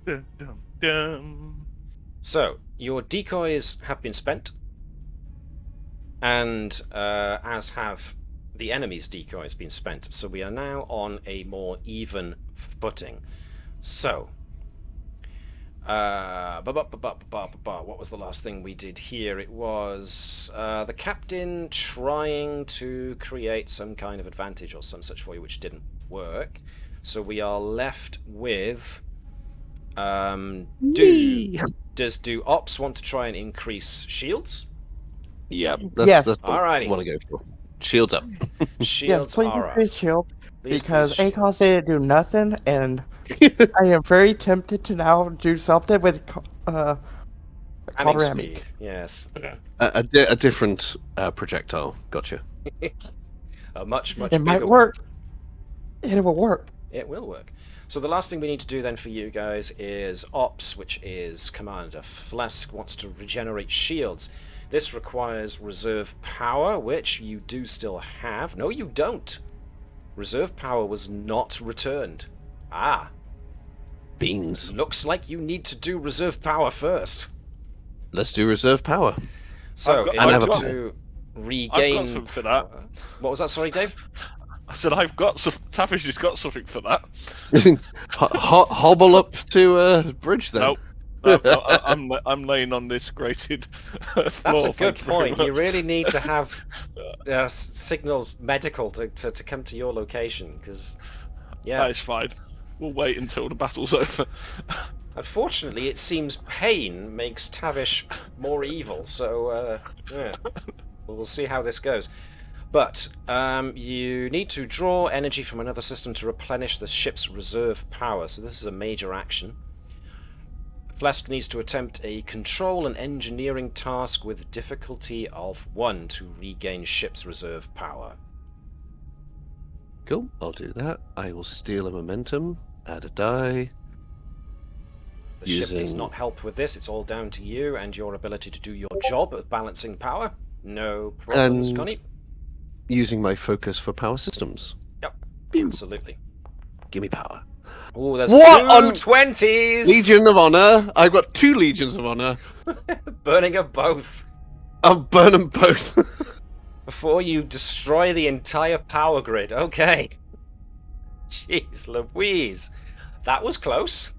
Speaker 2: Dum, dum, dum.
Speaker 1: So, your decoys have been spent, and as have the enemy's decoys been spent. So we are now on a more even footing. So, what was the last thing we did here? It was the captain trying to create some kind of advantage or some such for you, which didn't work. So we are left with do ops want to try and increase shields?
Speaker 5: Yeah,
Speaker 4: Yes.
Speaker 5: that's what
Speaker 1: Alrighty.
Speaker 5: I want to go for. Shields up.
Speaker 1: Shields
Speaker 4: please
Speaker 1: are up.
Speaker 4: increase shield,
Speaker 1: Please
Speaker 4: because
Speaker 1: increase
Speaker 4: ACOS didn't do nothing, and I am very tempted to now do something with
Speaker 1: Having
Speaker 4: Coloramic.
Speaker 1: speed, yes.
Speaker 5: a different projectile. Gotcha.
Speaker 1: A much
Speaker 4: It
Speaker 1: bigger
Speaker 4: might
Speaker 1: one.
Speaker 4: work. It will work.
Speaker 1: It will work. So the last thing we need to do then for you guys is Ops, which is Commander Phlesc wants to regenerate shields. This requires reserve power, which you do still have. No, you don't. Reserve power was not returned. Ah,
Speaker 5: Beans.
Speaker 1: looks like you need to do reserve power first.
Speaker 5: Let's do reserve power.
Speaker 1: So,
Speaker 2: I've
Speaker 1: in
Speaker 2: got-
Speaker 1: order
Speaker 5: I've got-
Speaker 1: to regain...
Speaker 2: I've got something for that.
Speaker 1: What was that, sorry, Dave?
Speaker 2: I said I've got some. Tavish has got something for that.
Speaker 5: Hobble up to bridge then.
Speaker 2: Nope. I'm laying on this grated floor.
Speaker 1: That's a good
Speaker 2: thank you very
Speaker 1: point. You
Speaker 2: much.
Speaker 1: really need to have signal medical to come to your location, because, yeah.
Speaker 2: That is fine. We'll wait until the battle's over.
Speaker 1: Unfortunately, it seems pain makes Tavish more evil, so, yeah. We'll see how this goes. But you need to draw energy from another system to replenish the ship's reserve power, so this is a major action. Phlesc needs to attempt a control and engineering task with difficulty of 1 to regain ship's reserve power.
Speaker 5: Cool. I'll do that. I will steal a momentum. Add a die.
Speaker 1: The ship does
Speaker 5: Using-
Speaker 1: not help with this, it's all down to you and your ability to do your job of balancing power. No problems,
Speaker 5: And-
Speaker 1: Connie.
Speaker 5: Using my focus for power systems.
Speaker 1: Yep,
Speaker 5: Pew.
Speaker 1: absolutely.
Speaker 5: Give me power.
Speaker 1: Oh, there's
Speaker 5: What
Speaker 1: 2
Speaker 5: on-
Speaker 1: 20s!
Speaker 5: Legion of Honor. I've got 2 Legions of Honor.
Speaker 1: Burning of both.
Speaker 5: I'll burn them both.
Speaker 1: Before you destroy the entire power grid. Okay. Jeez Louise. That was close.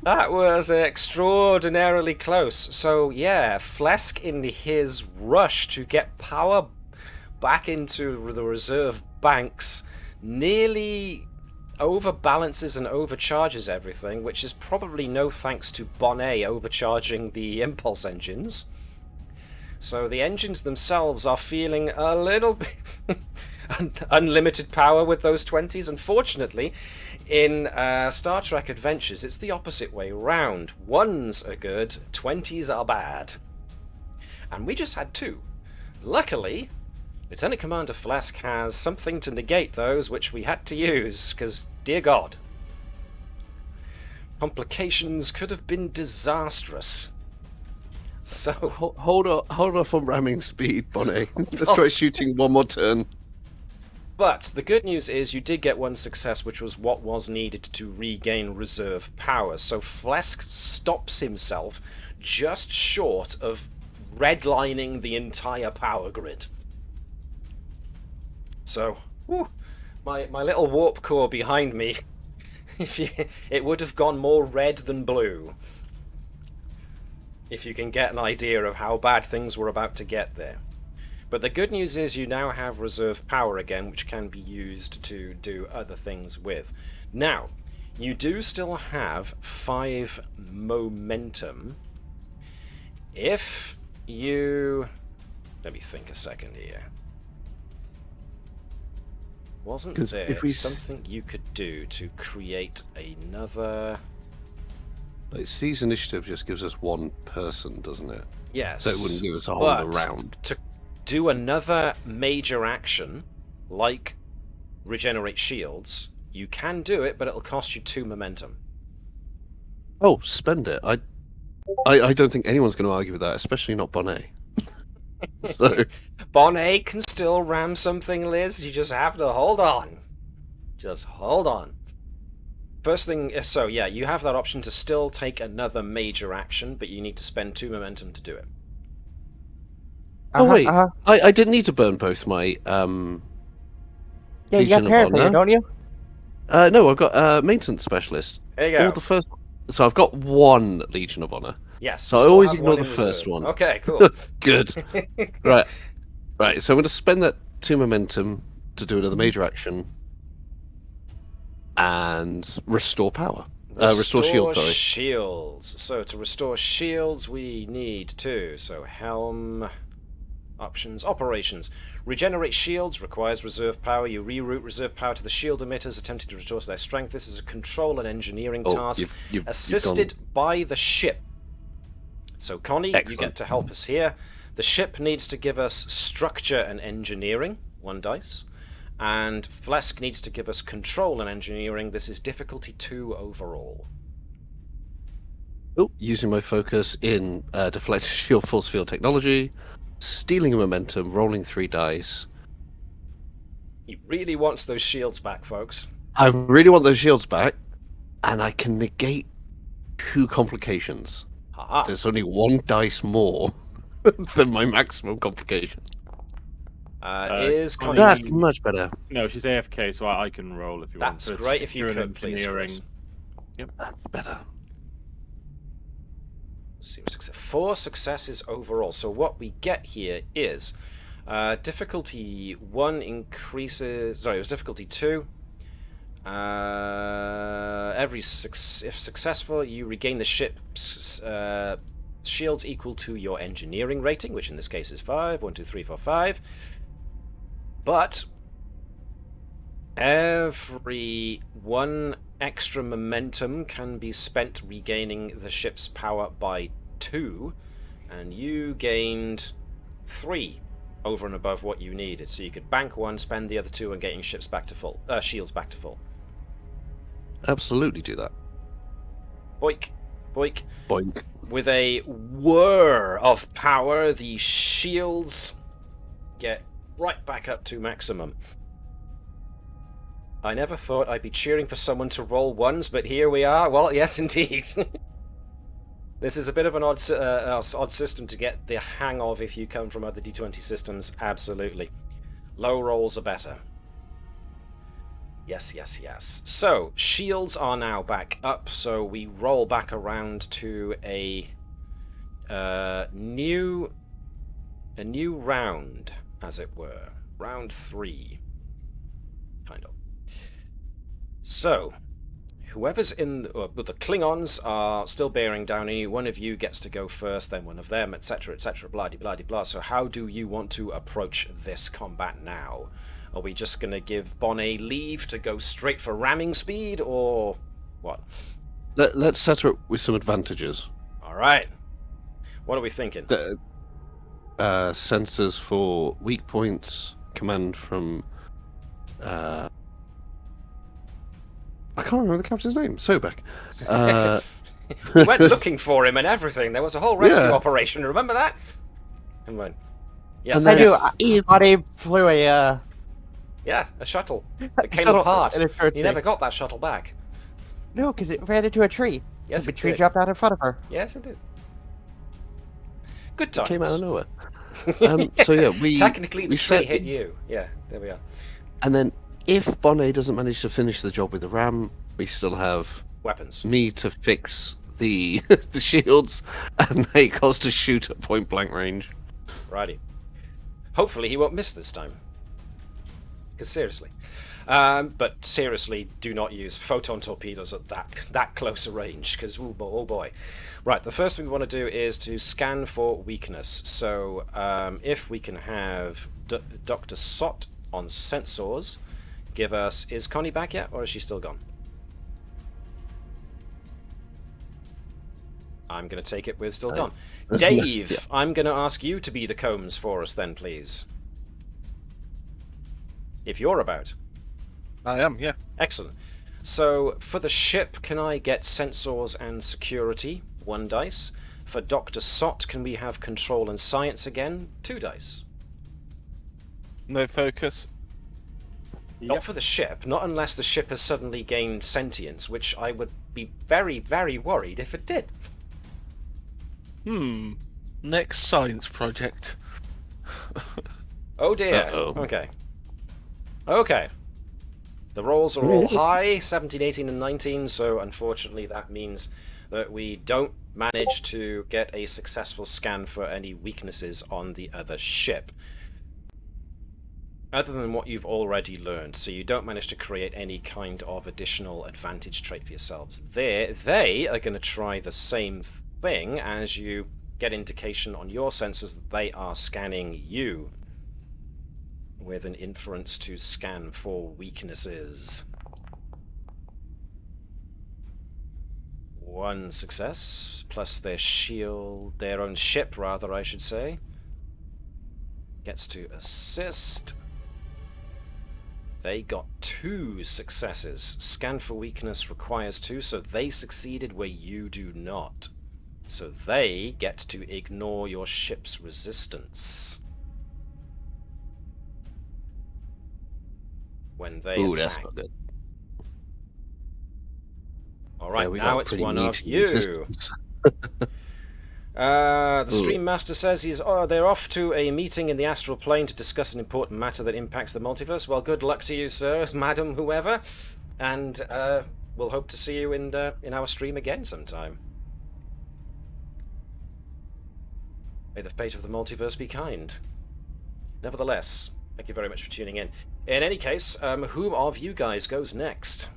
Speaker 1: That was extraordinarily close. So, yeah, Phlesc, in his rush to get power back into the reserve banks, nearly overbalances and overcharges everything, which is probably no thanks to Bonnet overcharging the impulse engines. So the engines themselves are feeling a little bit unlimited power with those 20s. Unfortunately, in Star Trek Adventures, it's the opposite way round. 1s are good, 20s are bad. And we just had 2. Luckily, Lieutenant Commander Phlesc has something to negate those, which we had to use, because, dear God, complications could have been disastrous. So,
Speaker 5: hold off on ramming speed, Bonnet. Let's try shooting one more turn.
Speaker 1: but the good news is you did get 1 success, which was what was needed to regain reserve power. So Phlesc stops himself just short of redlining the entire power grid. So, my little warp core behind me, it would have gone more red than blue. If you can get an idea of how bad things were about to get there. But the good news is you now have reserve power again, which can be used to do other things with. Now, you do still have 5 momentum. If you... Let me think a second here. Wasn't
Speaker 5: 'Cause
Speaker 1: there
Speaker 5: if we
Speaker 1: something you could do to create another...
Speaker 5: Like, seize initiative just gives us 1 person, doesn't it?
Speaker 1: Yes.
Speaker 5: So it wouldn't give us a whole
Speaker 1: but
Speaker 5: round.
Speaker 1: do another major action, like regenerate shields, you can do it, but it'll cost you 2 momentum.
Speaker 5: Oh, spend it. I don't think anyone's going to argue with that, especially not Bonnet. So
Speaker 1: Bonnet can still ram something, Liz. You just have to hold on. Just hold on. First thing, so yeah, you have that option to still take another major action, but you need to spend 2 momentum to do it.
Speaker 5: oh wait, I didn't need to burn both my
Speaker 4: Yeah, you
Speaker 5: Legion
Speaker 4: got
Speaker 5: of
Speaker 4: paraphrase,
Speaker 5: Honor.
Speaker 4: don't you?
Speaker 5: No, I've got maintenance specialist.
Speaker 1: There you go.
Speaker 5: Or the first. So I've got 1 Legion of Honor.
Speaker 1: Yes.
Speaker 5: So
Speaker 1: you
Speaker 5: I
Speaker 1: still
Speaker 5: always
Speaker 1: have
Speaker 5: ignore
Speaker 1: one
Speaker 5: the
Speaker 1: in
Speaker 5: first
Speaker 1: reserve.
Speaker 5: one.
Speaker 1: Okay, cool.
Speaker 5: Good. Right. So I'm going to spend that 2 momentum to do another major action and restore power. Restore shield, sorry.
Speaker 1: Shields. So to restore shields, we need to. So helm, options, operations. Regenerate shields requires reserve power. You reroute reserve power to the shield emitters, attempting to restore their strength. This is a control and engineering task,
Speaker 5: you've
Speaker 1: assisted by the ship. So Connie,
Speaker 5: Excellent.
Speaker 1: you get to help us here. The ship needs to give us structure and engineering, 1 dice. And Phlesc needs to give us control and engineering. This is difficulty 2 overall.
Speaker 5: Oh, using my focus in deflect shield force field technology, stealing a momentum, rolling 3 dice.
Speaker 1: He really wants those shields back, folks.
Speaker 5: I really want those shields back, and I can negate 2 complications.
Speaker 1: Haha.
Speaker 5: There's only 1 dice more than my maximum complication.
Speaker 1: Is Connie...
Speaker 5: That's much better.
Speaker 6: No, she's AFK, so I can roll if you want.
Speaker 1: That's
Speaker 6: So it's
Speaker 1: great if you
Speaker 6: pure
Speaker 1: could, please,
Speaker 6: engineering.
Speaker 1: Chris.
Speaker 6: Yep.
Speaker 5: That's better.
Speaker 1: Let's see, 4 successes overall. So what we get here is difficulty 1 increases... Sorry, it was difficulty 2. If successful, you regain the ship's shields equal to your engineering rating, which in this case is 5. 1, 2, 3, 4, 5. But every 1 extra momentum can be spent regaining the ship's power by 2, and you gained 3 over and above what you needed. So you could bank 1, spend the other 2, and getting ships back to full, shields back to full.
Speaker 5: Absolutely do that.
Speaker 1: Boink, boink.
Speaker 5: Boink.
Speaker 1: With a whir of power, the shields get right back up to maximum. I never thought I'd be cheering for someone to roll 1s, but here we are. Well, yes, indeed. This is a bit of an odd system to get the hang of if you come from other D20 systems. Absolutely. Low rolls are better. Yes, yes, yes. So, shields are now back up, so we roll back around to a new round, as it were. Round 3. Kind of. So, whoever's in... the Klingons are still bearing down on you. One of you gets to go first, then one of them, etc., etc., blah-de-blah-de-blah. So how do you want to approach this combat now? Are we just going to give Bonnet leave to go straight for ramming speed, or what?
Speaker 5: Let's set her up with some advantages.
Speaker 1: All right. What are we thinking?
Speaker 5: Sensors for weak points, command from... I can't remember the captain's name. Sobek.
Speaker 1: We went looking for him and everything. There was a whole rescue
Speaker 5: Yeah.
Speaker 1: operation. Remember that? Come on. Yes,
Speaker 5: And
Speaker 4: I
Speaker 5: then-
Speaker 4: do. Everybody flew a
Speaker 1: yeah, a shuttle. It came
Speaker 4: shuttle
Speaker 1: apart.
Speaker 4: in a church
Speaker 1: You
Speaker 4: thing.
Speaker 1: never got that shuttle back.
Speaker 4: No, because it ran into a tree.
Speaker 1: Yes,
Speaker 4: the
Speaker 1: it
Speaker 4: tree
Speaker 1: did.
Speaker 4: dropped out in front of her.
Speaker 1: Yes, it did. Good times.
Speaker 5: Came out of nowhere. So yeah, we
Speaker 1: Technically, the
Speaker 5: we
Speaker 1: tree
Speaker 5: set
Speaker 1: hit you. Yeah, there we are.
Speaker 5: And then if Bonnet doesn't manage to finish the job with the ram, we still have
Speaker 1: Weapons.
Speaker 5: me to fix the the shields and Akos to shoot at point blank range.
Speaker 1: Righty. Hopefully he won't miss this time. Because seriously. But seriously, do not use photon torpedoes at that close a range, because oh boy. Right, the first thing we want to do is to scan for weakness. So if we can have Dr. Sott on sensors give us... Is Connie back yet, or is she still gone? I'm going to take it with still gone. Dave, I'm going to ask you to be the combs for us then, please. If you're about.
Speaker 2: I am, yeah.
Speaker 1: Excellent. So, for the ship, can I get sensors and security? 1 dice. For Dr. Sott, can we have control and science again? 2 dice.
Speaker 2: No focus.
Speaker 1: Not for the ship, not unless the ship has suddenly gained sentience, which I would be very, very worried if it did.
Speaker 2: Next science project.
Speaker 1: Oh dear.
Speaker 5: Uh-oh.
Speaker 1: Okay. The rolls are all high, 17, 18, and 19, so unfortunately that means that we don't manage to get a successful scan for any weaknesses on the other ship. Other than what you've already learned, so you don't manage to create any kind of additional advantage trait for yourselves. They are going to try the same thing as you get indication on your sensors that they are scanning you with an inference to scan for weaknesses. 1 success, plus their shield, their own ship rather, I should say, gets to assist. They got 2 successes. Scan for weakness requires 2, so they succeeded where you do not. So they get to ignore your ship's resistance when they attack.
Speaker 5: That's not good.
Speaker 1: Alright,
Speaker 5: Yeah,
Speaker 1: now it's one of you. The Stream Master says they're off to a meeting in the astral plane to discuss an important matter that impacts the multiverse. Well, good luck to you, sir, madam, whoever, and we'll hope to see you in our stream again sometime. May the fate of the multiverse be kind. Nevertheless, thank you very much for tuning in. In any case, who of you guys goes next?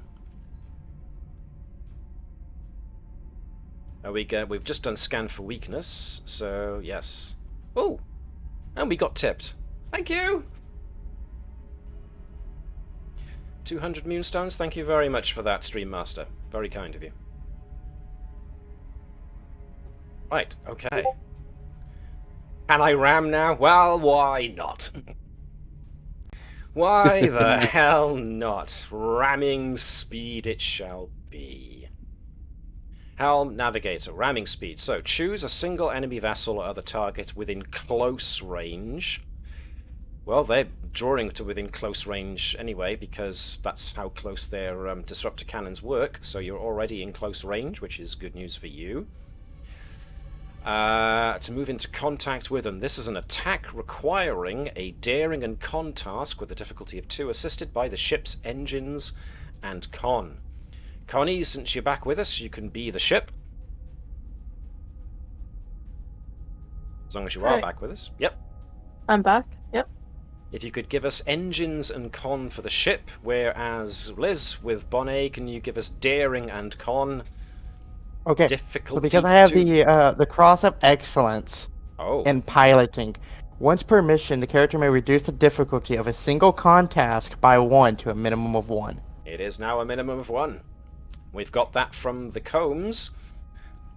Speaker 1: We've just done scan for weakness, so yes. Oh, and we got tipped. Thank you. 200 moonstones. Thank you very much for that, Stream Master. Very kind of you. Right. Okay. Can I ram now? Well, why not? Why the hell not? Ramming speed it shall be. Helm Navigator, ramming speed. So, choose a single enemy vessel or other target within close range. Well, they're drawing to within close range anyway, because that's how close their disruptor cannons work. So you're already in close range, which is good news for you. To move into contact with them. This is an attack requiring a daring and con task with a difficulty of 2, assisted by the ship's engines and con. Connie, since you're back with us, you can be the ship. As long as you are back with us. Yep.
Speaker 3: I'm back. Yep.
Speaker 1: If you could give us engines and con for the ship, whereas Liz with Bonnet, can you give us daring and con?
Speaker 4: Okay.
Speaker 1: Difficulty
Speaker 4: so because I have the cross of excellence in piloting, once per mission, the character may reduce the difficulty of a single con task by 1 to a minimum of 1.
Speaker 1: It is now a minimum of 1. We've got that from the combs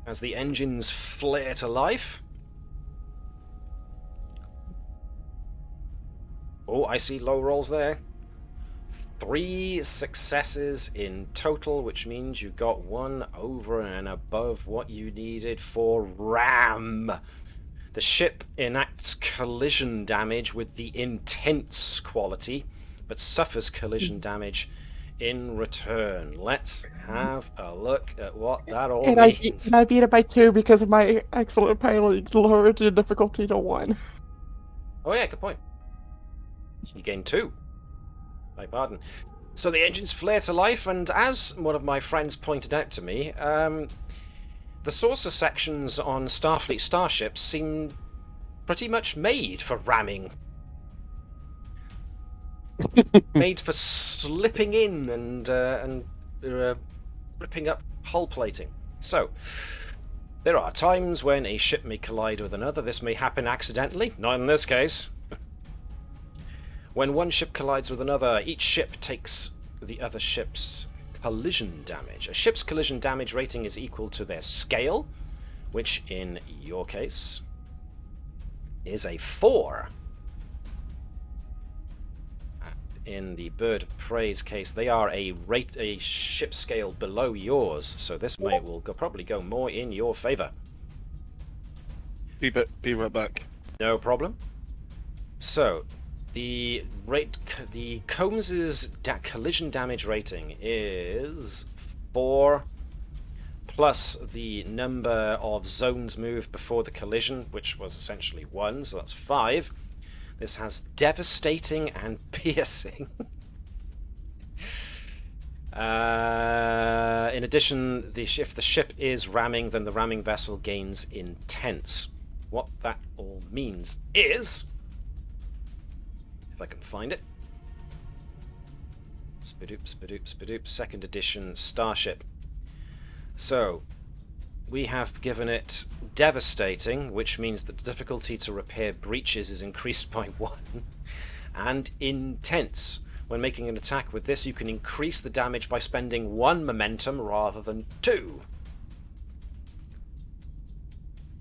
Speaker 1: as the engines flare to life. Oh, I see low rolls there. 3 successes in total, which means you got 1 over and above what you needed for ram. The ship enacts collision damage with the intense quality, but suffers collision damage in return. Let's have a look at what that all means.
Speaker 4: I beat it by 2 because of my excellent piloting lowered the difficulty to 1.
Speaker 1: Oh yeah, good point. You gained 2. My pardon. So the engines flare to life, and as one of my friends pointed out to me, the saucer sections on Starfleet starships seem pretty much made for ramming. Made for slipping in and ripping up hull plating. So, there are times when a ship may collide with another. This may happen accidentally, not in this case. When one ship collides with another, each ship takes the other ship's collision damage. A ship's collision damage rating is equal to their scale, which in your case is a 4. In the Bird of Prey's case, they are a ship scale below yours, so this will probably go more in your favor.
Speaker 2: Be right back.
Speaker 1: No problem. So, the Combs' collision damage rating is 4, plus the number of zones moved before the collision, which was essentially 1, so that's 5. This has devastating and piercing. In addition, if the ship is ramming, then the ramming vessel gains intense. What that all means is, if I can find it, Spadoop, Spadoop, Spadoop, 2nd edition Starship. So, we have given it devastating, which means that the difficulty to repair breaches is increased by 1, and intense. When making an attack with this, you can increase the damage by spending 1 momentum rather than 2.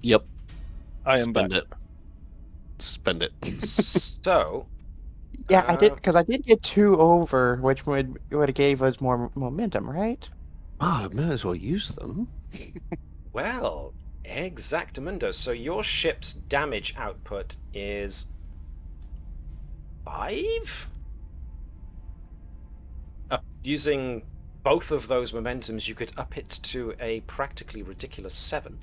Speaker 5: Yep.
Speaker 2: I am back.
Speaker 5: Spend it.
Speaker 1: So,
Speaker 4: Yeah, I did, because I did get 2 over, which would have gave us more momentum, right?
Speaker 5: Oh, I may as well use them.
Speaker 1: well, exactamundo. So your ship's damage output is 5? Using both of those momentums, you could up it to a practically ridiculous 7.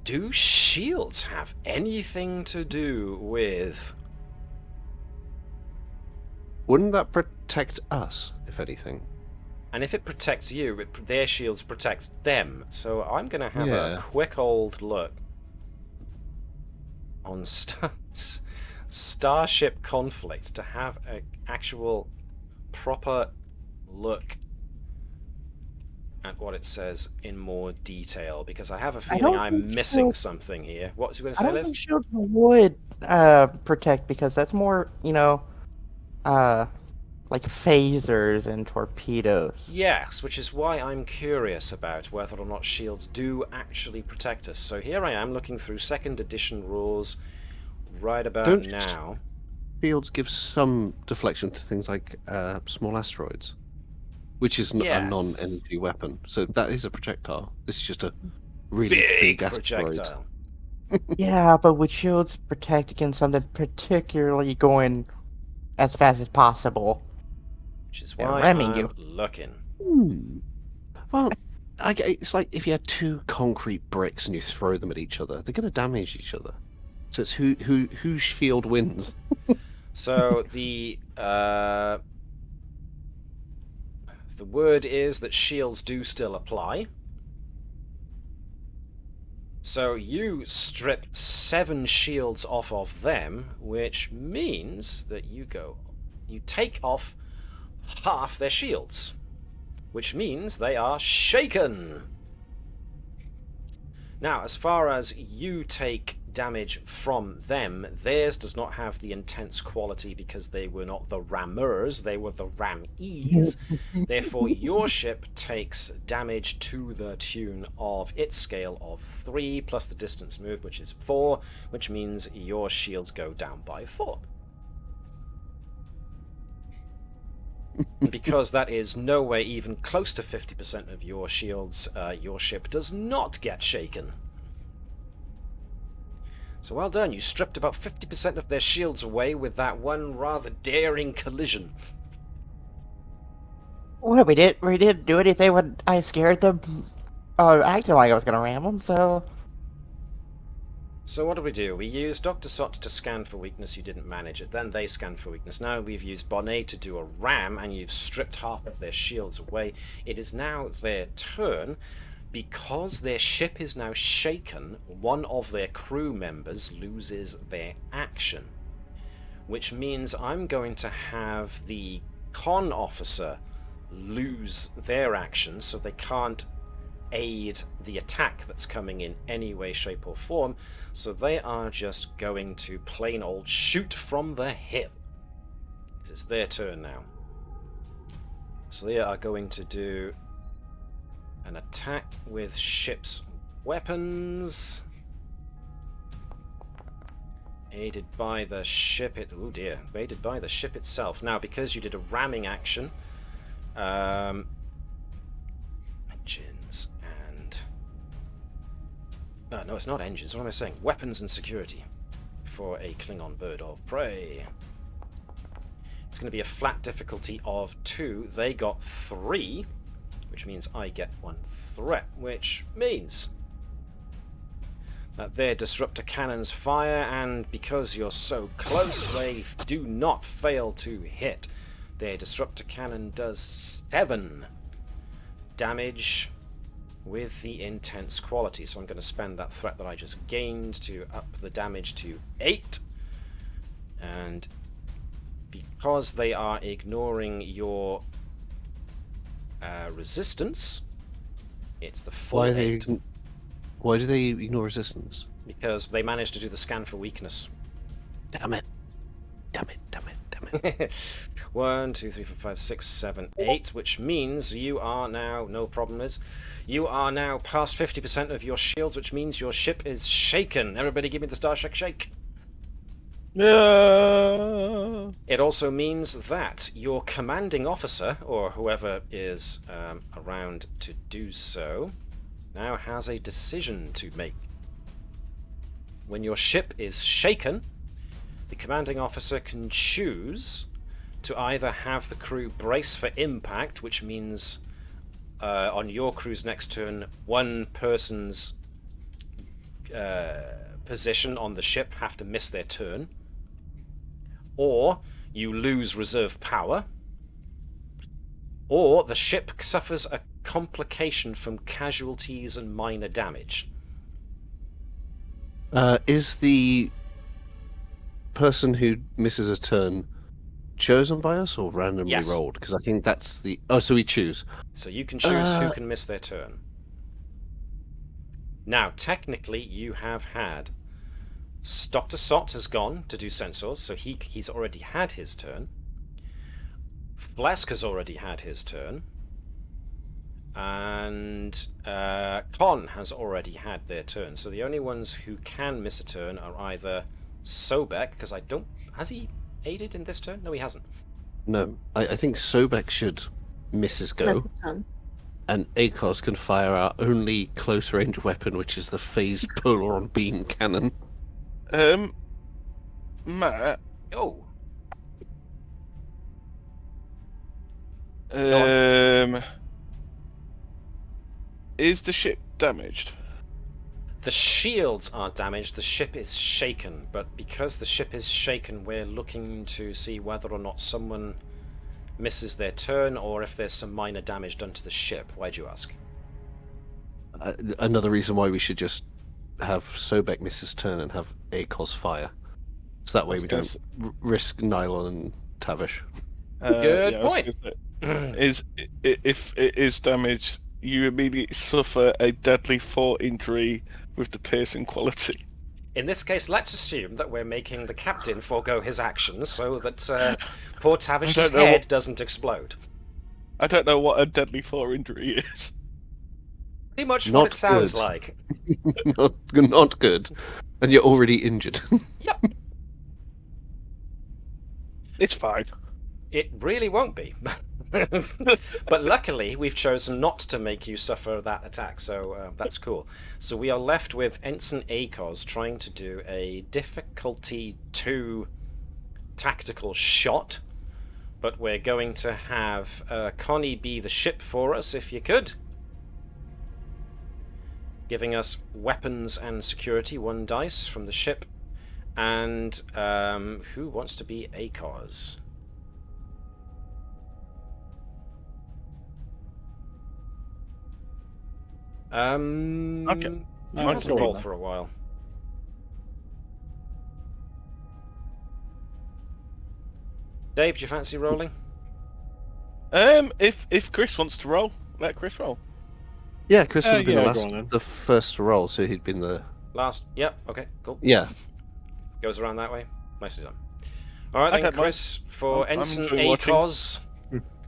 Speaker 1: Do shields have anything to do with...
Speaker 5: Wouldn't that protect us, if anything?
Speaker 1: And if it protects you, their shields protect them. So I'm going to have a quick old look on Starship Conflict to have an actual proper look at what it says in more detail, because I have a feeling I'm missing something here. What was you going to say,
Speaker 4: I don't
Speaker 1: Liz?
Speaker 4: think shields would protect, because that's more, like phasers and torpedoes.
Speaker 1: Yes, which is why I'm curious about whether or not shields do actually protect us. So here I am looking through 2nd edition rules right about now.
Speaker 5: Shields give some deflection to things like small asteroids, which is a non-energy weapon. So that is a projectile. This is just a really big asteroid.
Speaker 1: Projectile.
Speaker 4: Yeah, but would shields protect against something particularly going as fast as possible?
Speaker 1: Which is why
Speaker 4: ramming
Speaker 1: I'm looking.
Speaker 5: Well, it's like if you had 2 concrete bricks and you throw them at each other, they're going to damage each other. So it's whose shield wins.
Speaker 1: So the word is that shields do still apply. So you strip 7 shields off of them, which means that you take off half their shields, which means they are shaken. Now, as far as you take damage from them, theirs does not have the intense quality because they were not the rammers, they were the rammees. Therefore, your ship takes damage to the tune of its scale of 3 plus the distance moved, which is 4, which means your shields go down by 4. Because that is no way even close to 50% of your shields, your ship does not get shaken. So well done, you stripped about 50% of their shields away with that one rather daring collision.
Speaker 4: Well, we didn't do anything when I scared them, acting like I was gonna ram them, so...
Speaker 1: So what do? We used Dr. Sott to scan for weakness, you didn't manage it. Then they scanned for weakness. Now we've used Bonnet to do a ram, and you've stripped half of their shields away. It is now their turn. Because their ship is now shaken, one of their crew members loses their action. Which means I'm going to have the con officer lose their action, so they can't aid the attack that's coming in any way, shape or form, so they are just going to plain old shoot from the hip. It's their turn now. So they are going to do an attack with ship's weapons. Aided by the ship aided by the ship itself. Now, because you did a ramming action, engines and... no, it's not engines. What am I saying? Weapons and security for a Klingon bird of prey. It's going to be a flat difficulty of 2. They got 3, which means I get 1 threat, which means that their disruptor cannons fire, and because you're so close, they do not fail to hit. Their disruptor cannon does 7 damage with the intense quality, so I'm going to spend that threat that I just gained to up the damage to 8. And because they are ignoring your resistance, it's the full 8.
Speaker 5: Why do they ignore resistance?
Speaker 1: Because they managed to do the scan for weakness.
Speaker 5: Damn it.
Speaker 1: 1, 2, 3, 4, 5, 6, 7, 8, which means you are now, no problem is, you are now past 50% of your shields, which means your ship is shaken. Everybody give me the Star Trek shake.
Speaker 2: Yeah.
Speaker 1: It also means that your commanding officer, or whoever is around to do so, now has a decision to make. When your ship is shaken, the commanding officer can choose to either have the crew brace for impact, which means on your crew's next turn, one person's position on the ship have to miss their turn, or you lose reserve power, or the ship suffers a complication from casualties and minor damage.
Speaker 5: Is the person who misses a turn chosen by us or randomly rolled? Because I think that's the... Oh, so we choose.
Speaker 1: So you can choose who can miss their turn. Now, technically, you have had... Dr. Sott has gone to do sensors, so he's already had his turn. Phlesc has already had his turn. And Con has already had their turn. So the only ones who can miss a turn are either Sobek, because I don't... Has he aided in this turn? No, he hasn't.
Speaker 5: No, I think Sobek should miss his go. And Akos can fire our only close-range weapon, which is the phased polaron beam cannon.
Speaker 2: Matt.
Speaker 1: Oh.
Speaker 2: Is the ship damaged?
Speaker 1: The shields are damaged, the ship is shaken, but because the ship is shaken, we're looking to see whether or not someone misses their turn, or if there's some minor damage done to the ship. Why'd you ask?
Speaker 5: Another reason why we should just have Sobek miss his turn and have Akos fire. So that way we don't risk Nylon and Tavish.
Speaker 1: Good point.
Speaker 2: If it is damaged, you immediately suffer a deadly 4 injury with the piercing quality.
Speaker 1: In this case, let's assume that we're making the captain forego his actions so that poor Tavish's head doesn't explode.
Speaker 2: I don't know what a deadly 4 injury is.
Speaker 1: Pretty much what it sounds like.
Speaker 5: not good. And you're already injured.
Speaker 1: Yep.
Speaker 2: It's fine.
Speaker 1: It really won't be. But luckily, we've chosen not to make you suffer that attack, so that's cool. So we are left with Ensign Akos trying to do a difficulty 2 tactical shot, but we're going to have Connie be the ship for us, if you could. Giving us weapons and security, 1 dice from the ship. And who wants to be Akos?
Speaker 2: Okay.
Speaker 1: I can roll for a while. Dave, do you fancy rolling?
Speaker 2: If Chris wants to roll, let Chris roll.
Speaker 5: Yeah, Chris would have been the first to roll, so he'd been the
Speaker 1: last. Yep. Okay. Cool.
Speaker 5: Yeah.
Speaker 1: Goes around that way. Nicely done. All right then, Chris, for Ensign Akos,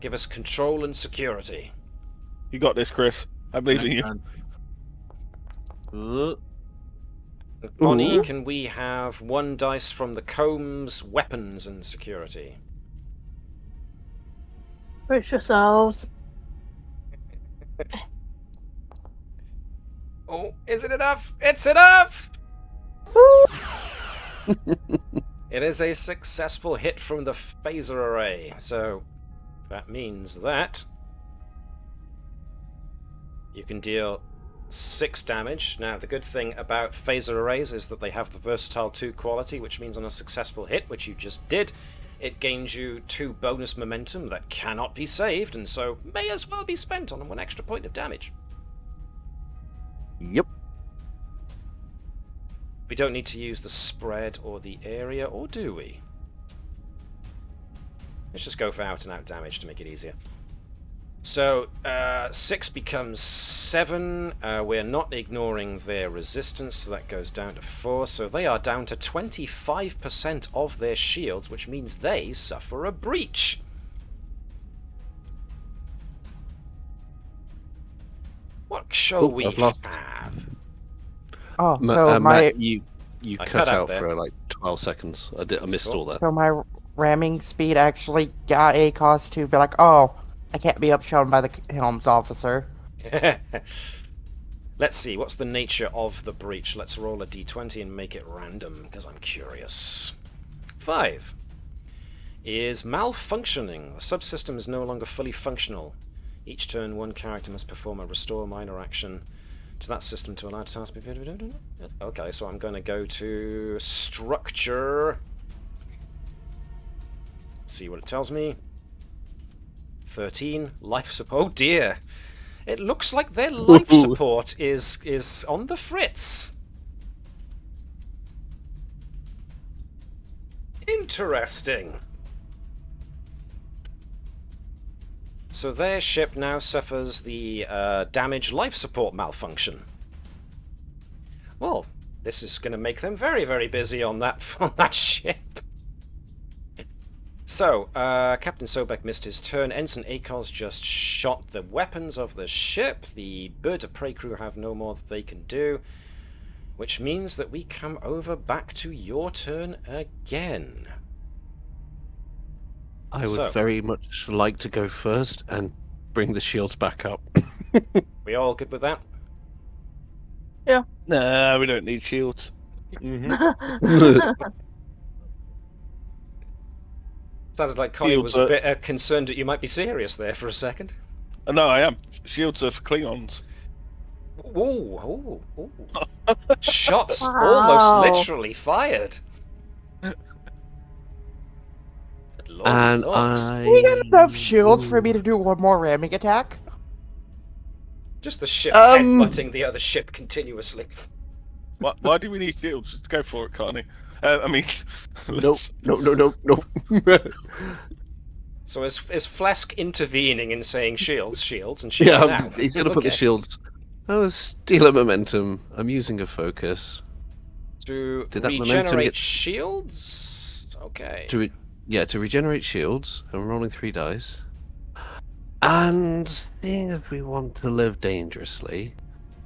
Speaker 1: Give us control and security.
Speaker 2: You got this, Chris. I believe in you.
Speaker 1: Bonnie, can we have 1 dice from the combs, weapons, and security?
Speaker 3: Brace yourselves.
Speaker 1: Oh, is it enough? It's enough! It is a successful hit from the phaser array, so that means that you can deal 6 damage. Now, the good thing about phaser arrays is that they have the versatile 2 quality, which means on a successful hit, which you just did, it gains you 2 bonus momentum that cannot be saved, and so may as well be spent on 1 extra point of damage.
Speaker 2: Yep.
Speaker 1: We don't need to use the spread or the area, or do we? Let's just go for out-and-out damage to make it easier. So, 6 becomes 7. We're not ignoring their resistance, so that goes down to 4. So they are down to 25% of their shields, which means they suffer a breach. What shall we have?
Speaker 4: Oh, so
Speaker 5: Matt, you
Speaker 1: I
Speaker 5: cut out
Speaker 1: there.
Speaker 5: for like 12 seconds. I missed all that.
Speaker 4: So my ramming speed actually got ACOS to be like, oh, I can't be upshown by the helms officer.
Speaker 1: Let's see, what's the nature of the breach? Let's roll a d20 and make it random, because I'm curious. 5 is malfunctioning. The subsystem is no longer fully functional. Each turn, 1 character must perform a restore minor action to that system to allow the task to be... Okay, so I'm going to go to structure. Let's see what it tells me. 13, life support. Oh dear. It looks like their life support is on the fritz. Interesting. So their ship now suffers the damage life support malfunction. Well, this is going to make them very, very busy on that ship. So, Captain Sobek missed his turn. Ensign Akos just shot the weapons of the ship. The bird of prey crew have no more that they can do, which means that we come over back to your turn again.
Speaker 5: I would very much like to go first and bring the shields back up.
Speaker 1: We all good with that?
Speaker 3: Yeah.
Speaker 2: Nah, we don't need shields.
Speaker 1: Sounded like Connie was a bit concerned that you might be serious there for a second.
Speaker 2: No, I am. Shields are for Klingons.
Speaker 1: Ooh. Shots almost literally fired. Lord
Speaker 5: And
Speaker 4: We got enough shields for me to do 1 more ramming attack.
Speaker 1: Just the ship headbutting the other ship continuously.
Speaker 2: Why do we need shields? Just go for it, Connie.
Speaker 5: Nope.
Speaker 1: So is Phlesc intervening and saying shields, and shields
Speaker 5: Yeah,
Speaker 1: now?
Speaker 5: he's going to put the shields. Oh, steal a momentum. I'm using a focus.
Speaker 1: To
Speaker 5: Did that
Speaker 1: regenerate
Speaker 5: momentum get...
Speaker 1: shields? Okay.
Speaker 5: To regenerate shields. I'm rolling 3 dice. And seeing if we want to live dangerously,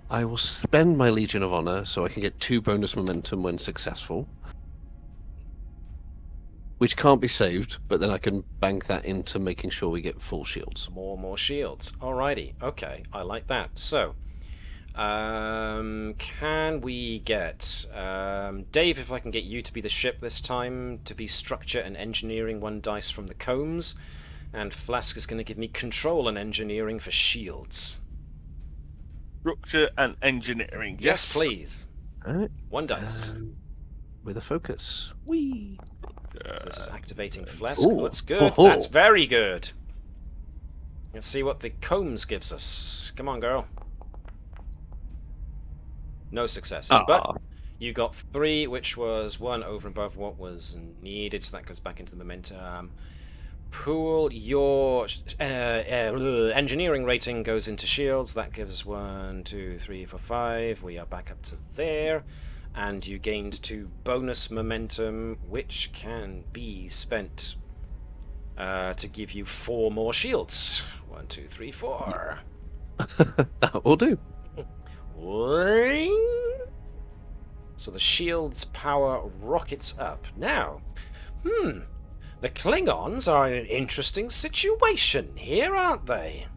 Speaker 5: I will spend my Legion of Honor so I can get 2 bonus momentum when successful. Which can't be saved, but then I can bank that into making sure we get full shields.
Speaker 1: More shields. Alrighty. Okay, I like that. So, can we get Dave? If I can get you to be the ship this time, to be structure and engineering, 1 dice from the combs, and Phlesc is going to give me control and engineering for shields.
Speaker 2: Structure and engineering.
Speaker 1: Yes, please.
Speaker 5: Alright.
Speaker 1: 1 dice.
Speaker 5: With a focus. Whee!
Speaker 1: So this is activating Phlesc. That's good. That's very good. Let's see what the combs gives us. Come on, girl. No successes, but you got 3, which was 1 over and above what was needed, so that goes back into the momentum pool. Your engineering rating goes into shields. That gives 1, 2, 3, 4, 5. We are back up to there. And you gained 2 bonus momentum, which can be spent to give you 4 more shields. 1, 2, 3, 4.
Speaker 5: That will do.
Speaker 1: So the shield's power rockets up. Now, the Klingons are in an interesting situation here, aren't they?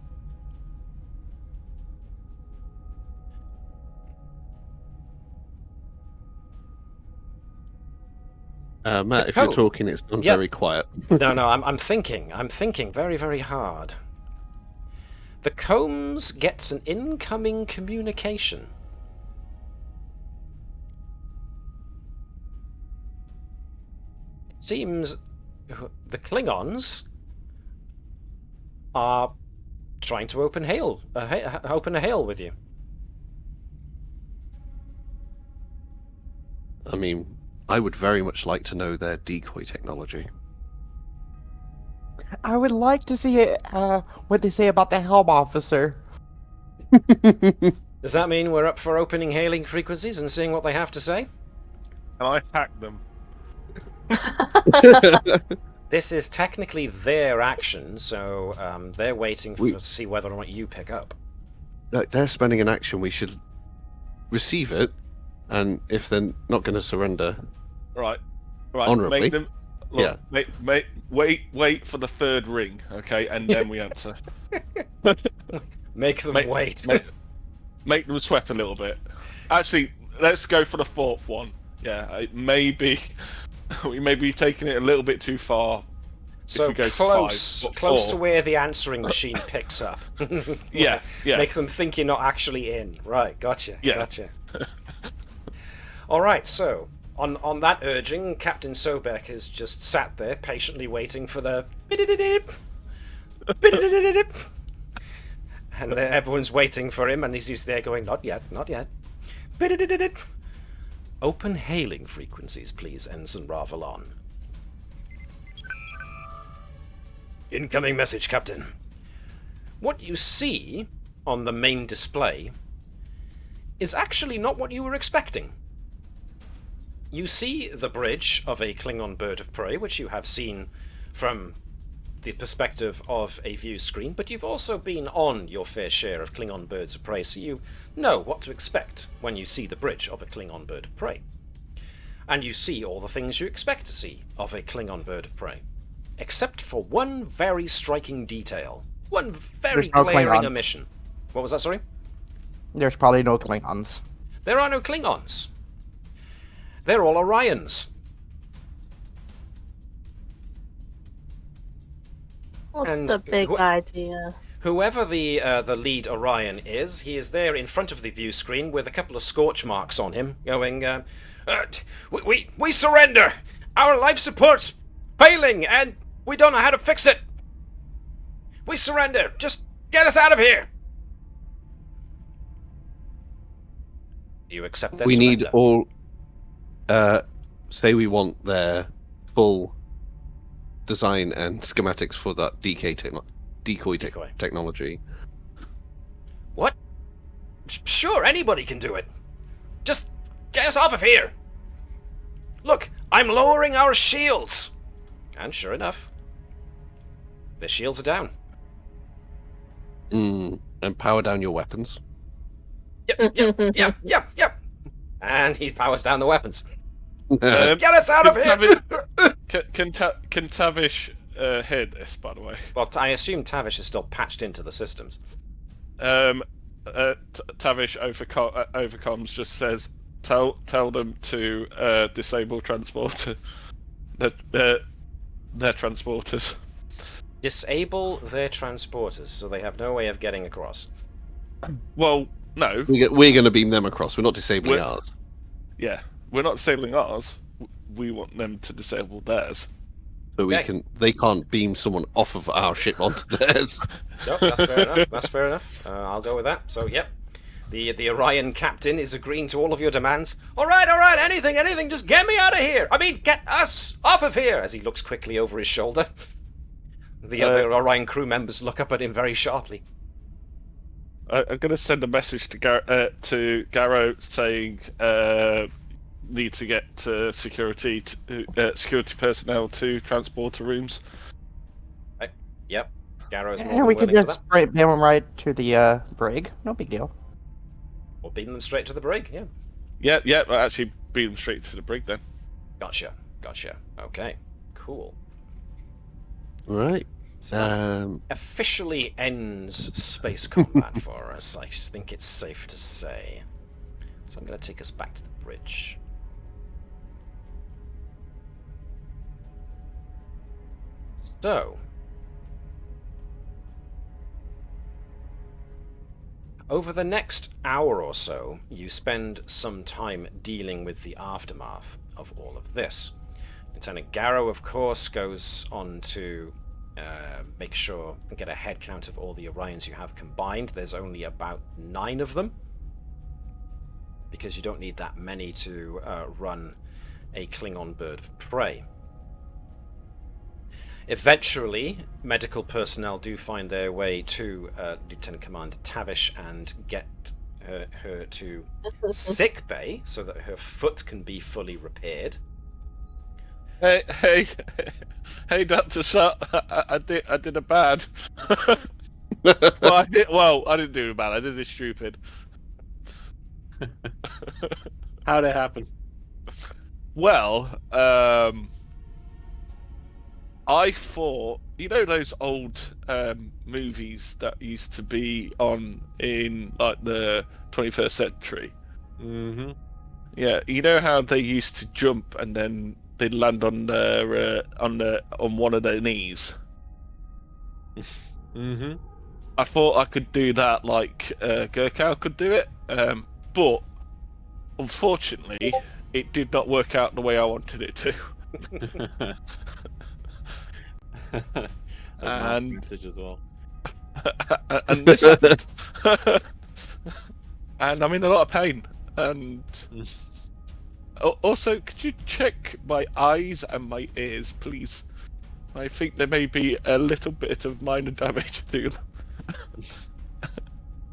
Speaker 5: Matt, if you're talking, it's gone very quiet.
Speaker 1: No, I'm thinking. I'm thinking very, very hard. The Combs gets an incoming communication. It seems the Klingons are trying to open a hail with you.
Speaker 5: I mean, I would very much like to know their decoy technology.
Speaker 4: I would like to see what they say about the helm officer.
Speaker 1: Does that mean we're up for opening hailing frequencies and seeing what they have to say?
Speaker 2: And I hack them.
Speaker 1: This is technically their action, so they're waiting to see whether or not you pick up.
Speaker 5: They're spending an action. We should receive it, and if they're not going to surrender,
Speaker 2: right,
Speaker 5: honorably,
Speaker 2: make them. Look, wait for the 3rd ring, okay, and then we answer.
Speaker 1: Make them wait.
Speaker 2: Make them sweat a little bit. Actually, let's go for the 4th one. Yeah, we may be taking it a little bit too far.
Speaker 1: So
Speaker 2: if we go
Speaker 1: close,
Speaker 2: to 5,
Speaker 1: close to where the answering machine picks up.
Speaker 2: Yeah.
Speaker 1: Make them think you're not actually in. Right, gotcha.
Speaker 2: Yeah.
Speaker 1: Gotcha. All right, so on that urging, Captain Sobek has just sat there patiently waiting for the and everyone's waiting for him, and he's just there going, not yet, not yet. Open hailing frequencies, please, Ensign Ravelon. Incoming message, Captain. What you see on the main display is actually not what you were expecting. You see the bridge of a Klingon bird of prey, which you have seen from the perspective of a view screen, but you've also been on your fair share of Klingon birds of prey, so you know what to expect when you see the bridge of a Klingon bird of prey. And you see all the things you expect to see of a Klingon bird of prey. Except for one very striking detail. One very glaring omission. What was that, sorry?
Speaker 4: There's probably no Klingons.
Speaker 1: There are no Klingons. They're all Orions.
Speaker 3: What's the big idea?
Speaker 1: Whoever the lead Orion is, he is there in front of the view screen with a couple of scorch marks on him, going, we surrender! Our life support's failing, and we don't know how to fix it! We surrender! Just get us out of here! Do you accept their surrender?
Speaker 5: We need all... say we want their full design and schematics for that decoy technology.
Speaker 1: What? Sure, anybody can do it. Just get us off of here. Look, I'm lowering our shields. And sure enough, their shields are down.
Speaker 5: And power down your weapons.
Speaker 1: Yep. And he powers down the weapons. Just get us out of here!
Speaker 2: Can Tavish hear this, by the way?
Speaker 1: Well, I assume Tavish is still patched into the systems.
Speaker 2: Tavish over comms just says, tell them to disable transporter. Their transporters.
Speaker 1: Disable their transporters, so they have no way of getting across.
Speaker 2: Well, no.
Speaker 5: We're going to beam them across. We're not disabling ours.
Speaker 2: Yeah, we're not disabling ours. We want them to disable theirs.
Speaker 5: So they can't beam someone off of our ship onto theirs.
Speaker 1: No, that's fair enough. That's fair enough. I'll go with that. So, yep. The Orion captain is agreeing to all of your demands. All right, anything, just get me out of here. I mean, get us off of here, as he looks quickly over his shoulder. The other Orion crew members look up at him very sharply.
Speaker 2: I'm going to send a message to Garrow saying need to get security personnel to transporter rooms.
Speaker 1: Yep. Garrow's more
Speaker 4: And
Speaker 1: than
Speaker 4: we could
Speaker 1: willing for
Speaker 4: just
Speaker 1: that.
Speaker 4: beam them right to the brig. No big deal.
Speaker 1: Or beam them straight to the brig, yeah.
Speaker 2: Yeah, I'll actually beam them straight to the brig then.
Speaker 1: Gotcha. Okay, cool.
Speaker 5: Right.
Speaker 1: So that officially ends space combat for us, I think it's safe to say. So I'm going to take us back to the bridge. So, over the next hour or so, you spend some time dealing with the aftermath of all of this. Lieutenant Garrow, of course, goes on to make sure and get a head count of all the Orions you have combined. There's only about 9 of them, because you don't need that many to run a Klingon bird of prey. Eventually, medical personnel do find their way to Lieutenant Commander Tavish and get her to sick bay so that her foot can be fully repaired.
Speaker 2: Hey, Dr. Sut, I did a bad. I didn't do a bad. I did this stupid.
Speaker 6: How'd it happen?
Speaker 2: Well, I thought, you know those old movies that used to be on in like the 21st century?
Speaker 6: Mm-hmm.
Speaker 2: Yeah, you know how they used to jump and then they'd land on one of their knees.
Speaker 6: Mm-hmm.
Speaker 2: I thought I could do that like Gerkow could do it, but unfortunately, it did not work out the way I wanted it to.
Speaker 6: And message as well.
Speaker 2: And this happened. And I'm in a lot of pain. And also, could you check my eyes and my ears, please? I think there may be a little bit of minor damage to them.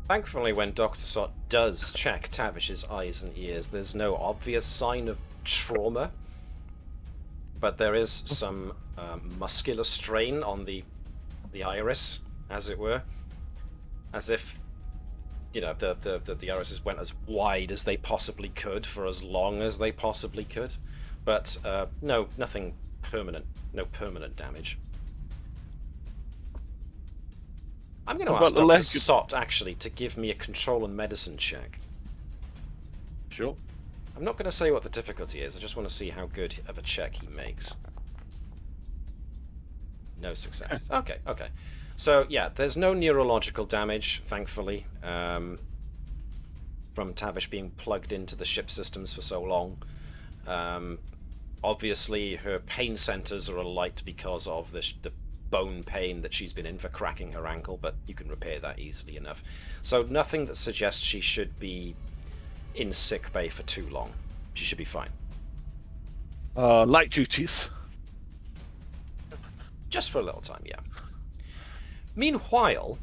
Speaker 1: Thankfully, when Dr. Sot does check Tavish's eyes and ears, there's no obvious sign of trauma, but there is some muscular strain on the iris, as it were, as if, you know, the irises went as wide as they possibly could for as long as they possibly could, but no, nothing permanent, no permanent damage. I'm going to ask Dr. Sot, actually, to give me a control and medicine check.
Speaker 6: Sure.
Speaker 1: I'm not going to say what the difficulty is, I just want to see how good of a check he makes. No successes. Okay. So, yeah, there's no neurological damage, thankfully, from Tavish being plugged into the ship systems for so long. Obviously, her pain centers are alight because of the bone pain that she's been in for cracking her ankle, but you can repair that easily enough. So nothing that suggests she should be in sick bay for too long. She should be fine.
Speaker 2: Light duties.
Speaker 1: Just for a little time, yeah. Meanwhile,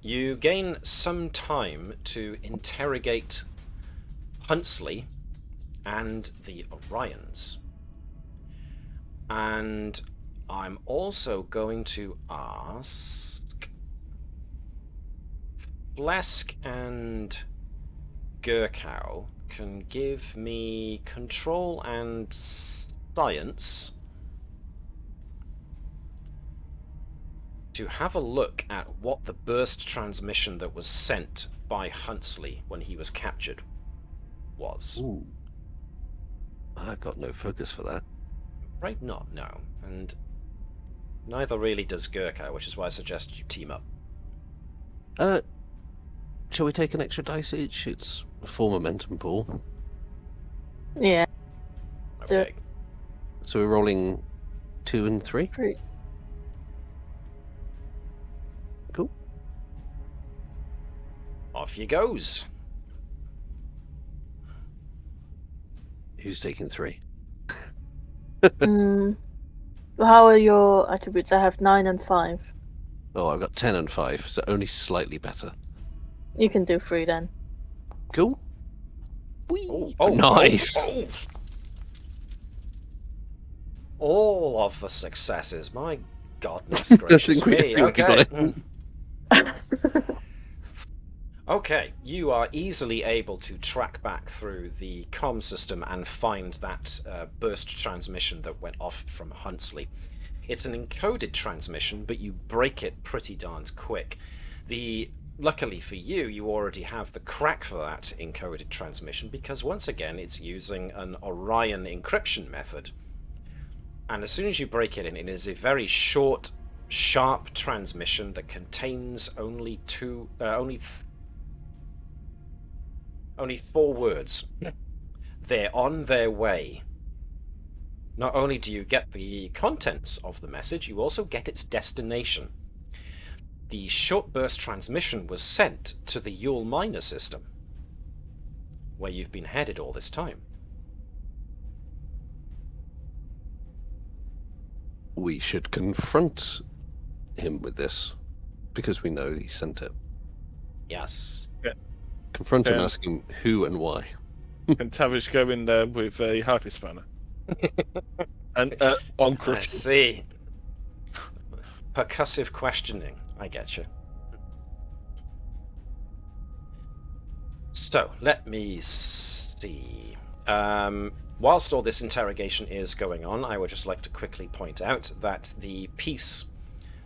Speaker 1: you gain some time to interrogate Huntsley and the Orions. And I'm also going to ask Phlesc and Gerkow can give me control and science to have a look at what the burst transmission that was sent by Huntsley when he was captured was.
Speaker 5: Ooh. I've got no focus for that.
Speaker 1: Right, not, no. And neither really does Gerkow, which is why I suggest you team up.
Speaker 5: Shall we take an extra dice each? It's a full momentum pool.
Speaker 3: Yeah.
Speaker 1: Okay.
Speaker 5: So we're rolling 2 and 3?
Speaker 3: 3.
Speaker 5: Cool.
Speaker 1: Off you goes.
Speaker 5: Who's taking 3?
Speaker 3: Well, how are your attributes? I have 9 and 5.
Speaker 5: Oh, I've got 10 and 5, so only slightly better.
Speaker 3: You can do 3 then.
Speaker 5: Cool. Whee!
Speaker 1: Oh,
Speaker 5: nice.
Speaker 1: All of the successes. My Goodness gracious me. Okay. Okay, you are easily able to track back through the comm system and find that burst transmission that went off from Huntsley. It's an encoded transmission, but you break it pretty darned quick. Luckily for you, you already have the crack for that encoded transmission, because once again, it's using an Orion encryption method. And as soon as you break it in, it is a very short, sharp transmission that contains only 4 words. They're on their way. Not only do you get the contents of the message, you also get its destination. The short burst transmission was sent to the Yuul Minor system, where you've been headed all this time.
Speaker 5: We should confront him with this, because we know he sent it.
Speaker 1: Yes.
Speaker 2: Yeah.
Speaker 5: Confront him, ask him who and why.
Speaker 2: Can Tavish go in there with a harpy spanner? And on crutches.
Speaker 1: I see. Percussive questioning. I get you. So, let me see. Whilst all this interrogation is going on, I would just like to quickly point out that the piece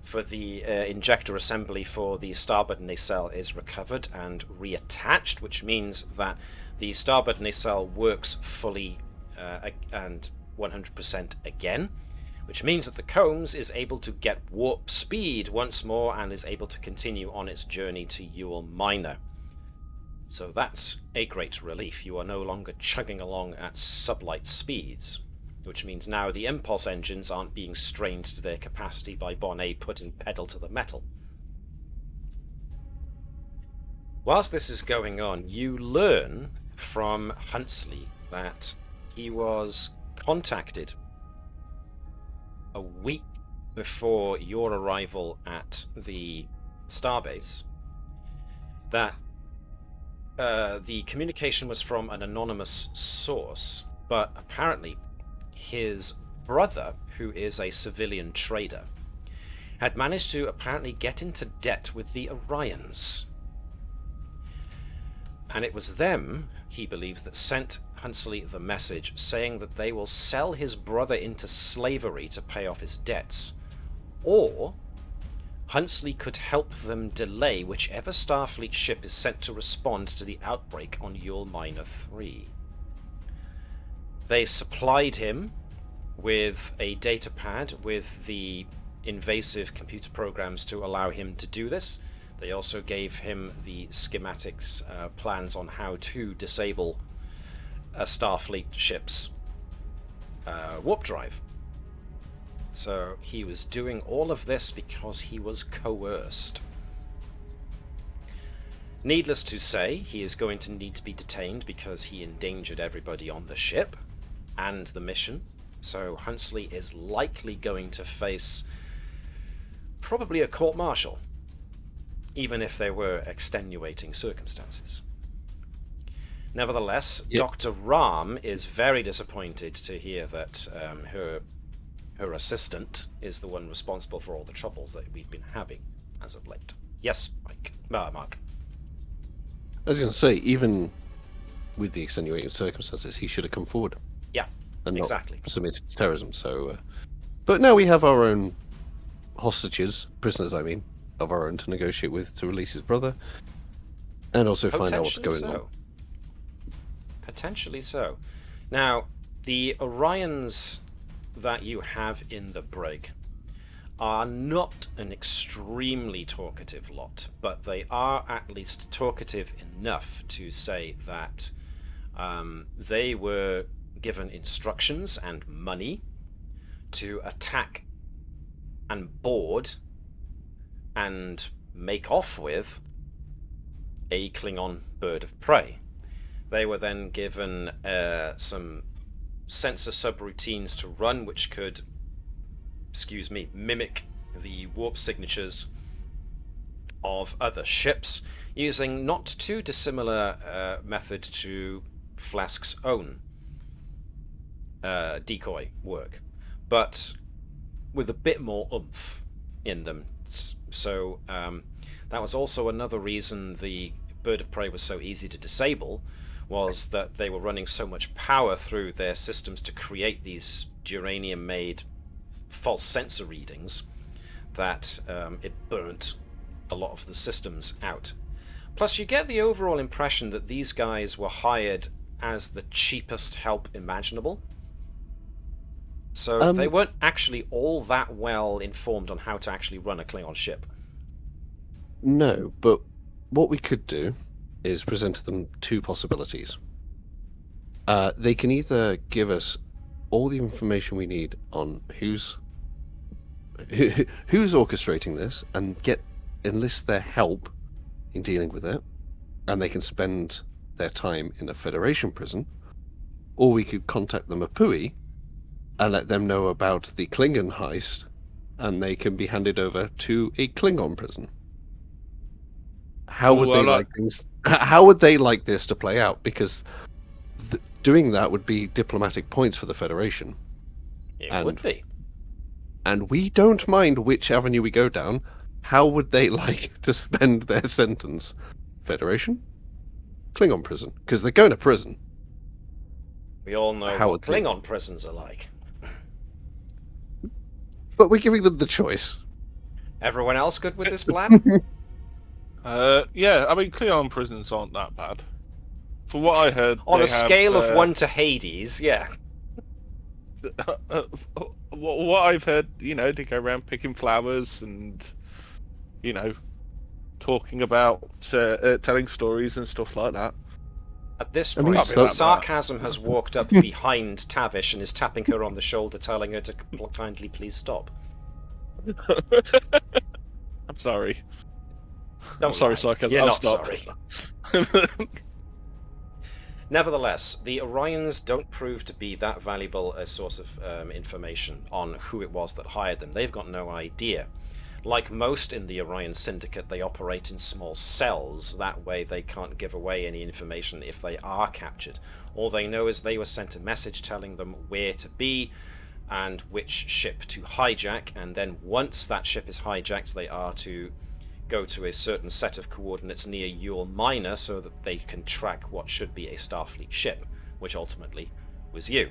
Speaker 1: for the injector assembly for the starboard nacelle is recovered and reattached, which means that the starboard nacelle works fully and 100% again, which means that the Combs is able to get warp speed once more and is able to continue on its journey to Yuul Minor. So that's a great relief. You are no longer chugging along at sublight speeds, which means now the impulse engines aren't being strained to their capacity by Bonnet putting pedal to the metal. Whilst this is going on, you learn from Huntsley that he was contacted a week before your arrival at the starbase, that the communication was from an anonymous source, but apparently his brother, who is a civilian trader, had managed to apparently get into debt with the Orions. And it was them, he believes, that sent Huntsley the message saying that they will sell his brother into slavery to pay off his debts, or Huntsley could help them delay whichever Starfleet ship is sent to respond to the outbreak on Yuul Minor III. They supplied him with a datapad with the invasive computer programs to allow him to do this. They also gave him the schematics plans on how to disable a Starfleet ship's warp drive. So he was doing all of this because he was coerced. Needless to say, he is going to need to be detained because he endangered everybody on the ship and the mission. So Huntsley is likely going to face probably a court-martial, even if there were extenuating circumstances. Nevertheless,
Speaker 5: Yep.
Speaker 1: Dr. Ram is very disappointed to hear that her assistant is the one responsible for all the troubles that we've been having as of late. Yes, Mark.
Speaker 5: I was going to say, even with the extenuating circumstances, he should have come forward.
Speaker 1: Yeah,
Speaker 5: and
Speaker 1: exactly.
Speaker 5: not submitted to terrorism. So, but now we have our own hostages, prisoners, I mean, of our own to negotiate with to release his brother, and also find out what's going on.
Speaker 1: Potentially so. Now, the Orions that you have in the brig are not an extremely talkative lot, but they are at least talkative enough to say that they were given instructions and money to attack and board and make off with a Klingon bird of prey. They were then given some sensor subroutines to run, which could, mimic the warp signatures of other ships, using not too dissimilar method to Phlesk's own decoy work. But with a bit more oomph in them. So that was also another reason the bird of prey was so easy to disable, was that they were running so much power through their systems to create these duranium-made false sensor readings that it burnt a lot of the systems out. Plus, you get the overall impression that these guys were hired as the cheapest help imaginable. So they weren't actually all that well informed on how to actually run a Klingon ship.
Speaker 5: No, but what we could do is present to them two possibilities. They can either give us all the information we need on who's orchestrating this and enlist their help in dealing with it, and they can spend their time in a Federation prison, or we could contact the Mapui and let them know about the Klingon heist, and they can be handed over to a Klingon prison. How would they like things? How would they like this to play out? Because doing that would be diplomatic points for the Federation.
Speaker 1: It would be.
Speaker 5: And we don't mind which avenue we go down. How would they like to spend their sentence? Federation? Klingon prison? Because they're going to prison.
Speaker 1: We all know what Klingon prisons are like.
Speaker 5: But we're giving them the choice.
Speaker 1: Everyone else good with this plan?
Speaker 2: Yeah, I mean, Klingon prisons aren't that bad. For what I heard,
Speaker 1: on a scale of 1 to Hades, yeah.
Speaker 2: What I've heard, they go around picking flowers and, talking about telling stories and stuff like that.
Speaker 1: At this point, sarcasm has walked up behind Tavish and is tapping her on the shoulder, telling her to kindly please stop.
Speaker 2: I'm sorry.
Speaker 1: Don't
Speaker 2: I'm sorry,
Speaker 1: lie.
Speaker 2: sarcasm.
Speaker 1: You're
Speaker 2: I'll
Speaker 1: not
Speaker 2: stop.
Speaker 1: sorry. Nevertheless, the Orions don't prove to be that valuable a source of information on who it was that hired them. They've got no idea. Like most in the Orion Syndicate, they operate in small cells. That way they can't give away any information if they are captured. All they know is they were sent a message telling them where to be and which ship to hijack, and then once that ship is hijacked, they are to go to a certain set of coordinates near Yuul Minor so that they can track what should be a Starfleet ship, which ultimately was you.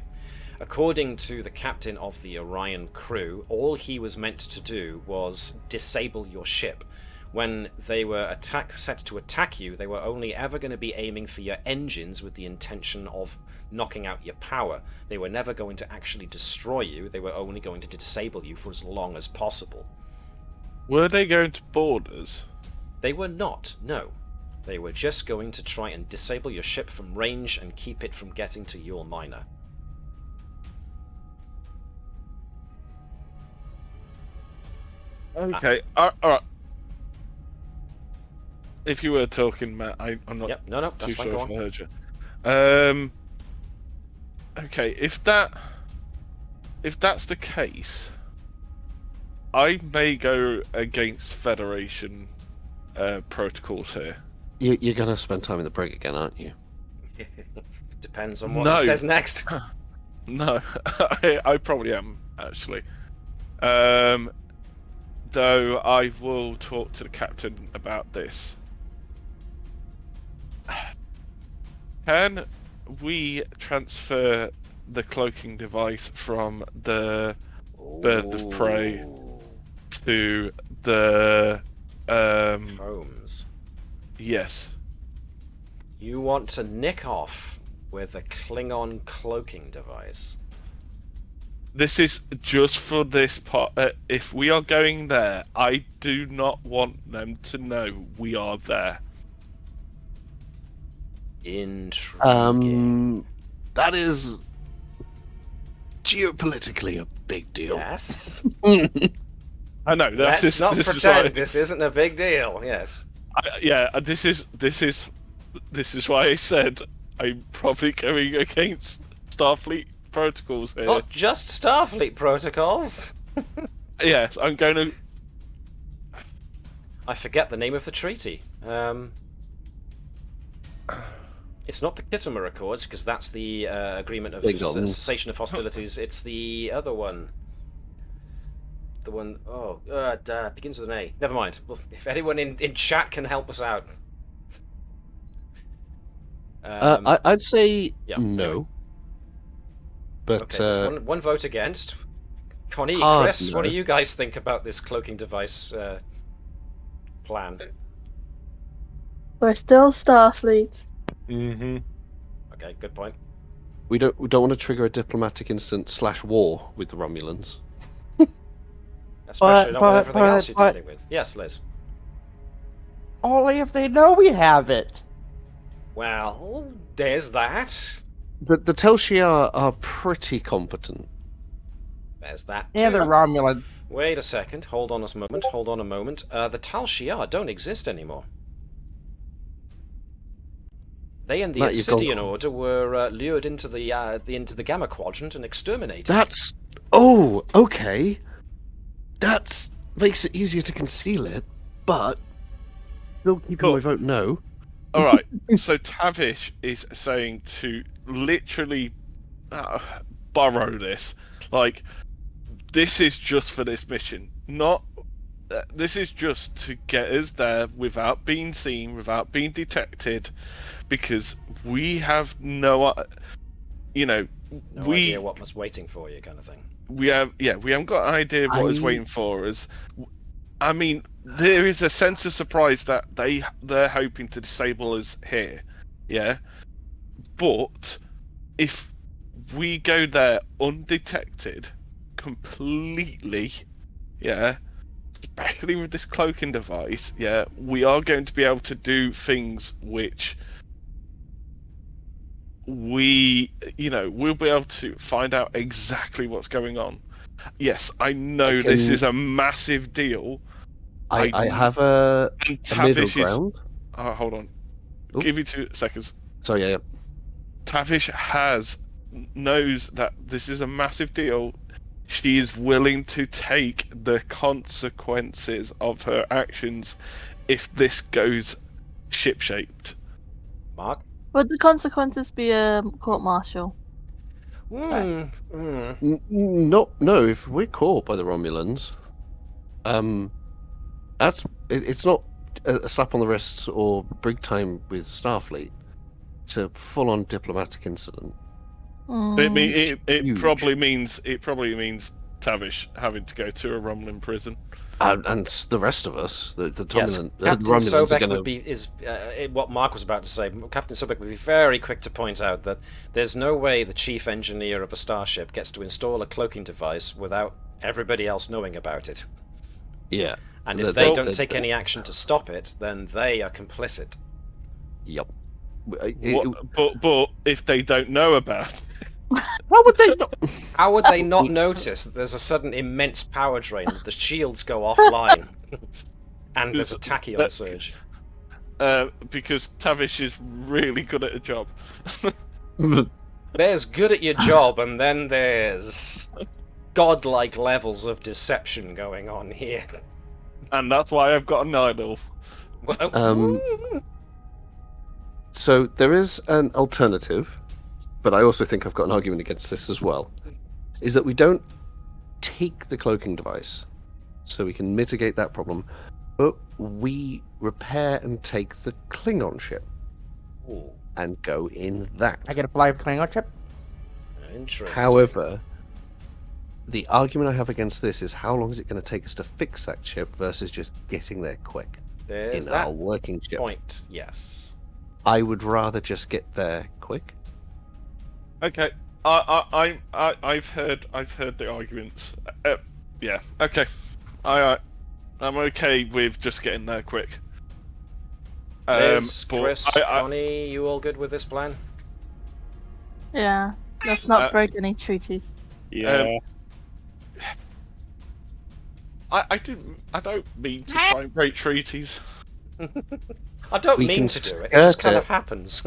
Speaker 1: According to the captain of the Orion crew, all he was meant to do was disable your ship. When they were set to attack you, they were only ever going to be aiming for your engines with the intention of knocking out your power. They were never going to actually destroy you, they were only going to disable you for as long as possible.
Speaker 2: Were they going to board us?
Speaker 1: They were not, no. They were just going to try and disable your ship from range and keep it from getting to Yuul Minor.
Speaker 2: Okay, alright. If you were talking, Matt, I'm not
Speaker 1: that's
Speaker 2: too
Speaker 1: fine,
Speaker 2: sure if I heard you. Okay, if that's the case, I may go against Federation protocols here.
Speaker 5: You're going to spend time in the brig again, aren't you?
Speaker 1: Depends on what he says next.
Speaker 2: No, I probably am, actually. Though I will talk to the captain about this. Can we transfer the cloaking device from the bird of prey to the
Speaker 1: Holmes?
Speaker 2: Yes.
Speaker 1: You want to nick off with a Klingon cloaking device?
Speaker 2: This is just for this part. If we are going there, I do not want them to know we are there.
Speaker 1: Intriguing.
Speaker 5: That is geopolitically a big deal.
Speaker 1: Yes.
Speaker 2: I know.
Speaker 1: Let's not pretend this isn't a big deal. Yes.
Speaker 2: This is why I said I'm probably going against Starfleet protocols here.
Speaker 1: Not just Starfleet protocols.
Speaker 2: Yes, I'm going to.
Speaker 1: I forget the name of the treaty. It's not the Khitomer Accords, because that's the agreement of cessation of hostilities. It's the other one. The one... Oh, begins with an A. Never mind. Well, if anyone in chat can help us out.
Speaker 5: I'd say
Speaker 1: yeah,
Speaker 5: no. But
Speaker 1: okay, there's one vote against. Connie, Chris, what do you guys think about this cloaking device plan?
Speaker 3: We're still Starfleet.
Speaker 2: Mm-hmm.
Speaker 1: Okay, good point.
Speaker 5: we don't want to trigger a diplomatic incident / war with the Romulans.
Speaker 1: Especially not with everything else you're dealing with. Yes, Liz.
Speaker 4: Only if they know we have it.
Speaker 1: Well, there's that.
Speaker 5: The Tal Shiar are pretty competent.
Speaker 1: There's that.
Speaker 4: And they're Romulan.
Speaker 1: Wait a second. Hold on a moment. The Tal Shiar don't exist anymore. They and the Obsidian Order were lured into the Gamma Quadrant and exterminated.
Speaker 5: That's... Oh, okay. That makes it easier to conceal it, but still keeping my vote no.
Speaker 2: Alright, so Tavish is saying to literally burrow this. Like, this is just for this mission. Not... this is just to get us there without being seen, without being detected, because we have no... no
Speaker 1: idea what was waiting for you, kind of thing.
Speaker 2: We haven't got an idea of what is waiting for us. I mean, there is a sense of surprise that they're hoping to disable us here, yeah. But if we go there undetected, completely, yeah, especially with this cloaking device, yeah, we are going to be able to do things which we'll be able to find out exactly what's going on. Yes, I know this is a massive deal.
Speaker 5: I have a middle ground.
Speaker 2: Hold on.
Speaker 5: Ooh.
Speaker 2: Give you 2 seconds.
Speaker 5: Sorry, yeah.
Speaker 2: Tavish knows that this is a massive deal. She is willing to take the consequences of her actions if this goes ship-shaped.
Speaker 1: Mark?
Speaker 3: Would the consequences be a court-martial?
Speaker 5: No, if we're caught by the Romulans, it's not a slap on the wrist or brig time with Starfleet. It's a full-on diplomatic incident.
Speaker 2: It probably means Tavish having to go to a Romulan prison.
Speaker 5: And the rest of us, the dominant,
Speaker 1: Captain
Speaker 5: the Romulans
Speaker 1: Sobek
Speaker 5: are going
Speaker 1: to what Mark was about to say. Captain Sobek would be very quick to point out that there's no way the chief engineer of a starship gets to install a cloaking device without everybody else knowing about it.
Speaker 5: Yeah.
Speaker 1: And if they don't take any action to stop it, then they are complicit.
Speaker 5: Yep.
Speaker 2: But if they don't know about it,
Speaker 5: how would they not?
Speaker 1: How would they not notice that there's a sudden immense power drain, that the shields go offline, and there's a tachyon surge?
Speaker 2: Because Tavish is really good at a job.
Speaker 1: There's good at your job, and then there's godlike levels of deception going on here.
Speaker 2: And that's why I've got a Nidal.
Speaker 5: So there is an alternative, but I also think I've got an argument against this as well, is that we don't take the cloaking device, so we can mitigate that problem, but we repair and take the Klingon ship.
Speaker 1: Ooh.
Speaker 5: And go in that.
Speaker 4: I get a fly Klingon ship?
Speaker 1: Interesting.
Speaker 5: However, the argument I have against this is how long is it going to take us to fix that ship versus just getting there quick.
Speaker 1: There's
Speaker 5: in
Speaker 1: that
Speaker 5: our working ship.
Speaker 1: point, yes.
Speaker 5: I would rather just get there quick.
Speaker 2: Okay, I've heard the arguments. Yeah, okay. I'm okay with just getting there quick.
Speaker 1: Liz, Chris, Connie, you all good with this plan?
Speaker 3: Yeah, let's not break any treaties.
Speaker 6: Yeah.
Speaker 2: I don't mean to try and break treaties.
Speaker 1: I don't mean to do it. It just kind of happens.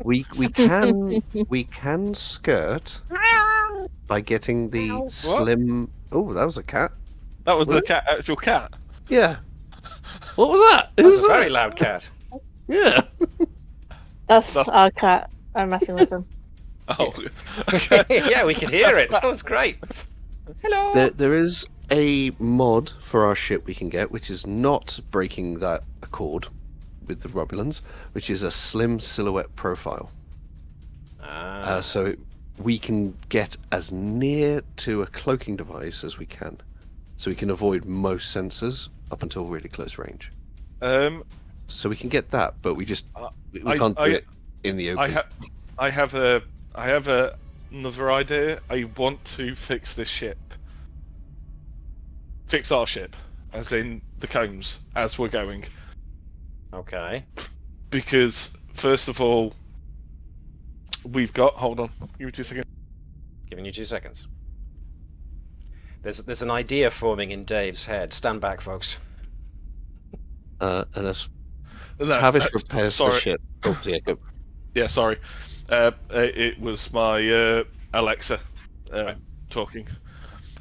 Speaker 5: we can skirt by getting the slim. Oh, that was a cat.
Speaker 2: That was the actual cat.
Speaker 5: Yeah. What was that?
Speaker 1: That was a very loud cat.
Speaker 5: Yeah.
Speaker 3: That's our cat. I'm messing with him.
Speaker 2: Oh.
Speaker 1: Yeah, we could hear it. That was great. Hello.
Speaker 5: There is a mod for our ship we can get, which is not breaking that accord with the Romulans, which is a slim silhouette profile. So we can get as near to a cloaking device as we can, so we can avoid most sensors up until really close range. So we can get that, but we can't do it in the open.
Speaker 2: I have another idea. I want to fix this ship. Fix our ship, as in the combs, as we're going.
Speaker 1: Okay.
Speaker 2: Because first of all, we've got. Hold on, give me 2 seconds.
Speaker 1: Giving you 2 seconds. There's an idea forming in Dave's head. Stand back, folks.
Speaker 5: And as Tavish repairs the ship. Oh, yeah, go.
Speaker 2: Yeah, sorry. It was my Alexa talking.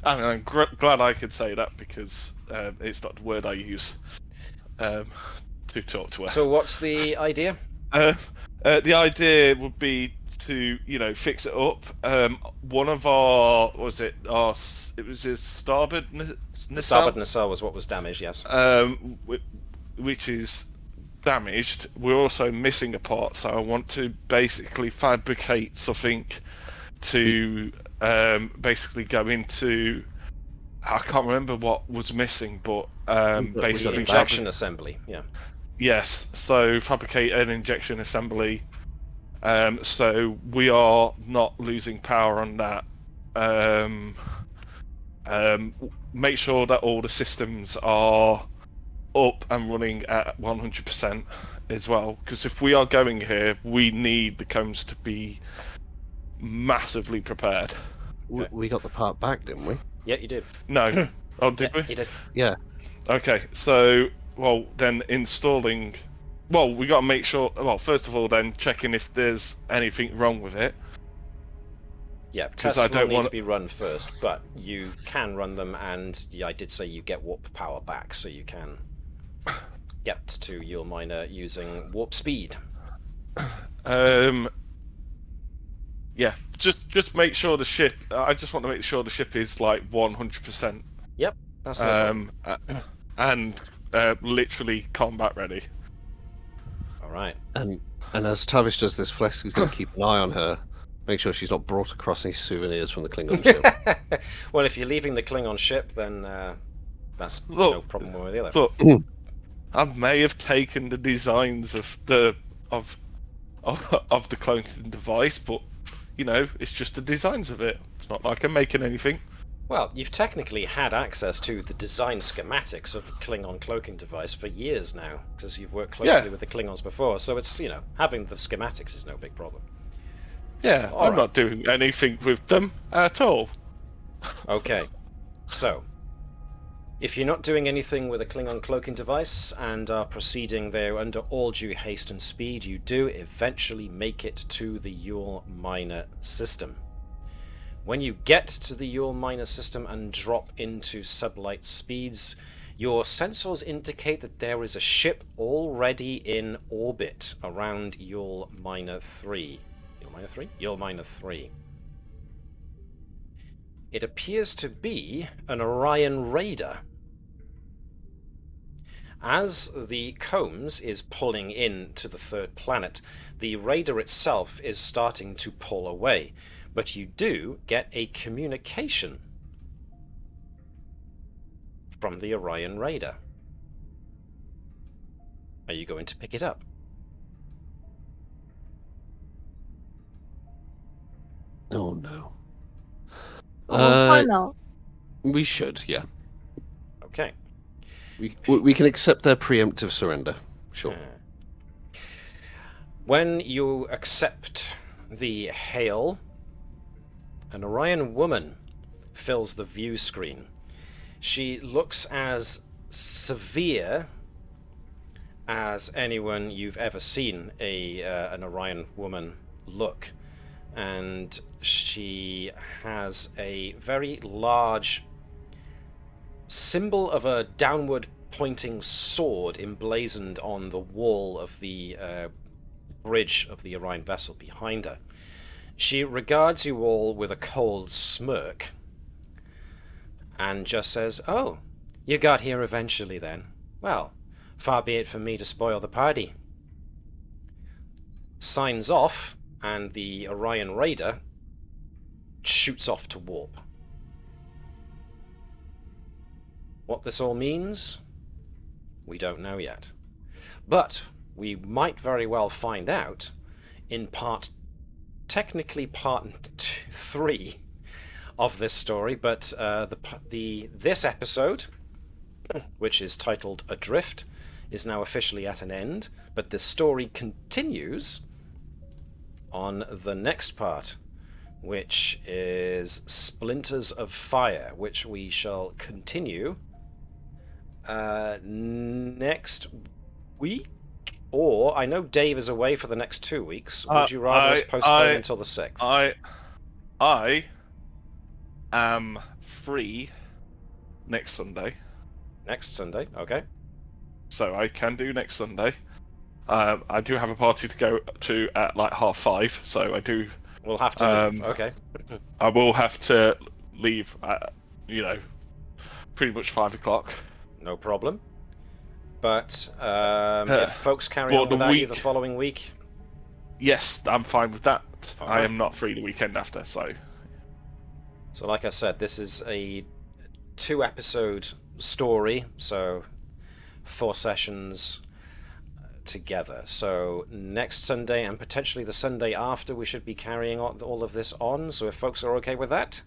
Speaker 2: And I'm glad I could say that because it's not the word I use to talk to her.
Speaker 1: So what's the idea?
Speaker 2: The idea would be to, fix it up. One of our, it was his starboard nacelle?
Speaker 1: The starboard nacelle was what was damaged, yes.
Speaker 2: Which is damaged. We're also missing a part, so I want to basically fabricate something to basically go into. I can't remember what was missing, but basically
Speaker 1: the injection assembly. Yeah.
Speaker 2: Yes. So fabricate an injection assembly. So we are not losing power on that. Make sure that all the systems are up and running at 100% as well. Because if we are going here, we need the combs to be massively prepared.
Speaker 5: We got the part back, didn't we?
Speaker 1: Yeah, you did.
Speaker 2: No. Oh, did we?
Speaker 1: You did.
Speaker 5: Yeah.
Speaker 2: Okay, so, then installing... we got to make sure... first of all, then, checking if there's anything wrong with it.
Speaker 1: Yeah, tests will need to be run first, but you can run them, and I did say you get warp power back, so you can get to Yuul Minor using warp speed.
Speaker 2: Yeah, just make sure the ship... I just want to make sure the ship is, 100%.
Speaker 1: Yep, that's no problem.
Speaker 2: And literally combat ready.
Speaker 1: Alright.
Speaker 5: And as Tavish does this, Phlesc is going to keep an eye on her, make sure she's not brought across any souvenirs from the Klingon ship.
Speaker 1: Well, if you're leaving the Klingon ship, then that's no problem one or the other.
Speaker 2: Look, I may have taken the designs of the cloaking device, but it's just the designs of it. It's not like I'm making anything.
Speaker 1: Well, you've technically had access to the design schematics of the Klingon cloaking device for years now, because you've worked closely with the Klingons before, so it's, having the schematics is no big problem.
Speaker 2: Yeah, I'm not doing anything with them at all.
Speaker 1: Okay, so, if you're not doing anything with a Klingon cloaking device and are proceeding there under all due haste and speed, you do eventually make it to the Yuul Minor system. When you get to the Yuul Minor system and drop into sublight speeds, your sensors indicate that there is a ship already in orbit around Yuul Minor 3. Yuul Minor 3? Yuul Minor 3. It appears to be an Orion raider. As the combs is pulling in to the third planet, the raider itself is starting to pull away. But you do get a communication from the Orion raider. Are you going to pick it up?
Speaker 5: Oh no.
Speaker 3: Why not?
Speaker 5: We should, yeah.
Speaker 1: Okay.
Speaker 5: We can accept their preemptive surrender. Sure.
Speaker 1: When you accept the hail, an Orion woman fills the view screen. She looks as severe as anyone you've ever seen an Orion woman look. And she has a very large symbol of a downward pointing sword emblazoned on the wall of the bridge of the Orion vessel behind her. She regards you all with a cold smirk and just says, "Oh, you got here eventually then. Well, far be it from me to spoil the party." Signs off, and the Orion Raider shoots off to warp. What this all means, we don't know yet. But we might very well find out in technically part 3 of this story, but this episode, which is titled Adrift, is now officially at an end, but the story continues on the next part, which is Splinters of Fire, which we shall continue next week. Or, I know Dave is away for the next 2 weeks. Would you rather us postpone until the 6th?
Speaker 2: I am free next Sunday.
Speaker 1: Next Sunday, okay.
Speaker 2: So I can do next Sunday. I do have a party to go to at like 5:30, so I do.
Speaker 1: We'll have to leave. Okay.
Speaker 2: I will have to leave at, pretty much 5 o'clock.
Speaker 1: No problem. But if folks carry on without you the following week...
Speaker 2: Yes, I'm fine with that.
Speaker 1: All
Speaker 2: I
Speaker 1: right.
Speaker 2: am not free the weekend after, so...
Speaker 1: So like I said, this is a 2-episode story, so 4 sessions together. So next Sunday and potentially the Sunday after, we should be carrying on all of this on. So if folks are okay with that,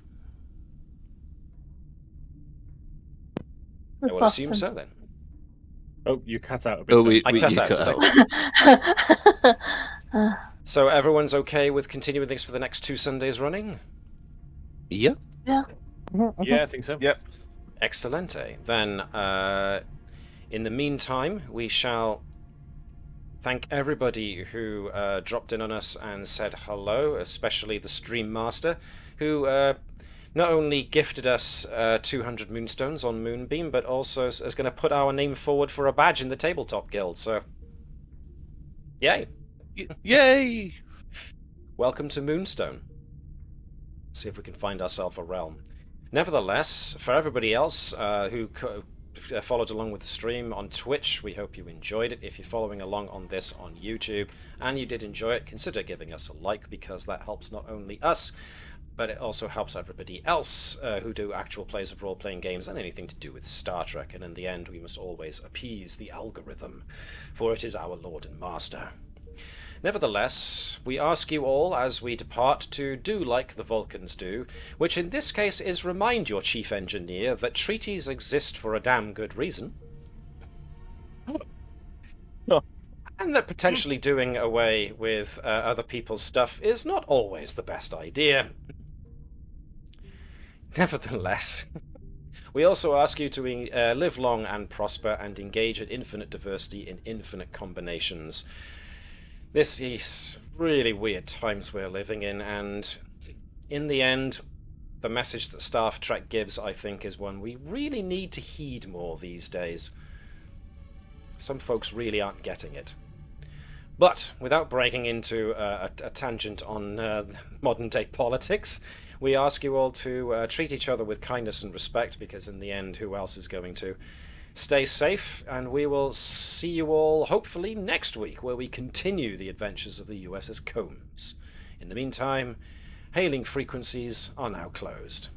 Speaker 1: I would assume so then.
Speaker 6: Oh, you cut out a bit.
Speaker 5: Oh,
Speaker 1: I cut out.
Speaker 5: out.
Speaker 1: So everyone's okay with continuing this for the next 2 Sundays running?
Speaker 5: Yep.
Speaker 3: Yeah.
Speaker 6: Yeah, I think so.
Speaker 2: Yep.
Speaker 1: Excellente. Then, in the meantime, we shall thank everybody who dropped in on us and said hello, especially the Stream Master, who not only gifted us 200 moonstones on Moonbeam, but also is going to put our name forward for a badge in the Tabletop Guild, so... Yay!
Speaker 2: Yay!
Speaker 1: Welcome to Moonstone. See if we can find ourselves a realm. Nevertheless, for everybody else who followed along with the stream on Twitch, we hope you enjoyed it. If you're following along on this on YouTube and you did enjoy it, consider giving us a like, because that helps not only us, but it also helps everybody else who do actual plays of role-playing games and anything to do with Star Trek. And in the end, we must always appease the algorithm, for it is our Lord and Master. Nevertheless, we ask you all as we depart to do like the Vulcans do, which in this case is remind your chief engineer that treaties exist for a damn good reason. And that potentially doing away with other people's stuff is not always the best idea. Nevertheless, we also ask you to live long and prosper and engage in infinite diversity in infinite combinations. This is really weird times we're living in, and in the end, the message that Star Trek gives, I think, is one we really need to heed more these days. Some folks really aren't getting it. But, without breaking into a tangent on modern-day politics, we ask you all to treat each other with kindness and respect, because in the end, who else is going to? Stay safe, and we will see you all, hopefully, next week, where we continue the adventures of the USS Combs. In the meantime, hailing frequencies are now closed.